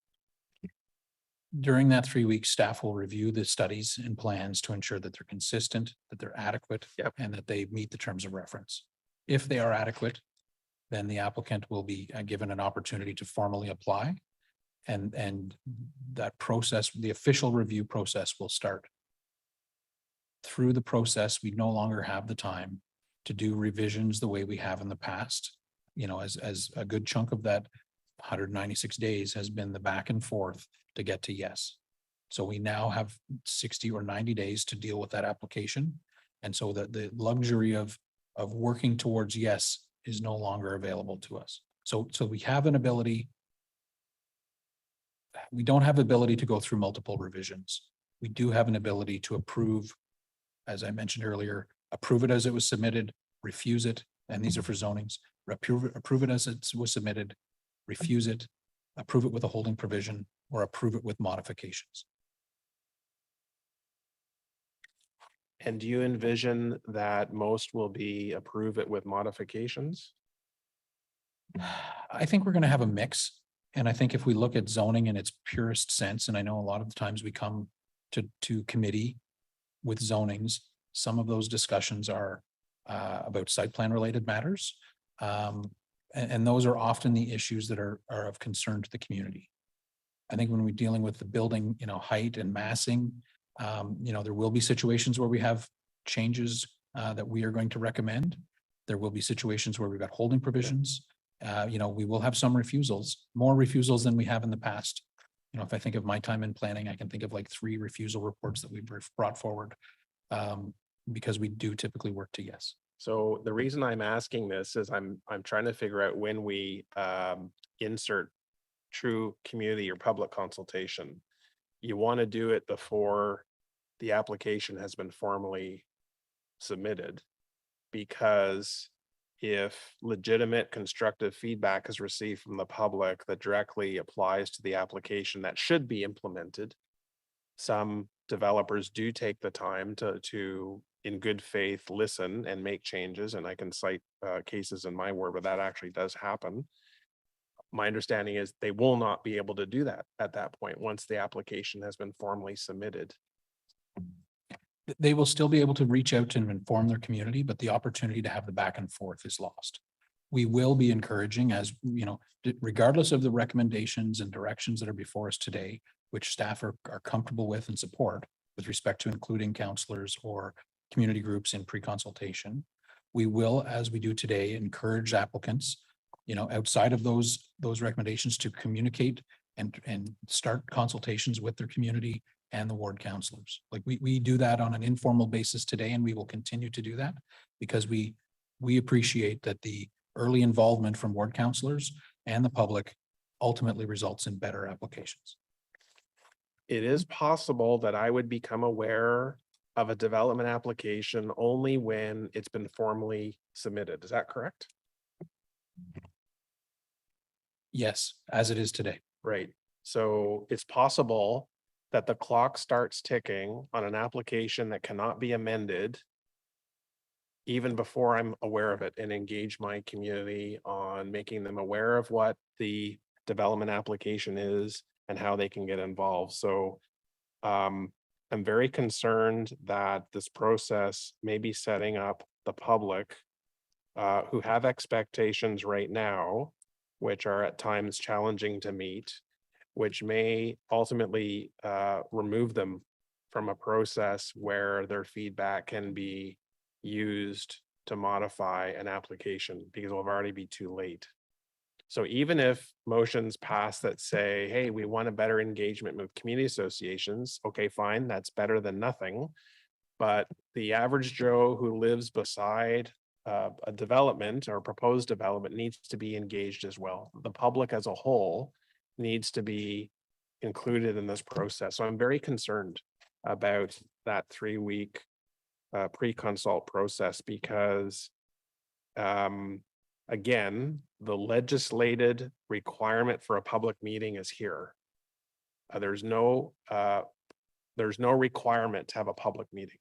During that 3 week, staff will review the studies and plans to ensure that they're consistent, that they're adequate, and that they meet the terms of reference. If they are adequate, then the applicant will be given an opportunity to formally apply. And that process, the official review process will start. Through the process, we no longer have the time to do revisions the way we have in the past. You know, as a good chunk of that 196 days has been the back and forth to get to yes. So we now have 60 or 90 days to deal with that application. And so that the luxury of working towards yes is no longer available to us. So we have an ability. We don't have ability to go through multiple revisions. We do have an ability to approve, as I mentioned earlier, approve it as it was submitted, refuse it, and these are for zonings, approve it as it was submitted, refuse it, approve it with a holding provision, or approve it with modifications. And do you envision that most will be approve it with modifications? I think we're going to have a mix. And I think if we look at zoning in its purest sense, and I know a lot of the times we come to committee with zonings, some of those discussions are about site plan related matters. And those are often the issues that are of concern to the community. I think when we're dealing with the building, you know, height and massing, you know, there will be situations where we have changes that we are going to recommend. There will be situations where we've got holding provisions. You know, we will have some refusals, more refusals than we have in the past. You know, if I think of my time in planning, I can think of like 3 refusal reports that we've brought forward because we do typically work to yes. So the reason I'm asking this is I'm trying to figure out when we insert true community or public consultation. You want to do it before the application has been formally submitted, because if legitimate constructive feedback is received from the public that directly applies to the application that should be implemented, some developers do take the time to in good faith listen and make changes, and I can cite cases in my ward where that actually does happen. My understanding is they will not be able to do that at that point once the application has been formally submitted. They will still be able to reach out and inform their community, but the opportunity to have the back and forth is lost. We will be encouraging, as you know, regardless of the recommendations and directions that are before us today, which staff are comfortable with and support with respect to including counselors or community groups in pre-consultation. We will, as we do today, encourage applicants, you know, outside of those recommendations to communicate and start consultations with their community and the ward counselors. Like we do that on an informal basis today, and we will continue to do that because we appreciate that the early involvement from ward counselors and the public ultimately results in better applications. It is possible that I would become aware of a development application only when it's been formally submitted. Is that correct? Yes, as it is today. Right. So it's possible that the clock starts ticking on an application that cannot be amended even before I'm aware of it, and engage my community on making them aware of what the development application is and how they can get involved. So I'm very concerned that this process may be setting up the public who have expectations right now, which are at times challenging to meet, which may ultimately remove them from a process where their feedback can be used to modify an application, because it'll already be too late. So even if motions pass that say, hey, we want a better engagement with community associations, okay, fine, that's better than nothing. But the average Joe who lives beside a development or proposed development needs to be engaged as well. The public as a whole needs to be included in this process. So I'm very concerned about that 3-week pre-consult process, because again, the legislated requirement for a public meeting is here. There's no requirement to have a public meeting.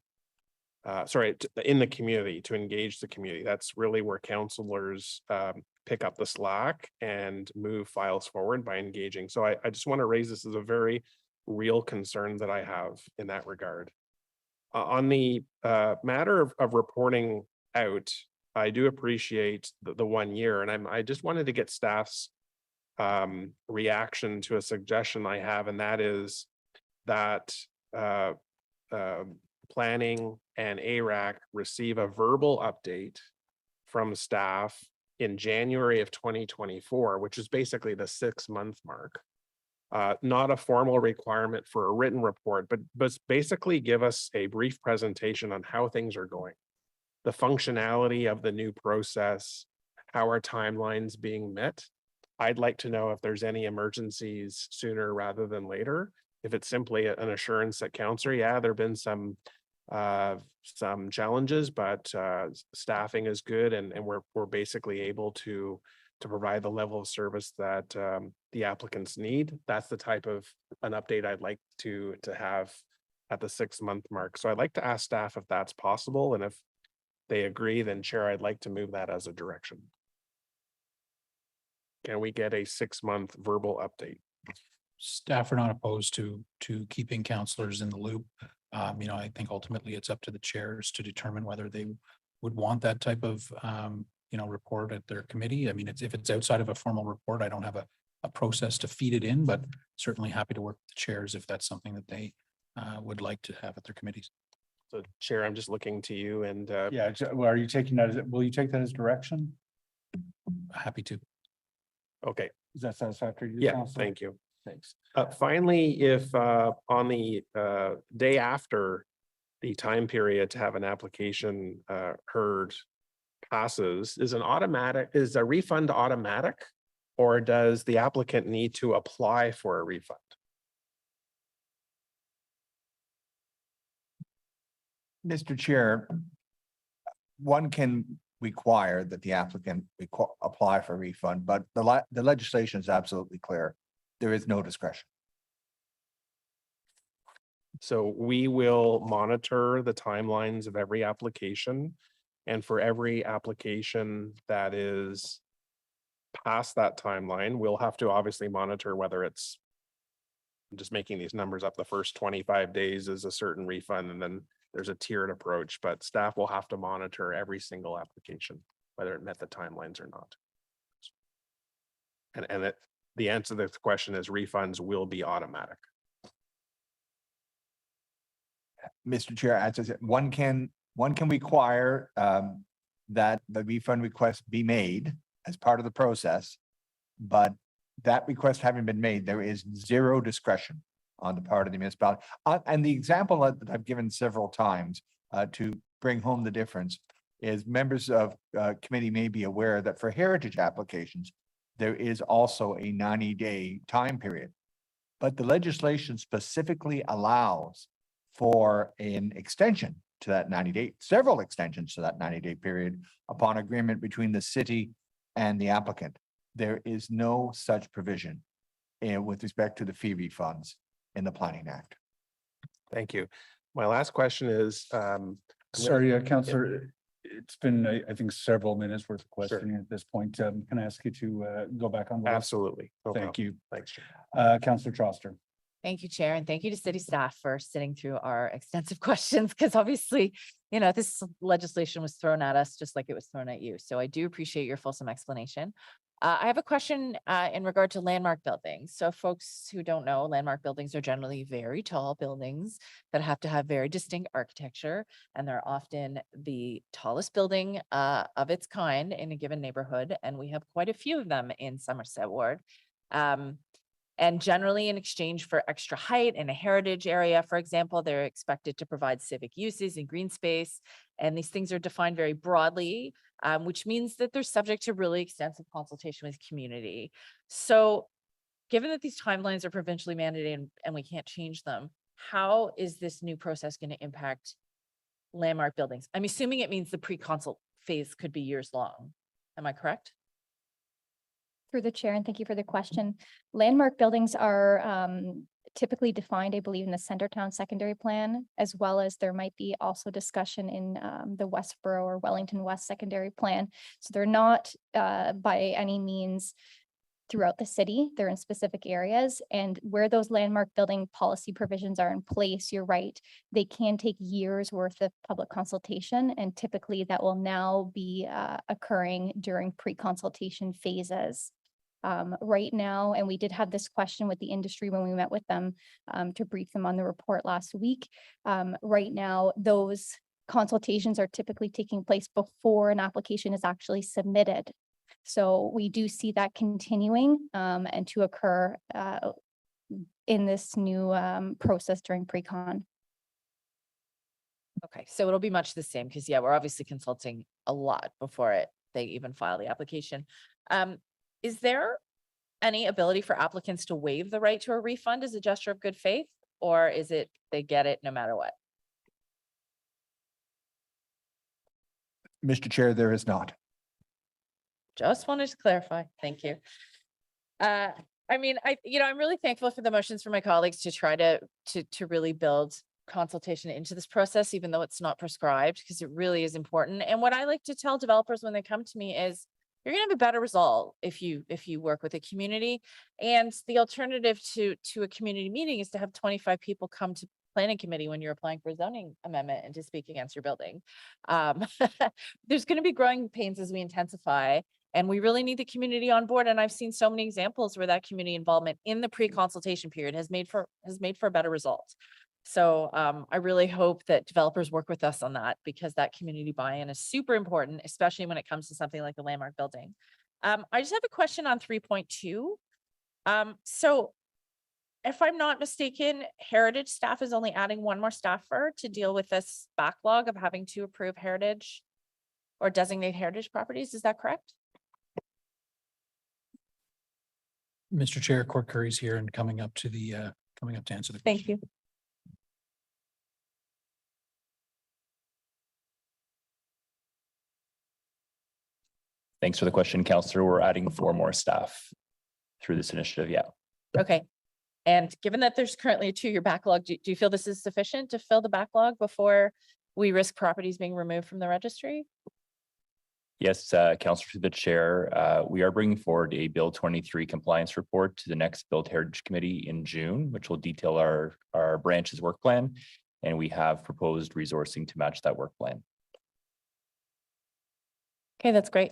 In the community, to engage the community. That's really where counselors pick up the slack and move files forward by engaging. So I just want to raise this as a very real concerns that I have in that regard. On the matter of reporting out, I do appreciate the 1 year, and I just wanted to get staff's reaction to a suggestion I have, and that is that planning and ARAC receive a verbal update from staff in January of 2024, which is basically the 6-month mark. Not a formal requirement for a written report, but basically give us a brief presentation on how things are going, the functionality of the new process, how our timelines being met. I'd like to know if there's any emergencies sooner rather than later. If it's simply an assurance that counselor, yeah, there've been some challenges, but staffing is good, and we're basically able to provide the level of service that the applicants need. That's the type of an update I'd like to have at the 6-month mark. So I'd like to ask staff if that's possible, and if they agree, then Chair, I'd like to move that as a direction. Can we get a 6-month verbal update? Staff are not opposed to keeping counselors in the loop. I think ultimately it's up to the chairs to determine whether they would want that type of report at their committee. I mean, if it's outside of a formal report, I don't have a process to feed it in, but certainly happy to work with the chairs if that's something that they would like to have at their committees. So Chair, I'm just looking to you and Yeah, well, are you taking that will you take that as direction? Happy to. Okay. Is that satisfactory to you, Yeah, Counselor? thank you. Thanks. Finally, if on the day after the time period to have an application heard passes, is a refund automatic, or does the applicant need to apply for a refund? Mr. Chair, one can require that the applicant apply for a refund, but the legislation is absolutely clear. There is no discretion. So we will monitor the timelines of every application, and for every application that is past that timeline, we'll have to obviously monitor whether it's, I'm just making these numbers up, the first 25 days is a certain refund, and then there's a tiered approach, but staff will have to monitor every single application, whether it met the timelines or not. And the answer to the question is refunds will be automatic. Mr. Chair, as I said, one can require that the refund request be made as part of the process, but that request having been made, there is zero discretion on the part of the municipality. And the example that I've given several times to bring home the difference is members of committee may be aware that for heritage applications, there is also a 90-day time period. But the legislation specifically allows for an extension to that 90-day, several extensions to that 90-day period upon agreement between the city and the applicant. There is no such provision with respect to the fee refunds in the Planning Act. Thank you. My last question is, Sorry, Councillor, it's been, I think, several minutes worth of questioning at this point. Can I ask you to go back on the list? Absolutely. No Thank problem. you. Thanks, Chair. Councillor Troster. Thank you, Chair, and thank you to city staff for sitting through our extensive questions, because obviously, this legislation was thrown at us just like it was thrown at you. So I do appreciate your fulsome explanation. I have a question in regard to landmark buildings. So folks who don't know, landmark buildings are generally very tall buildings that have to have very distinct architecture, and they're often the tallest building of its kind in a given neighborhood. And we have quite a few of them in Somerset Ward. And generally in exchange for extra height in a heritage area, for example, they're expected to provide civic uses and green space. And these things are defined very broadly, which means that they're subject to really extensive consultation with community. So given that these timelines are provincially mandated and we can't change them, how is this new process going to impact landmark buildings? I'm assuming it means the pre-consult phase could be years long. Am I correct? Through the chair, and thank you for the question. Landmark buildings are typically defined, I believe, in the Centertown Secondary Plan, as well as there might be also discussion in the Westboro or Wellington West Secondary Plan. So they're not by any means throughout the city. They're in specific areas, and where those landmark building policy provisions are in place, you're right, they can take years worth of public consultation, and typically that will now be occurring during pre-consultation phases. Right now, and we did have this question with the industry when we met with them to brief them on the report last week. Right now, those consultations are typically taking place before an application is actually submitted. So we do see that continuing and to occur in this new process during pre-con. Okay, so it'll be much the same because we're obviously consulting a lot before they even file the application. Is there any ability for applicants to waive the right to a refund as a gesture of good faith, or is it they get it no matter what? Mr. Chair, there is not. Just wanted to clarify. Thank you. I mean, I'm really thankful for the motions from my colleagues to try to really build consultation into this process, even though it's not prescribed, because it really is important. And what I like to tell developers when they come to me is, you're going to have a better result if you work with a community. And the alternative to a community meeting is to have 25 people come to planning committee when you're applying for a zoning amendment and to speak against your building. There's going to be growing pains as we intensify, and we really need the community on board. And I've seen so many examples where that community involvement in the pre-consultation period has made for a better result. So I really hope that developers work with us on that, because that community buy-in is super important, especially when it comes to something like the landmark building. I just have a question on 3.2. So if I'm not mistaken, heritage staff is only adding one more staffer to deal with this backlog of having to approve heritage or designate heritage properties. Is that correct? Mr. Chair, Court Curry's here and coming up to answer the question. Thank you. Thanks for the question, Councillor. We're adding 4 more staff through this initiative. Yeah. Okay. And given that there's currently a 2-year backlog, do you feel this is sufficient to fill the backlog before we risk properties being removed from the registry? Yes, Councillor, through the chair, we are bringing forward a Bill 23 compliance report to the next Built Heritage Committee in June, which will detail our branch's work plan, and we have proposed resourcing to match that work plan. Okay, that's great.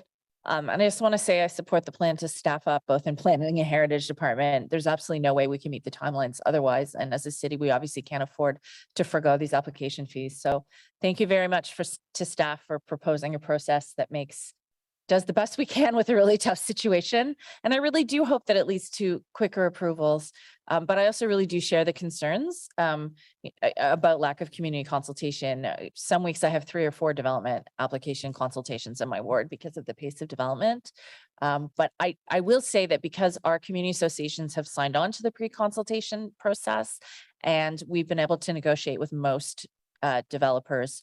And I just want to say I support the plan to staff up both in planning and heritage department. There's absolutely no way we can meet the timelines otherwise. And as a city, we obviously can't afford to forgo these application fees. So thank you very much to staff for proposing a process that does the best we can with a really tough situation. And I really do hope that it leads to quicker approvals. But I also really do share the concerns about lack of community consultation. Some weeks I have 3 or 4 development application consultations in my ward because of the pace of development. But I will say that because our community associations have signed on to the pre-consultation process, and we've been able to negotiate with most developers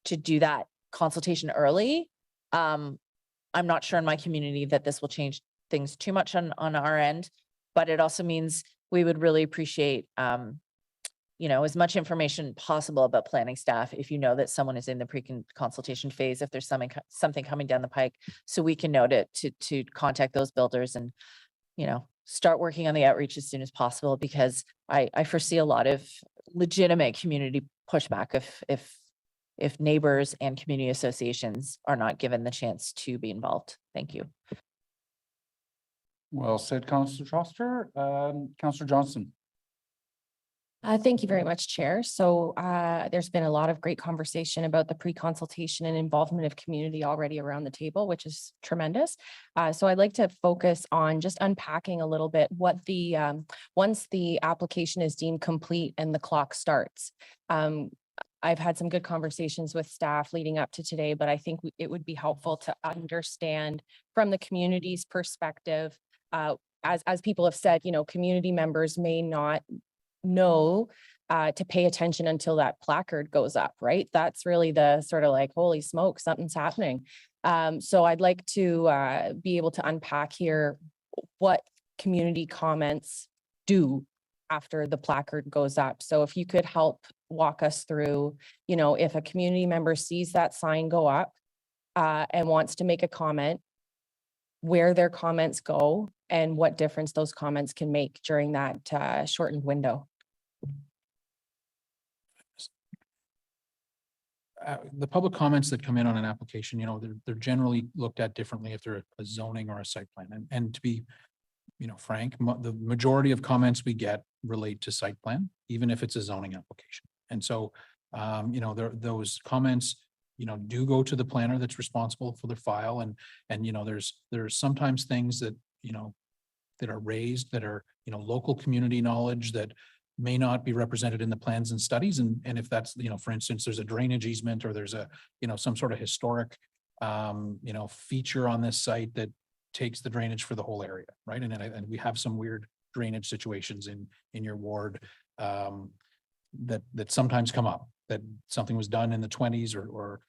to do that consultation early, I'm not sure in my community that this will change things too much on our end, but it also means we would really appreciate, as much information possible about planning staff if you know that someone is in the pre-consultation phase, if there's something coming down the pike, so we can note it to contact those builders and, start working on the outreach as soon as possible, because I foresee a lot of legitimate community pushback if neighbors and community associations are not given the chance to be involved. Thank you. Well said, Councillor Foster. Councillor Johnson. Thank you very much, Chair. So there's been a lot of great conversation about the pre-consultation and involvement of community already around the table, which is tremendous. So I'd like to focus on just unpacking a little bit what once the application is deemed complete and the clock starts. I've had some good conversations with staff leading up to today, but I think it would be helpful to understand from the community's perspective, as people have said, community members may not know to pay attention until that placard goes up, right? That's really the sort of like, holy smoke, something's happening. So I'd like to be able to unpack here what community comments do after the placard goes up. So if you could help walk us through, if a community member sees that sign go up and wants to make a comment, where their comments go, and what difference those comments can make during that shortened window. The public comments that come in on an application, they're generally looked at differently if they're a zoning or a site plan. And to be, frank, the majority of comments we get relate to site plan, even if it's a zoning application. And so, those comments, do go to the planner that's responsible for their file. And there's sometimes things that, that are raised that are, local community knowledge that may not be represented in the plans and studies. And if that's, for instance, there's a drainage easement or there's a, some sort of historic, feature on this site that takes the drainage for the whole area, right? And we have some weird drainage situations in your ward that sometimes come up, that something was done in the 20s or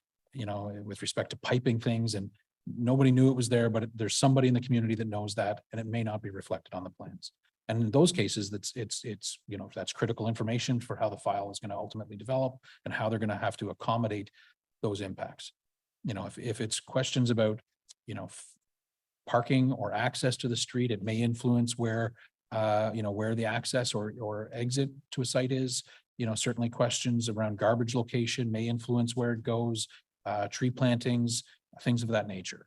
with respect to piping things, and nobody knew it was there, but there's somebody in the community that knows that, and it may not be reflected on the plans. And in those cases, it's that's critical information for how the file is going to ultimately develop and how they're going to have to accommodate those impacts. If it's questions about, parking or access to the street, it may influence where the access or exit to a site is. Certainly questions around garbage location may influence where it goes, tree plantings, things of that nature.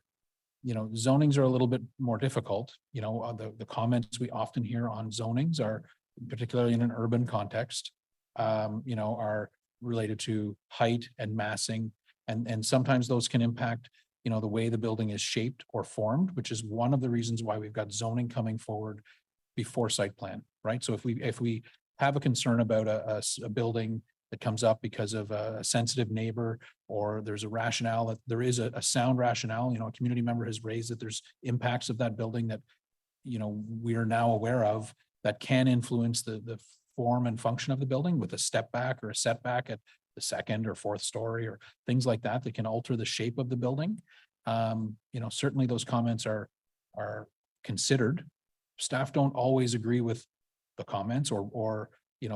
Zonings are a little bit more difficult. The comments we often hear on zonings are, particularly in an urban context, are related to height and massing. And sometimes those can impact, the way the building is shaped or formed, which is one of the reasons why we've got zoning coming forward before site plan, right? So if we have a concern about a building that comes up because of a sensitive neighbor, or there's a rationale that there is a sound rationale, a community member has raised that there's impacts of that building that, we are now aware of that can influence the form and function of the building with a step back or a setback at the second or fourth story or things like that, that can alter the shape of the building. Certainly those comments are considered. Staff don't always agree with the comments or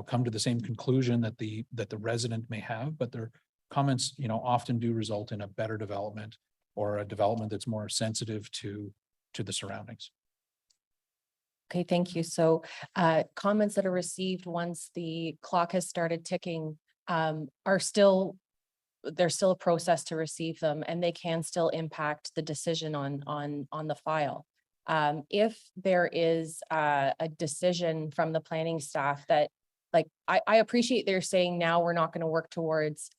come to the same conclusion that the resident may have, but their comments, often do result in a better development or a development that's more sensitive to the surroundings. Okay, thank you. So comments that are received once the clock has started ticking there's still a process to receive them, and they can still impact the decision on the file. If there is a decision from the planning staff that, like, I appreciate they're saying now we're not going to work towards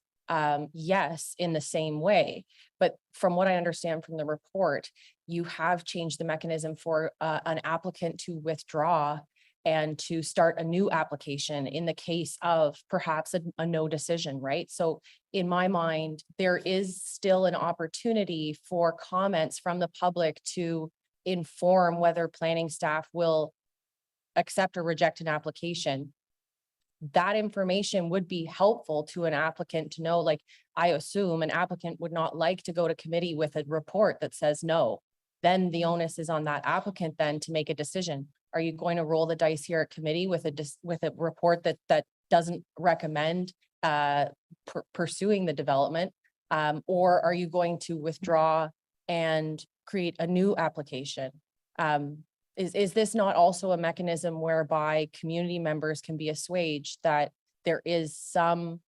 yes in the same way, but from what I understand from the report, you have changed the mechanism for an applicant to withdraw and to start a new application in the case of perhaps a no decision, right? So in my mind, there is still an opportunity for comments from the public to inform whether planning staff will accept or reject an application. That information would be helpful to an applicant to know. Like, I assume an applicant would not like to go to committee with a report that says no. Then the onus is on that applicant then to make a decision. Are you going to roll the dice here at committee with a report that doesn't recommend pursuing the development, or are you going to withdraw and create a new application? Is this not also a mechanism whereby community members can be assuaged that there is some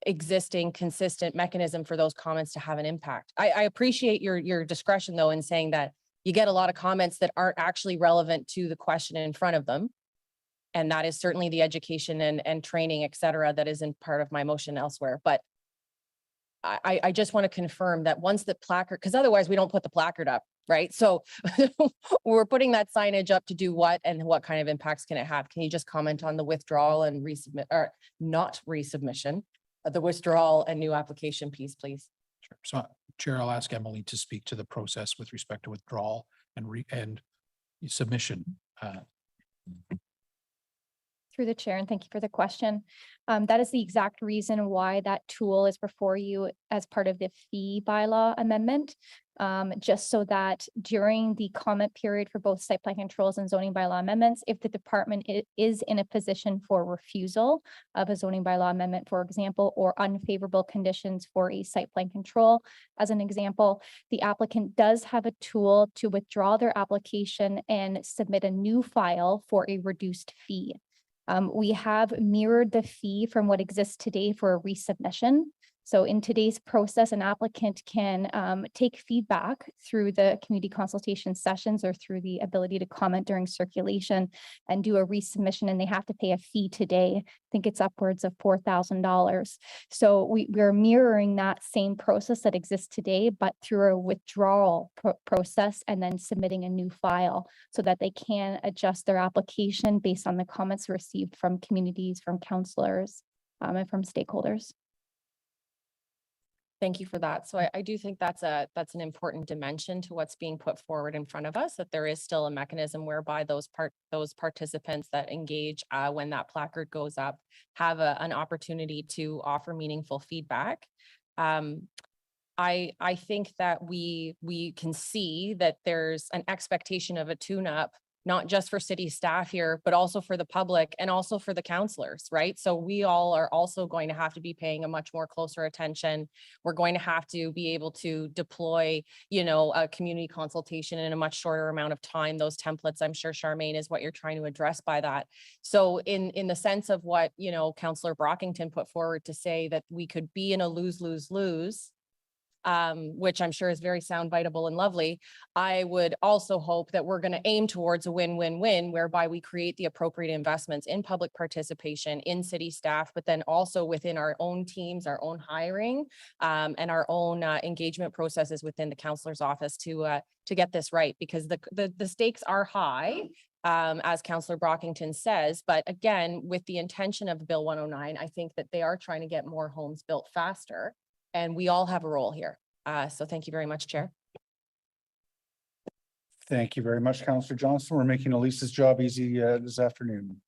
existing consistent mechanism for those comments to have an impact? I appreciate your discretion though in saying that you get a lot of comments that aren't actually relevant to the question in front of them. And that is certainly the education and training, et cetera, that isn't part of my motion elsewhere. But I just want to confirm that once the placard, because otherwise we don't put the placard up, right? So we're putting that signage up to do what, and what kind of impacts can it have? Can you just comment on the withdrawal and resubmit, or not resubmission, the withdrawal and new application piece, please? Sure. So Chair, I'll ask Emily to speak to the process with respect to withdrawal and submission. Through the chair, and thank you for the question. That is the exact reason why that tool is before you as part of the fee bylaw amendment. Just so that during the comment period for both site plan controls and zoning bylaw amendments, if the department is in a position for refusal of a zoning bylaw amendment, for example, or unfavorable conditions for a site plan control, as an example, the applicant does have a tool to withdraw their application and submit a new file for a reduced fee. We have mirrored the fee from what exists today for a resubmission. So in today's process, an applicant can take feedback through the community consultation sessions or through the ability to comment during circulation and do a resubmission, and they have to pay a fee today. I think it's upwards of $4,000. So we're mirroring that same process that exists today, but through a withdrawal process and then submitting a new file so that they can adjust their application based on the comments received from communities, from councillors, and from stakeholders. Thank you for that. So I do think that's an important dimension to what's being put forward in front of us, that there is still a mechanism whereby those participants that engage when that placard goes up have an opportunity to offer meaningful feedback. I think that we can see that there's an expectation of a tune-up, not just for city staff here, but also for the public and also for the councillors, right? So we all are also going to have to be paying a much more closer attention. We're going to have to be able to deploy, a community consultation in a much shorter amount of time. Those templates, I'm sure, Charmaine, is what you're trying to address by that. So in the sense of what, Councillor Brockington put forward to say that we could be in a lose-lose-lose, which I'm sure is very soundbiteable and lovely. I would also hope that we're going to aim towards a win-win-win, whereby we create the appropriate investments in public participation, in city staff, but then also within our own teams, our own hiring, and our own engagement processes within the councillor's office to get this right, because the stakes are high. As Councillor Brockington says, but again, with the intention of Bill 109, I think that they are trying to get more homes built faster. And we all have a role here. So thank you very much, Chair. Thank you very much, Councillor Johnson. We're making Elisa's job easy this afternoon.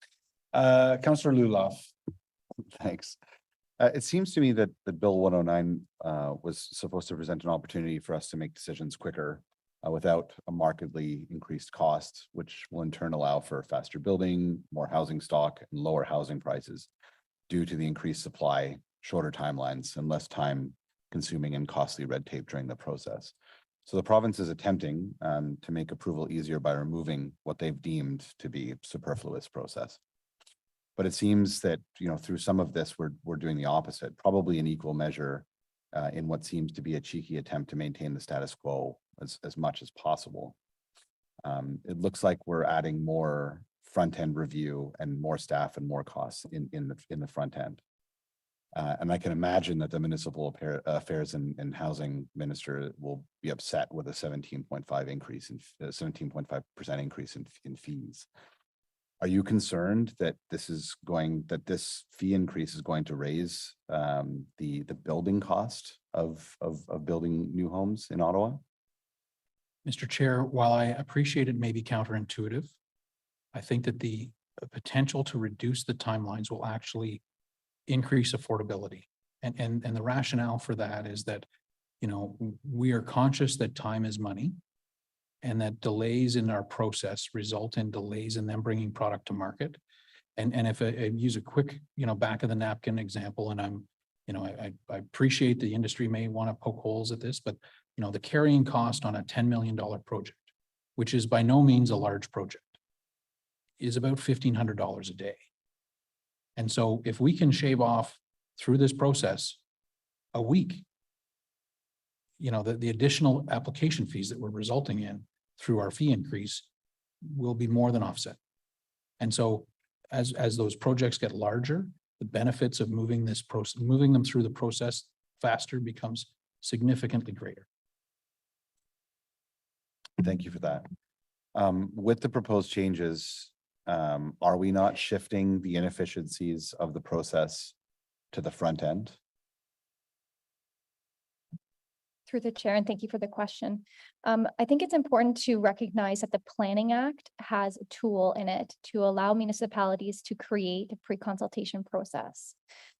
Councillor Luloff. Thanks. It seems to me that the Bill 109 was supposed to present an opportunity for us to make decisions quicker without a markedly increased cost, which will in turn allow for faster building, more housing stock, and lower housing prices due to the increased supply, shorter timelines, and less time consuming and costly red tape during the process. So the province is attempting to make approval easier by removing what they've deemed to be superfluous process. But it seems that, through some of this, we're doing the opposite, probably in equal measure in what seems to be a cheeky attempt to maintain the status quo as much as possible. It looks like we're adding more front-end review and more staff and more costs in the front end. And I can imagine that the municipal affairs and housing minister will be upset with a 17.5% increase in fees. Are you concerned that this fee increase is going to raise the building cost of building new homes in Ottawa? Mr. Chair, while I appreciate it may be counterintuitive, I think that the potential to reduce the timelines will actually increase affordability. And the rationale for that is that, we are conscious that time is money and that delays in our process result in delays in them bringing product to market. And if I use a quick, back of the napkin example, and I appreciate the industry may want to poke holes at this, but, the carrying cost on a $10 million project, which is by no means a large project, is about $1,500 a day. And so if we can shave off through this process a week, the additional application fees that we're resulting in through our fee increase will be more than offset. And so as those projects get larger, the benefits of moving them through the process faster becomes significantly greater. Thank you for that. With the proposed changes, are we not shifting the inefficiencies of the process to the front end? Through the chair, and thank you for the question. I think it's important to recognize that the Planning Act has a tool in it to allow municipalities to create a pre-consultation process.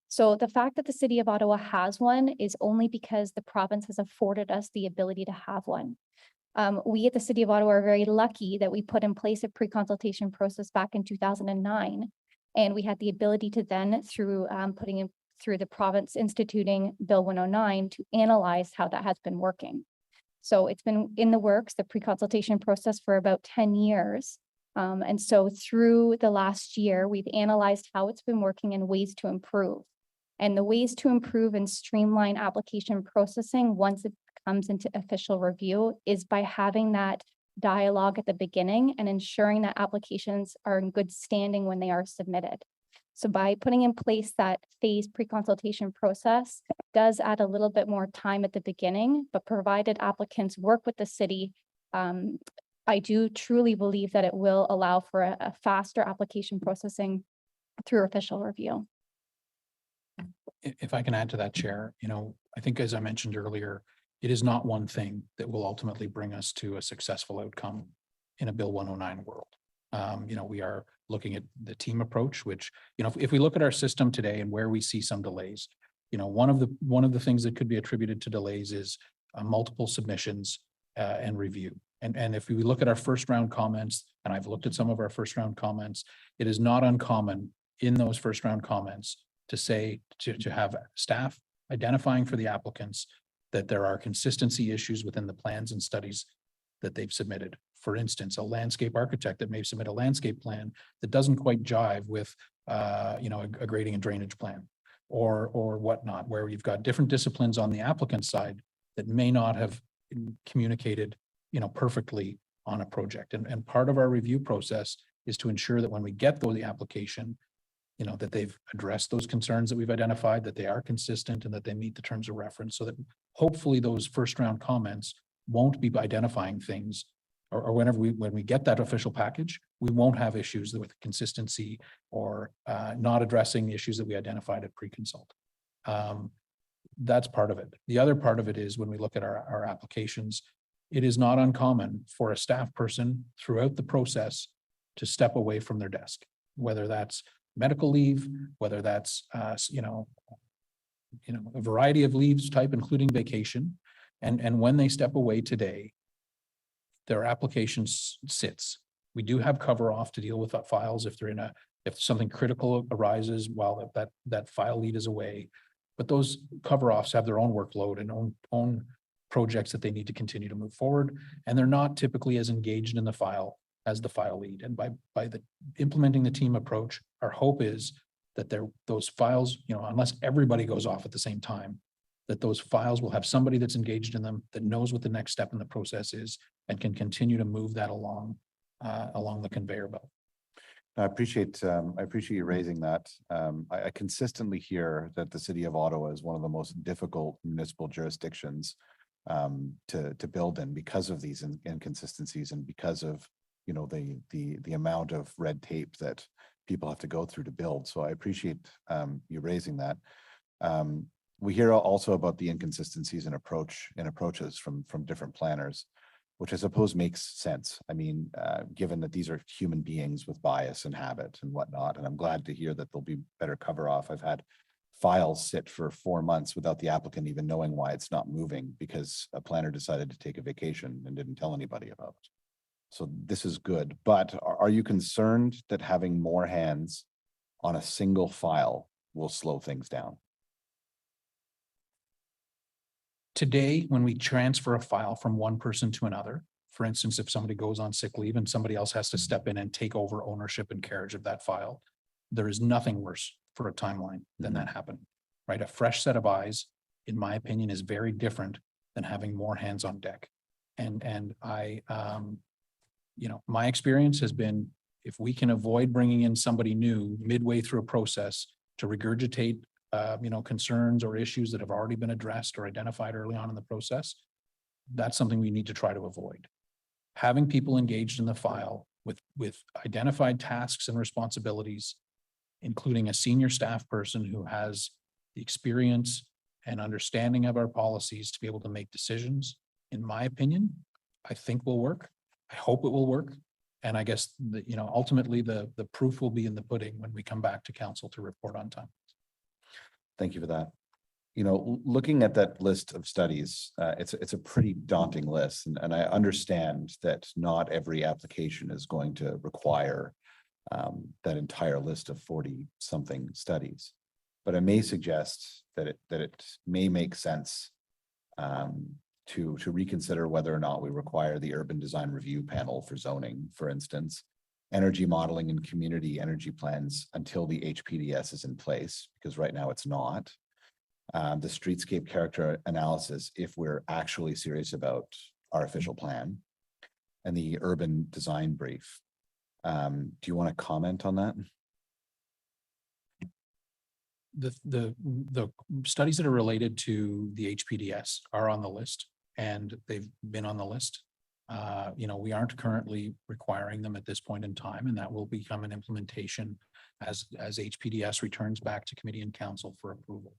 So the fact that the city of Ottawa has one is only because the province has afforded us the ability to have one. We at the city of Ottawa are very lucky that we put in place a pre-consultation process back in 2009. And we had the ability to then, through through the province instituting Bill 109, to analyze how that has been working. So it's been in the works, the pre-consultation process, for about 10 years. And so through the last year, we've analyzed how it's been working and ways to improve. And the ways to improve and streamline application processing once it comes into official review is by having that dialogue at the beginning and ensuring that applications are in good standing when they are submitted. So by putting in place that phased pre-consultation process does add a little bit more time at the beginning, but provided applicants work with the city, I do truly believe that it will allow for a faster application processing through official review. If I can add to that, Chair, I think as I mentioned earlier, it is not one thing that will ultimately bring us to a successful outcome in a Bill 109 world. We are looking at the team approach, which, if we look at our system today and where we see some delays, one of the things that could be attributed to delays is multiple submissions and review. And if we look at our first round comments, and I've looked at some of our first round comments, it is not uncommon in those first round comments to say, to have staff identifying for the applicants that there are consistency issues within the plans and studies that they've submitted. For instance, a landscape architect that may submit a landscape plan that doesn't quite jive with, a grading and drainage plan or whatnot, where you've got different disciplines on the applicant side that may not have communicated, perfectly on a project. And part of our review process is to ensure that when we get the application, that they've addressed those concerns that we've identified, that they are consistent and that they meet the terms of reference, so that hopefully those first round comments won't be identifying things, or when we get that official package, we won't have issues with consistency or not addressing issues that we identified at pre-consult. That's part of it. The other part of it is when we look at our applications, it is not uncommon for a staff person throughout the process to step away from their desk, whether that's medical leave, whether that's, a variety of leaves type, including vacation. And when they step away today, their application sits. We do have cover off to deal with files if if something critical arises while that file lead is away. But those cover offs have their own workload and own projects that they need to continue to move forward. And they're not typically as engaged in the file as the file lead. And by implementing the team approach, our hope is that those files, unless everybody goes off at the same time, that those files will have somebody that's engaged in them, that knows what the next step in the process is, and can continue to move that along the conveyor belt. I appreciate you raising that. I consistently hear that the city of Ottawa is one of the most difficult municipal jurisdictions to build in because of these inconsistencies and because of the amount of red tape that people have to go through to build. So I appreciate you raising that. We hear also about the inconsistencies in approaches from different planners, which I suppose makes sense. I mean, given that these are human beings with bias and habit and whatnot, and I'm glad to hear that there'll be better cover off. I've had files sit for 4 months without the applicant even knowing why it's not moving because a planner decided to take a vacation and didn't tell anybody about it. So this is good, but are you concerned that having more hands on a single file will slow things down? Today, when we transfer a file from one person to another, for instance, if somebody goes on sick leave and somebody else has to step in and take over ownership and carriage of that file, there is nothing worse for a timeline than that happen, right? A fresh set of eyes, in my opinion, is very different than having more hands on deck. And I, my experience has been, if we can avoid bringing in somebody new midway through a process to regurgitate concerns or issues that have already been addressed or identified early on in the process, that's something we need to try to avoid. Having people engaged in the file with identified tasks and responsibilities, including a senior staff person who has the experience and understanding of our policies to be able to make decisions, in my opinion, I think will work. I hope it will work. And I guess that, you know, ultimately the proof will be in the pudding when we come back to council to report on time. Thank you for that. You know, looking at that list of studies, it's a pretty daunting list, and I understand that not every application is going to require that entire list of 40-something studies. But I may suggest that it may make sense to reconsider whether or not we require the urban design review panel for zoning, for instance, energy modeling and community energy plans until the HPDS is in place, because right now it's not. The streetscape character analysis, if we're actually serious about our official plan, and the urban design brief. Do you want to comment on that? The studies that are related to the HPDS are on the list, and they've been on the list. You know, we aren't currently requiring them at this point in time, and that will become an implementation as HPDS returns back to committee and council for approval.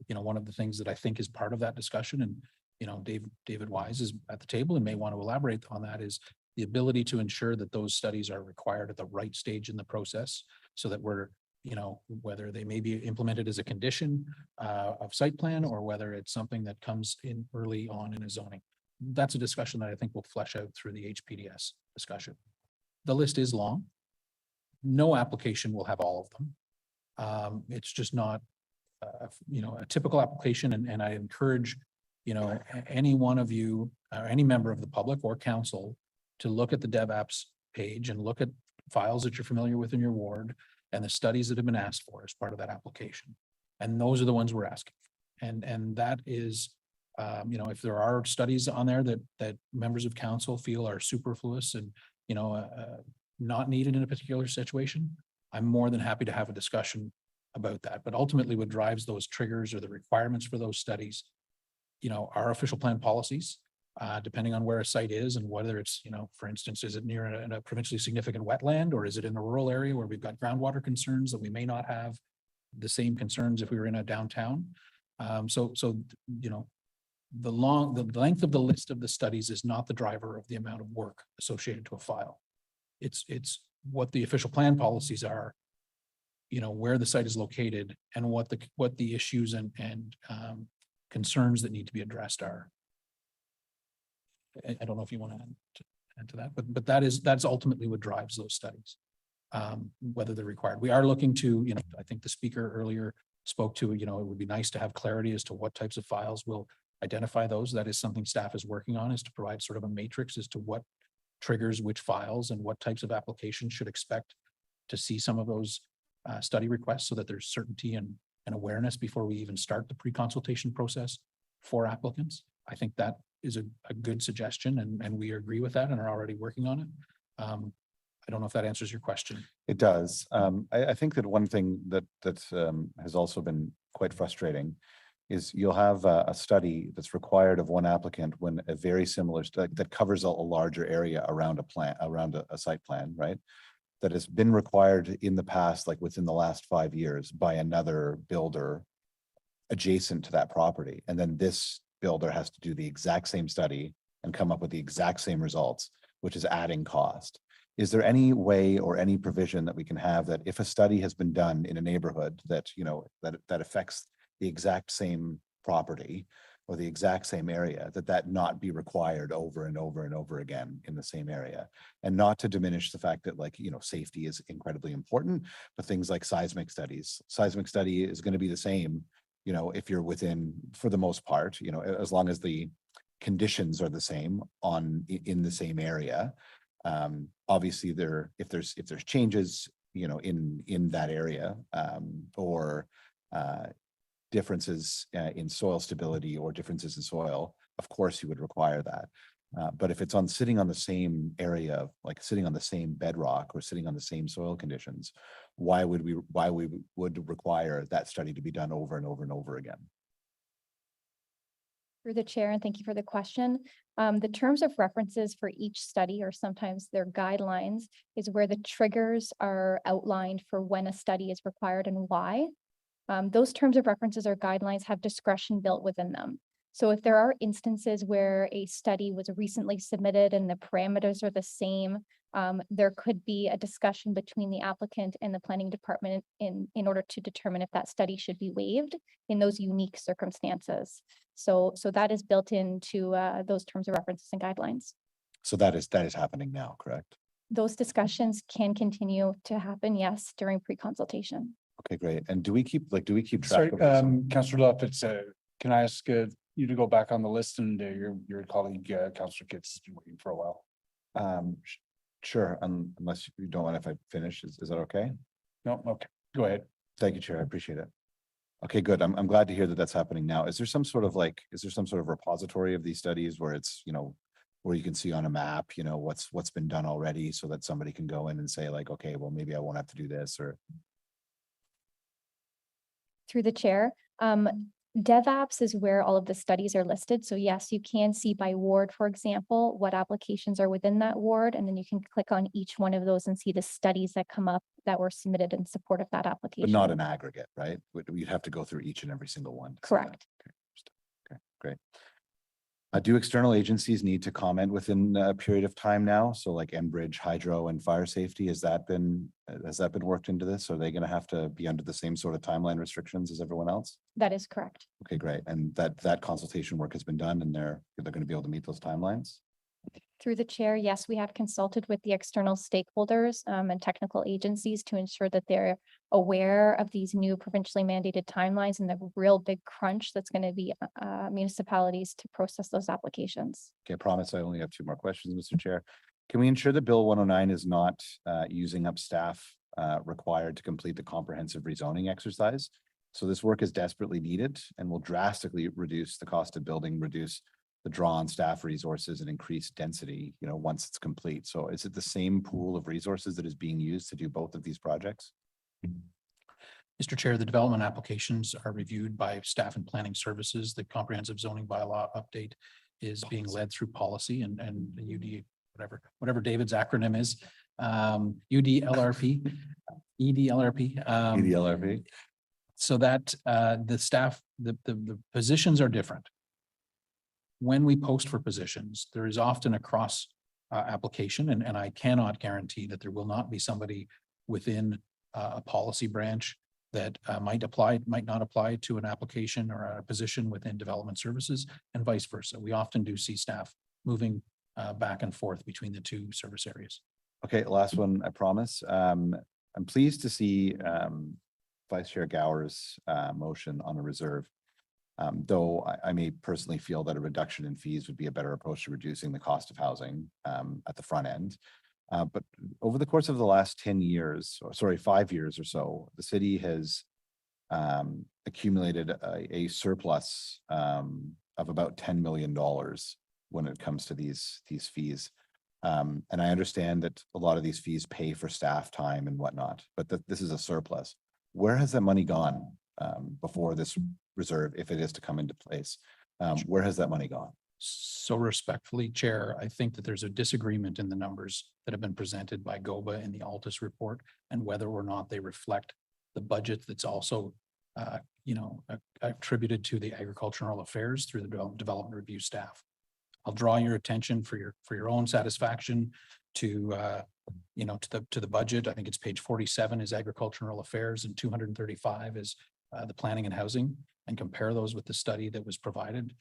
You know, one of the things that I think is part of that discussion, and, you know, David Wise is at the table and may want to elaborate on that, is the ability to ensure that those studies are required at the right stage in the process, so that we're, you know, whether they may be implemented as a condition of site plan, or whether it's something that comes in early on in a zoning. That's a discussion that I think will flesh out through the HPDS discussion. The list is long. No application will have all of them. It's just not, you know, a typical application, and I encourage, you know, any one of you or any member of the public or council to look at the DevApps page and look at files that you're familiar with in your ward and the studies that have been asked for as part of that application. And those are the ones we're asking for. And that is, you know, if there are studies on there that members of council feel are superfluous and, you know, not needed in a particular situation, I'm more than happy to have a discussion about that. But ultimately what drives those triggers or the requirements for those studies, you know, our official plan policies, depending on where a site is and whether it's, you know, for instance, is it near a provincially significant wetland, or is it in a rural area where we've got groundwater concerns that we may not have the same concerns if we were in a downtown. So, you know, the length of the list of the studies is not the driver of the amount of work associated to a file. It's what the official plan policies are, you know, where the site is located, and what the issues and concerns that need to be addressed are. I don't know if you want to add to that, but that's ultimately what drives those studies, whether they're required. We are looking to, you know, I think the speaker earlier spoke to, you know, it would be nice to have clarity as to what types of files will identify those. That is something staff is working on, is to provide sort of a matrix as to what triggers which files and what types of applications should expect to see some of those study requests, so that there's certainty and awareness before we even start the pre-consultation process for applicants. I think that is a good suggestion, and we agree with that and are already working on it. I don't know if that answers your question. It does. I think that one thing that has also been quite frustrating is you'll have a study that's required of one applicant when a very similar study that covers a larger area around a site plan, right? That has been required in the past, like within the last 5 years, by another builder adjacent to that property. And then this builder has to do the exact same study and come up with the exact same results, which is adding cost. Is there any way or any provision that we can have that if a study has been done in a neighborhood that, you know, that affects the exact same property or the exact same area, that not be required over and over and over again in the same area? And not to diminish the fact that, like, you know, safety is incredibly important, but things like seismic study is going to be the same, you know, if you're within, for the most part, you know, as long as the conditions are the same in the same area. Obviously if there's changes, you know, in that area, or differences in soil stability or differences in soil, of course you would require that. But if it's sitting on the same area, like sitting on the same bedrock or sitting on the same soil conditions, why would we require that study to be done over and over and over again? Through the chair, and thank you for the question. The terms of references for each study, or sometimes their guidelines, is where the triggers are outlined for when a study is required and why. Those terms of references or guidelines have discretion built within them. So if there are instances where a study was recently submitted and the parameters are the same, there could be a discussion between the applicant and the planning department in order to determine if that study should be waived in those unique circumstances. So that is built into those terms of references and guidelines. So that is happening now, correct? Those discussions can continue to happen, yes, during pre-consultation. Okay, great. And do we keep track Sorry, of this? Councillor Love, can I ask you to go back on the list, and your colleague, Councillor Kitts, has been waiting for a while. Sure, unless you don't mind if I finish, is that okay? No, okay, go ahead. Thank you, Chair. I appreciate it. Okay, good. I'm glad to hear that that's happening now. Is there some sort of repository of these studies where it's, where you can see on a map, what's been done already, so that somebody can go in and say like, okay, well, maybe I won't have to do this, or? Through the chair, DevApps is where all of the studies are listed. So yes, you can see by ward, for example, what applications are within that ward, and then you can click on each one of those and see the studies that come up that were submitted in support of that application. But not an aggregate, right? You'd have to go through each and every single one. Correct. Okay, great. Do external agencies need to comment within a period of time now? So like Enbridge, Hydro, and Fire Safety, has that been worked into this? Are they going to have to be under the same sort of timeline restrictions as everyone else? That is correct. Okay, great. And that consultation work has been done, and they're going to be able to meet those timelines? Through the chair, yes, we have consulted with the external stakeholders and technical agencies to ensure that they're aware of these new provincially mandated timelines and the real big crunch that's going to be municipalities to process those applications. Okay, I promise I only have 2 more questions, Mr. Chair. Can we ensure that Bill 109 is not using up staff required to complete the comprehensive rezoning exercise? So this work is desperately needed and will drastically reduce the cost of building, reduce the draw on staff resources, and increase density, once it's complete. So is it the same pool of resources that is being used to do both of these projects? Mr. Chair, the development applications are reviewed by staff and planning services. The comprehensive zoning bylaw update is being led through policy and the UD, whatever David's acronym is, UDLRP, EDLRP. EDLRP. So that the staff, the positions are different. When we post for positions, there is often a cross application, and I cannot guarantee that there will not be somebody within a policy branch that might not apply to an application or a position within development services, and vice versa. We often do see staff moving back and forth between the 2 service areas. Okay, last one, I promise. I'm pleased to see Vice Chair Gower's motion on a reserve. Though I may personally feel that a reduction in fees would be a better approach to reducing the cost of housing at the front end. But over the course of the last 5 years or so, the city has accumulated a surplus of about $10 million when it comes to these fees. And I understand that a lot of these fees pay for staff time and whatnot, but this is a surplus. Where has that money gone before this reserve, if it is to come into place? Where has that money gone? So respectfully, Chair, I think that there's a disagreement in the numbers that have been presented by GOBA in the Altus report, and whether or not they reflect the budget that's also, attributed to the agricultural affairs through the development review staff. I'll draw your attention for your own satisfaction to the budget. I think it's page 47 is agricultural affairs and 235 is the planning and housing, and compare those with the study that was provided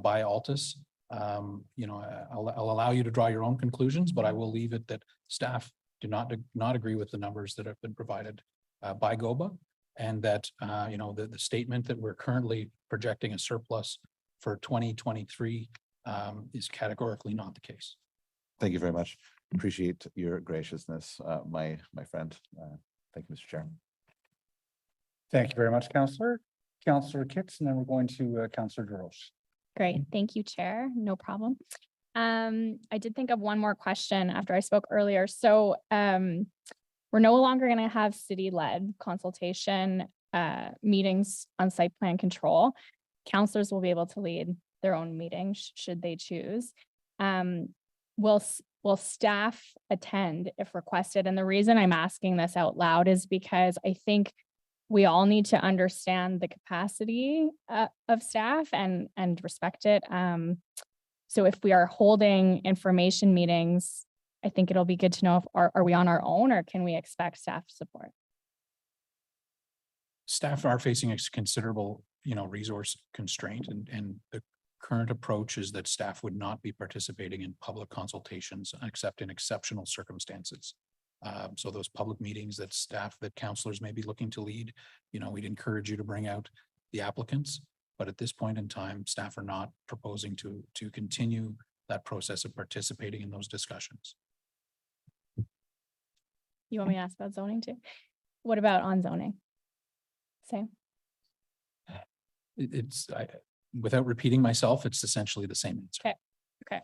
by Altus. I'll allow you to draw your own conclusions, but I will leave it that staff do not agree with the numbers that have been provided by GOBA, and that the statement that we're currently projecting a surplus for 2023 is categorically not the case. Thank you very much. Appreciate your graciousness, my friend. Thank you, Mr. Chair. Thank you very much, Councillor. Councillor Kitts, and then we're going to Councillor DeRoche. Great. Thank you, Chair. No problem. I did think of one more question after I spoke earlier. So we're no longer going to have city-led consultation meetings on site plan control. Councillors will be able to lead their own meetings should they choose. Will staff attend if requested? And the reason I'm asking this out loud is because I think we all need to understand the capacity of staff and respect it. So if we are holding information meetings, I think it'll be good to know if are we on our own or can we expect staff support? Staff are facing a considerable, resource constraint, and the current approach is that staff would not be participating in public consultations except in exceptional circumstances. So those public meetings that counselors may be looking to lead, we'd encourage you to bring out the applicants. But at this point in time, staff are not proposing to continue that process of participating in those discussions. You want me to ask about zoning too? What about on zoning? Same. Without repeating myself, it's essentially the same answer. Okay.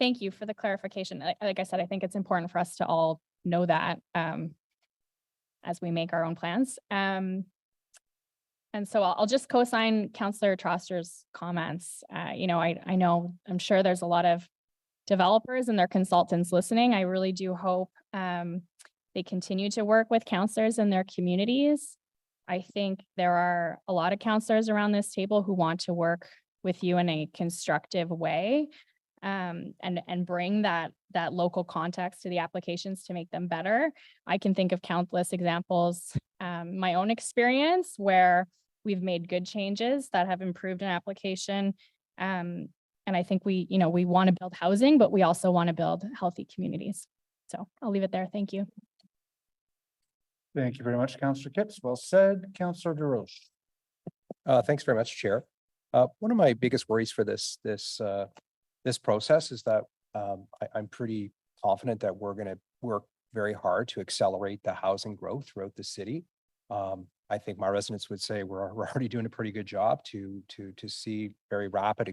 Thank you for the clarification. Like I said, I think it's important for us to all know that as we make our own plans. And so I'll just co-sign Councillor Troster's comments. I know, I'm sure there's a lot of developers and their consultants listening. I really do hope they continue to work with councillors in their communities. I think there are a lot of councillors around this table who want to work with you in a constructive way and bring that local context to the applications to make them better. I can think of countless examples, my own experience where we've made good changes that have improved an application. And I think we want to build housing, but we also want to build healthy communities. So I'll leave it there. Thank you. Thank you very much, Councillor Kipps. Well said, Councillor DeRoche. Thanks very much, Chair. One of my biggest worries for this process is that I'm pretty confident that we're going to work very hard to accelerate the housing growth throughout the city. I think my residents would say we're already doing a pretty good job to see very rapid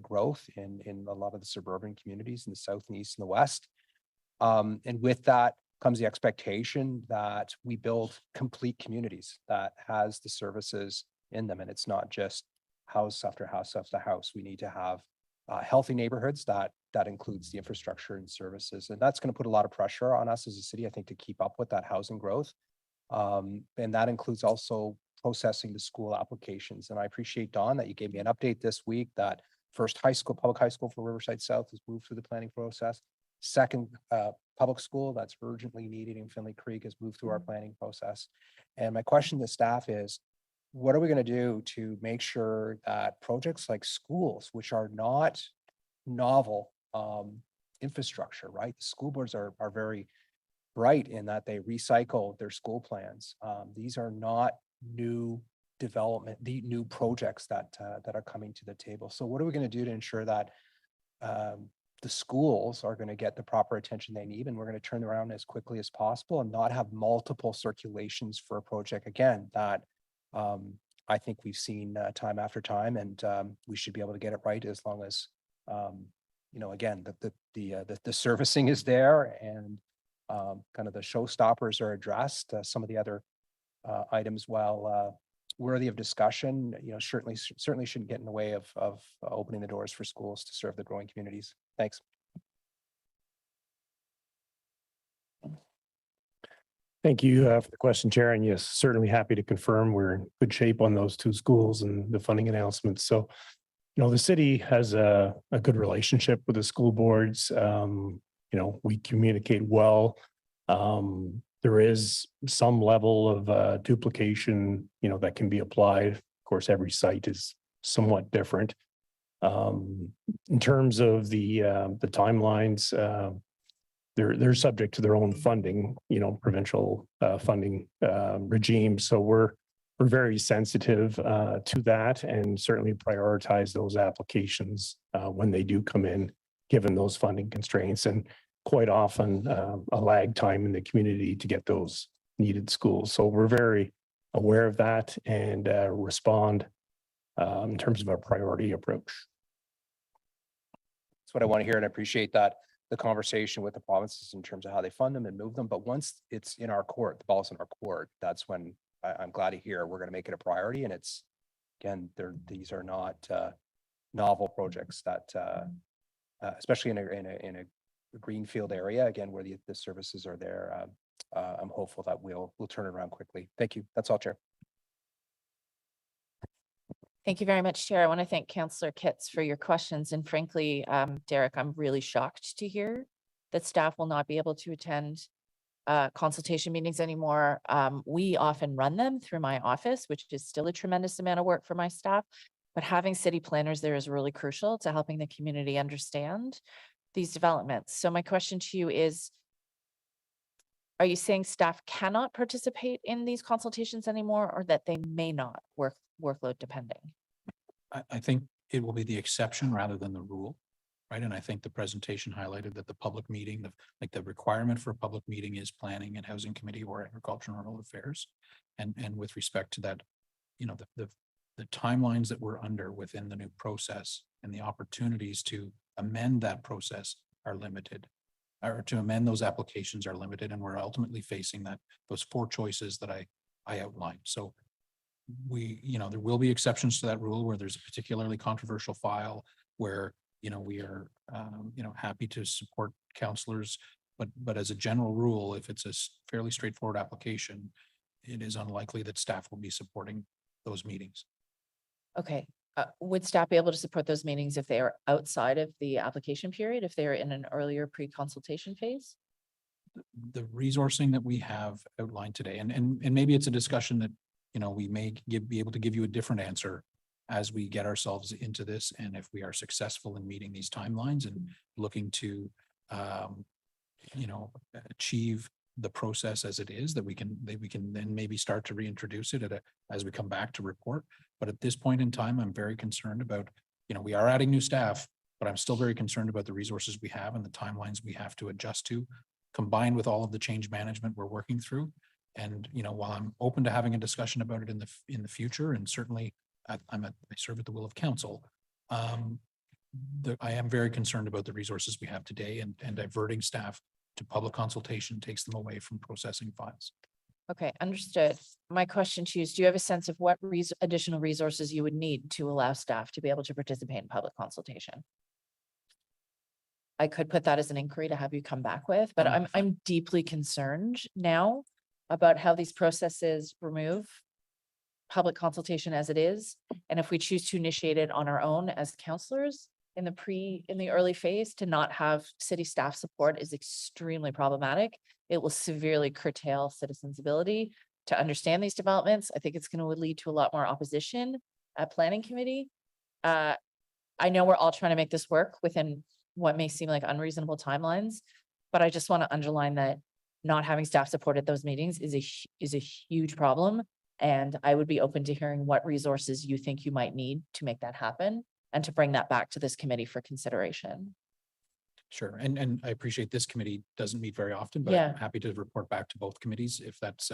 growth in a lot of the suburban communities in the south and east and the west. And with that comes the expectation that we build complete communities that has the services in them. And it's not just house after house after house. We need to have healthy neighborhoods that includes the infrastructure and services. And that's going to put a lot of pressure on us as a city, I think, to keep up with that housing growth. And that includes also processing the school applications. And I appreciate, Dawn, that you gave me an update this week that first public high school for Riverside South has moved through the planning process. Second public school that's urgently needed in Finley Creek has moved through our planning process. And my question to staff is, what are we going to do to make sure that projects like schools, which are not novel infrastructure, right? The school boards are very bright in that they recycle their school plans. These are not new development, the new projects that are coming to the table. So what are we going to do to ensure that the schools are going to get the proper attention they need, and we're going to turn around as quickly as possible and not have multiple circulations for a project again that I think we've seen time after time, and we should be able to get it right as long as again the servicing is there and kind of the showstoppers are addressed. Some of the other items, while worthy of discussion, certainly shouldn't get in the way of opening the doors for schools to serve the growing communities. Thanks. Thank you for the question, Chair. And yes, certainly happy to confirm we're in good shape on those two schools and the funding announcements. So, the city has a good relationship with the school boards. We communicate well. There is some level of duplication, that can be applied. Of course, every site is somewhat different. In terms of the timelines, they're subject to their own funding, provincial funding regime. So we're very sensitive to that and certainly prioritize those applications when they do come in, given those funding constraints, and quite often a lag time in the community to get those needed schools. So we're very aware of that and respond in terms of our priority approach. That's what I want to hear, and I appreciate that the conversation with the provinces in terms of how they fund them and move them. But once it's in our court, the ball's in our court, that's when I'm glad to hear we're going to make it a priority. And it's, again, these are not novel projects that, especially in a greenfield area, again, where the services are there. I'm hopeful that we'll turn it around quickly. Thank you. That's all, Chair. Thank you very much, Chair. I want to thank Councillor Kitts for your questions. And frankly, Derek, I'm really shocked to hear that staff will not be able to attend consultation meetings anymore. We often run them through my office, which is still a tremendous amount of work for my staff. But having city planners there is really crucial to helping the community understand these developments. So my question to you is, are you saying staff cannot participate in these consultations anymore, or that they may not, workload depending? I think it will be the exception rather than the rule, right? And I think the presentation highlighted that the public meeting, the requirement for a public meeting is planning and housing committee or agriculture and rural affairs. And with respect to that, you know, the timelines that we're under within the new process and the opportunities to amend that process are limited, or to amend those applications are limited. And we're ultimately facing those 4 choices that I outlined. So there will be exceptions to that rule where there's a particularly controversial file where, we are, happy to support counselors, but as a general rule, if it's a fairly straightforward application, it is unlikely that staff will be supporting those meetings. Okay. Would staff be able to support those meetings if they are outside of the application period, if they're in an earlier pre-consultation phase? The resourcing that we have outlined today, and maybe it's a discussion that, we may be able to give you a different answer as we get ourselves into this. And if we are successful in meeting these timelines and looking to, achieve the process as it is, that we can then maybe start to reintroduce it as we come back to report. But at this point in time, I'm very concerned about, we are adding new staff, but I'm still very concerned about the resources we have and the timelines we have to adjust to, combined with all of the change management we're working through. And, while I'm open to having a discussion about it in the future, and certainly I serve at the will of council, I am very concerned about the resources we have today, and diverting staff to public consultation takes them away from processing files. Okay, understood. My question to you is, do you have a sense of what additional resources you would need to allow staff to be able to participate in public consultation? I could put that as an inquiry to have you come back with, but I'm deeply concerned now about how these processes remove public consultation as it is. And if we choose to initiate it on our own as counselors in the early phase, to not have city staff support is extremely problematic. It will severely curtail citizens' ability to understand these developments. I think it's going to lead to a lot more opposition at planning committee. I know we're all trying to make this work within what may seem like unreasonable timelines, but I just want to underline that not having staff support at those meetings is a huge problem. And I would be open to hearing what resources you think you might need to make that happen and to bring that back to this committee for consideration. Sure. And I appreciate this committee doesn't meet very often, but I'm happy to report back to both committees if that's,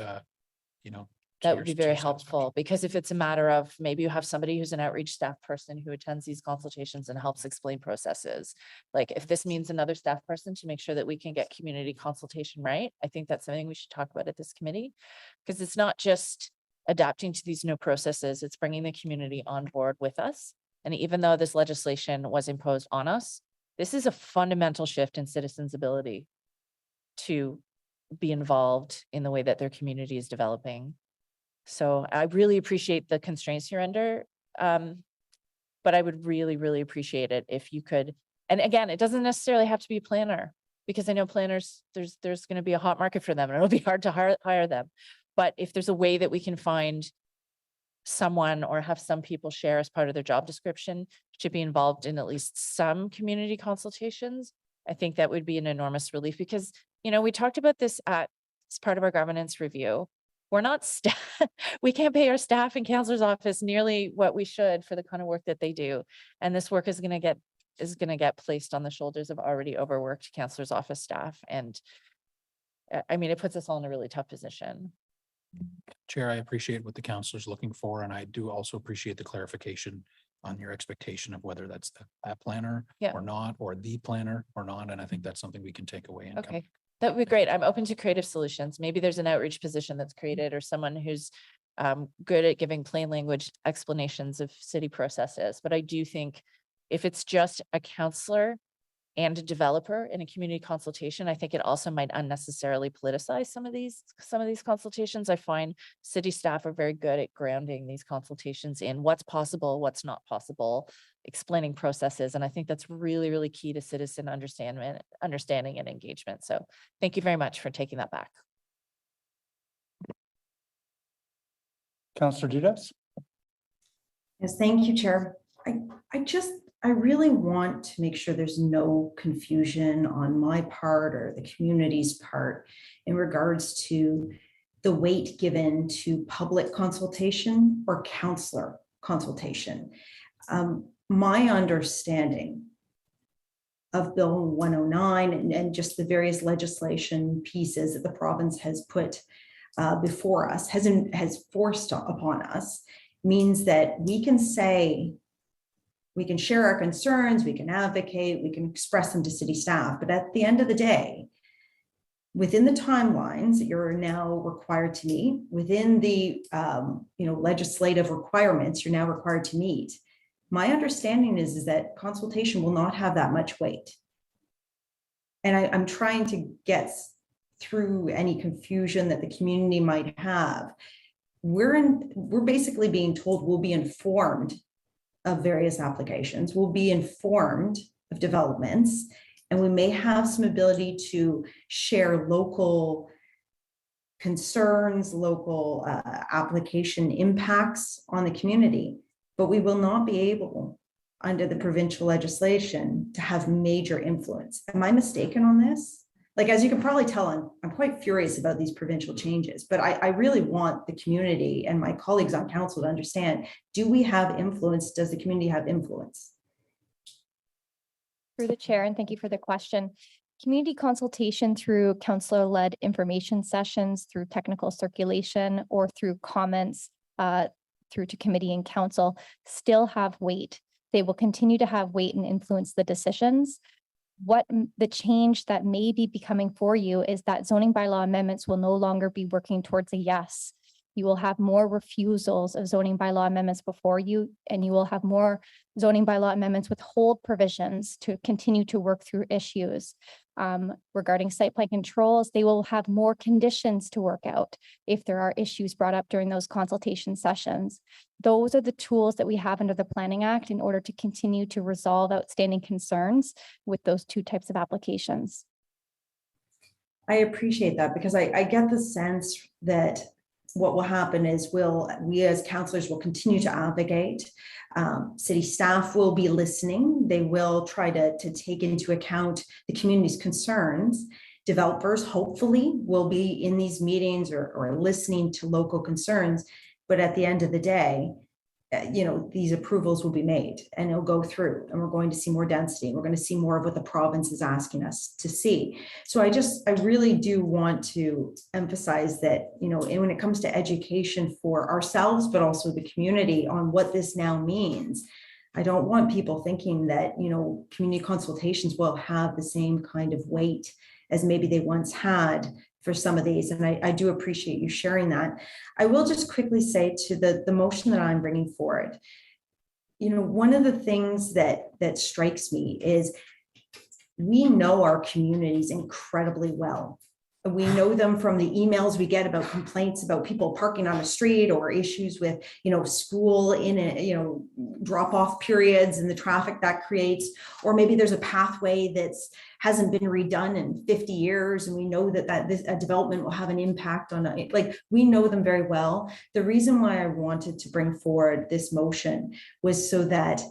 that would be very helpful, because if it's a matter of maybe you have somebody who's an outreach staff person who attends these consultations and helps explain processes, like if this means another staff person to make sure that we can get community consultation right, I think that's something we should talk about at this committee, because it's not just adapting to these new processes, it's bringing the community on board with us. And even though this legislation was imposed on us, this is a fundamental shift in citizens' ability to be involved in the way that their community is developing. So I really appreciate the constraints you're under, but I would really, really appreciate it if you could. And again, it doesn't necessarily have to be a planner, because I know planners, there's going to be a hot market for them and it'll be hard to hire them. But if there's a way that we can find someone or have some people share as part of their job description to be involved in at least some community consultations, I think that would be an enormous relief, because, we talked about this as part of our governance review. We're not we can't pay our staff in counselor's office nearly what we should for the kind of work that they do. And this work is going to get placed on the shoulders of already overworked counselor's office staff. And it puts us all in a really tough position. Chair, I appreciate what the council is looking for, and I do also appreciate the clarification on your expectation of whether that's a planner or not, or the planner or not. And I think that's something we can take away. And okay. That would be great. I'm open to creative solutions. Maybe there's an outreach position that's created, or someone who's good at giving plain language explanations of city processes. But I do think if it's just a counselor and a developer in a community consultation. I think it also might unnecessarily politicize some of these consultations. I find city staff are very good at grounding these consultations in what's possible, what's not possible, explaining processes. And I think that's really, really key to citizen understanding and engagement. So thank you very much for taking that back. Councillor Dudas? Yes, thank you, Chair. I really want to make sure there's no confusion on my part or the community's part in regards to the weight given to public consultation or councillor consultation. My understanding of Bill 109 and just the various legislation pieces that the province has put before us, has forced upon us, means that we can say, we can share our concerns, we can advocate, we can express them to city staff, but at the end of the day, within the timelines that you're now required to meet, within the legislative requirements you're now required to meet, my understanding is that consultation will not have that much weight. And I'm trying to get through any confusion that the community might have. We're basically being told we'll be informed of various applications, we'll be informed of developments, and we may have some ability to share local concerns, local application impacts on the community, but we will not be able, under the provincial legislation, to have major influence. Am I mistaken on this? Like, as you can probably tell, I'm quite furious about these provincial changes, but I really want the community and my colleagues on council to understand, do we have influence? Does the community have influence? Through the chair, and thank you for the question. Community consultation through councillor-led information sessions, through technical circulation, or through comments through to committee and council still have weight. They will continue to have weight and influence the decisions. What the change that may be becoming for you is that zoning bylaw amendments will no longer be working towards a yes. You will have more refusals of zoning bylaw amendments before you, and you will have more zoning bylaw amendments with hold provisions to continue to work through issues. Regarding site plan controls, they will have more conditions to work out if there are issues brought up during those consultation sessions. Those are the tools that we have under the Planning Act in order to continue to resolve outstanding concerns with those two types of applications. I appreciate that, because I get the sense that what will happen is we as councillors will continue to advocate. City staff will be listening. They will try to take into account the community's concerns. Developers hopefully will be in these meetings or listening to local concerns. But at the end of the day, these approvals will be made and it'll go through, and we're going to see more density. We're going to see more of what the province is asking us to see. So I really do want to emphasize that, when it comes to education for ourselves, but also the community on what this now means, I don't want people thinking that, community consultations will have the same kind of weight as maybe they once had for some of these. And I do appreciate you sharing that. I will just quickly say to the motion that I'm bringing forward, one of the things that strikes me is we know our communities incredibly well. We know them from the emails we get about complaints about people parking on the street, or issues with, school in drop-off periods and the traffic that creates, or maybe there's a pathway that's hasn't been redone in 50 years. And we know that this development will have an impact on it. Like, we know them very well. The reason why I wanted to bring forward this motion was so that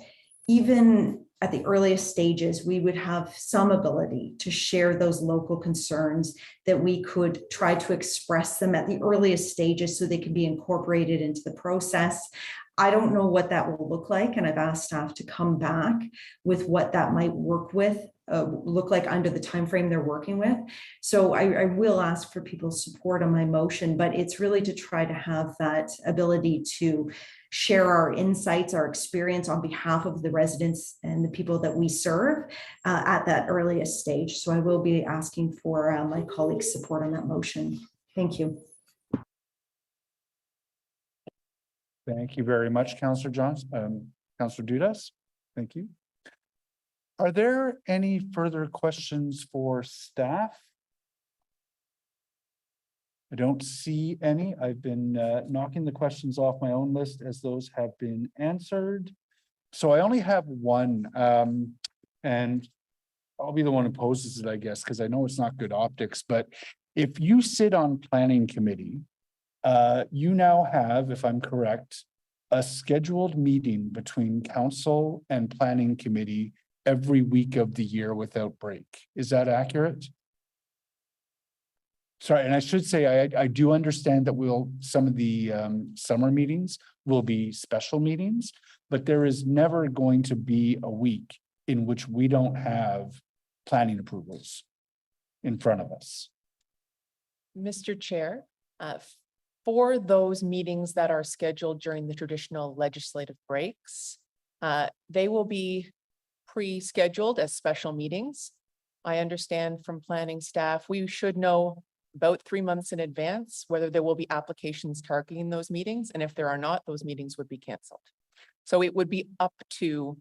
even at the earliest stages, we would have some ability to share those local concerns, that we could try to express them at the earliest stages so they can be incorporated into the process. I don't know what that will look like, and I've asked staff to come back with what that might look like under the timeframe they're working with. So I will ask for people's support on my motion, but it's really to try to have that ability to share our insights, our experience on behalf of the residents and the people that we serve at that earliest stage. So I will be asking for my colleagues' support on that motion. Thank you. Thank you very much, Councillor Johnson. Councillor Dudas, thank you. Are there any further questions for staff? I don't see any. I've been knocking the questions off my own list as those have been answered. So I only have one, and I'll be the one who poses it, I guess, because I know it's not good optics, but if you sit on planning committee, you now have, if I'm correct, a scheduled meeting between council and planning committee every week of the year without break. Is that accurate? Sorry, and I should say, I do understand that some of the summer meetings will be special meetings, but there is never going to be a week in which we don't have planning approvals in front of us. Mr. Chair, for those meetings that are scheduled during the traditional legislative breaks, they will be pre-scheduled as special meetings. I understand from planning staff, we should know about 3 months in advance whether there will be applications targeting those meetings, and if there are not, those meetings would be canceled. So it would be up to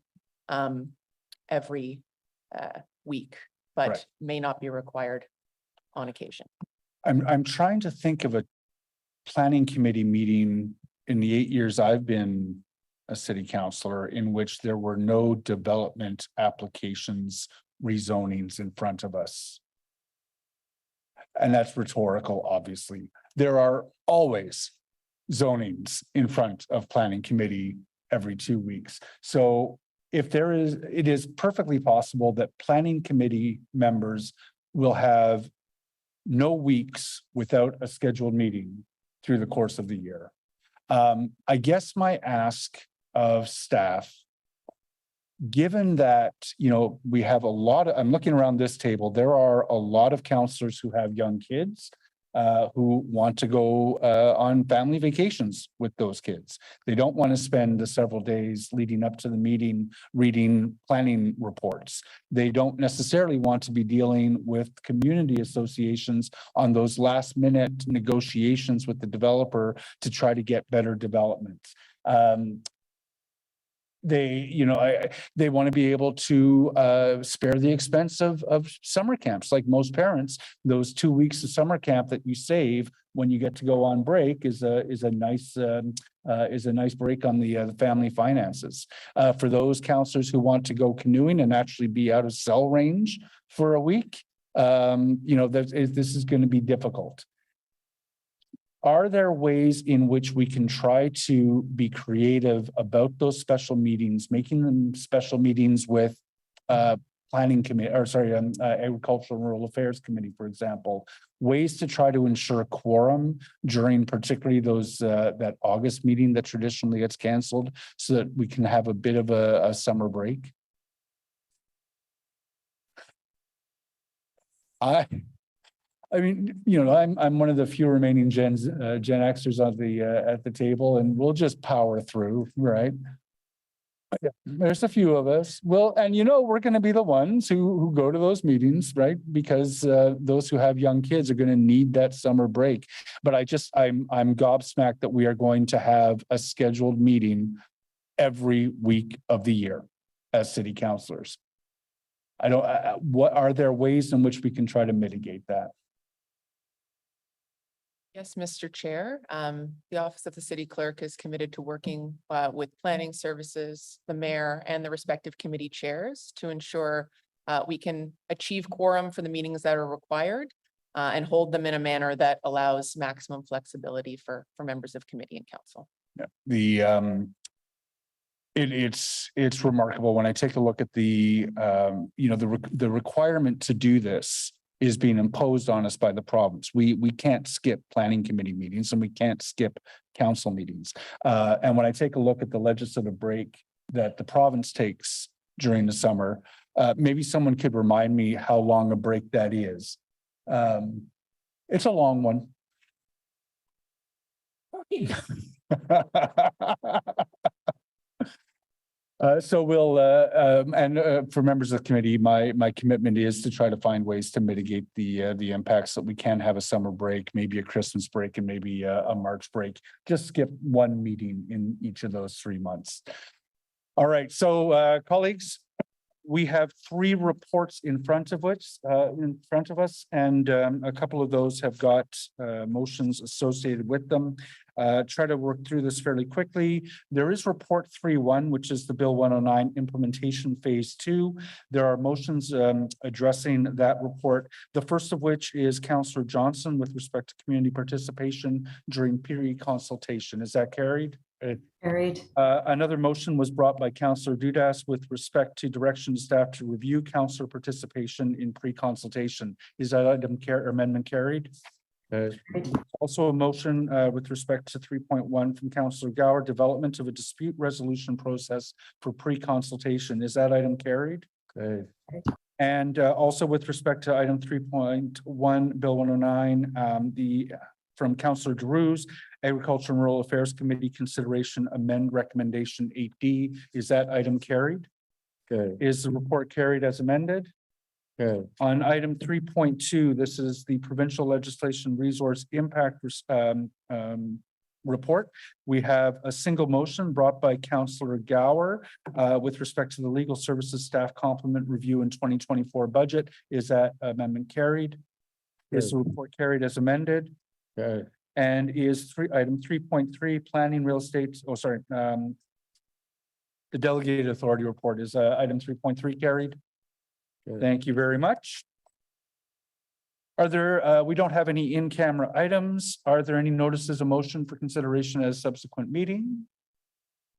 every week, but Right. may not be required on occasion. I'm trying to think of a planning committee meeting in the 8 years I've been a city councillor in which there were no development applications, rezonings in front of us. And that's rhetorical, obviously. There are always zonings in front of planning committee every 2 weeks. So if it is perfectly possible that planning committee members will have no weeks without a scheduled meeting through the course of the year. I guess my ask of staff, given that, we have I'm looking around this table, there are a lot of counselors who have young kids who want to go on family vacations with those kids. They don't want to spend the several days leading up to the meeting reading planning reports. They don't necessarily want to be dealing with community associations on those last minute negotiations with the developer to try to get better development. They want to be able to spare the expense of summer camps. Like most parents, those 2 weeks of summer camp that you save when you get to go on break is a nice break on the family finances. For those counselors who want to go canoeing and actually be out of cell range for a week, this is going to be difficult. Are there ways in which we can try to be creative about those special meetings, making them special meetings with planning committee, agricultural and rural affairs committee, for example, ways to try to ensure quorum during particularly those that August meeting that traditionally gets canceled so that we can have a bit of a summer break? I mean, I'm one of the few remaining Gen Xers on at the table, and we'll just power through, right? Yeah, there's a few of us. Well, and we're going to be the ones who go to those meetings, right? Because those who have young kids are going to need that summer break. But I'm gobsmacked that we are going to have a scheduled meeting every week of the year as city councilors. What are there ways in which we can try to mitigate that? Yes, Mr. Chair. The Office of the City Clerk is committed to working with planning services, the mayor, and the respective committee chairs to ensure we can achieve quorum for the meetings that are required and hold them in a manner that allows maximum flexibility for members of committee and council. Yeah, it's remarkable when I take a look at the requirement to do this is being imposed on us by the province. We can't skip planning committee meetings and we can't skip council meetings. And when I take a look at the legislative break that the province takes during the summer, maybe someone could remind me how long a break that is. It's a long one. So we'll, for members of the committee, my commitment is to try to find ways to mitigate the impacts that we can have a summer break, maybe a Christmas break, and maybe a March break. Just skip one meeting in each of those 3 months. All right, so colleagues, we have three reports in front of us, and a couple of those have got motions associated with them. Try to work through this fairly quickly. There is report 3.1, which is the Bill 109 implementation phase 2. There are motions addressing that report. The first of which is Councillor Johnson with respect to community participation during pre-consultation. Is that carried? Carried. Another motion was brought by Councillor Dudas with respect to direction to staff to review councillor participation in pre-consultation. Is that item amendment carried? Also a motion with respect to 3.1 from Councillor Gower, development of a dispute resolution process for pre-consultation. Is that item carried? Okay. And also with respect to item 3.1, Bill 109, from Councillor Giroux, Agriculture and Rural Affairs Committee consideration amend recommendation 8D. Is that item carried? Good. Is the report carried as amended? Good. On item 3.2, this is the provincial legislation resource impact report. We have a single motion brought by Councillor Gower with respect to the legal services staff complement review in 2024 budget. Is that amendment carried? Good. Is the report carried as amended? Okay. And is item 3.3 planning real estate, the delegated authority report is item 3.3 carried? Good. Thank you very much. Are there, we don't have any in-camera items. Are there any notices of motion for consideration as subsequent meeting?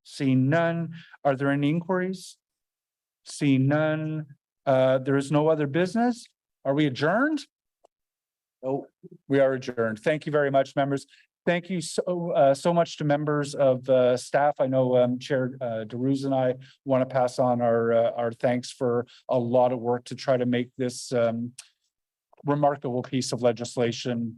Seeing none. Are there any inquiries? Seeing none. There is no other business. Are we adjourned? Oh, we are adjourned. Thank you very much, members. Thank you so much to members of staff. I know Chair DeRuz and I want to pass on our thanks for a lot of work to try to make this remarkable piece of legislation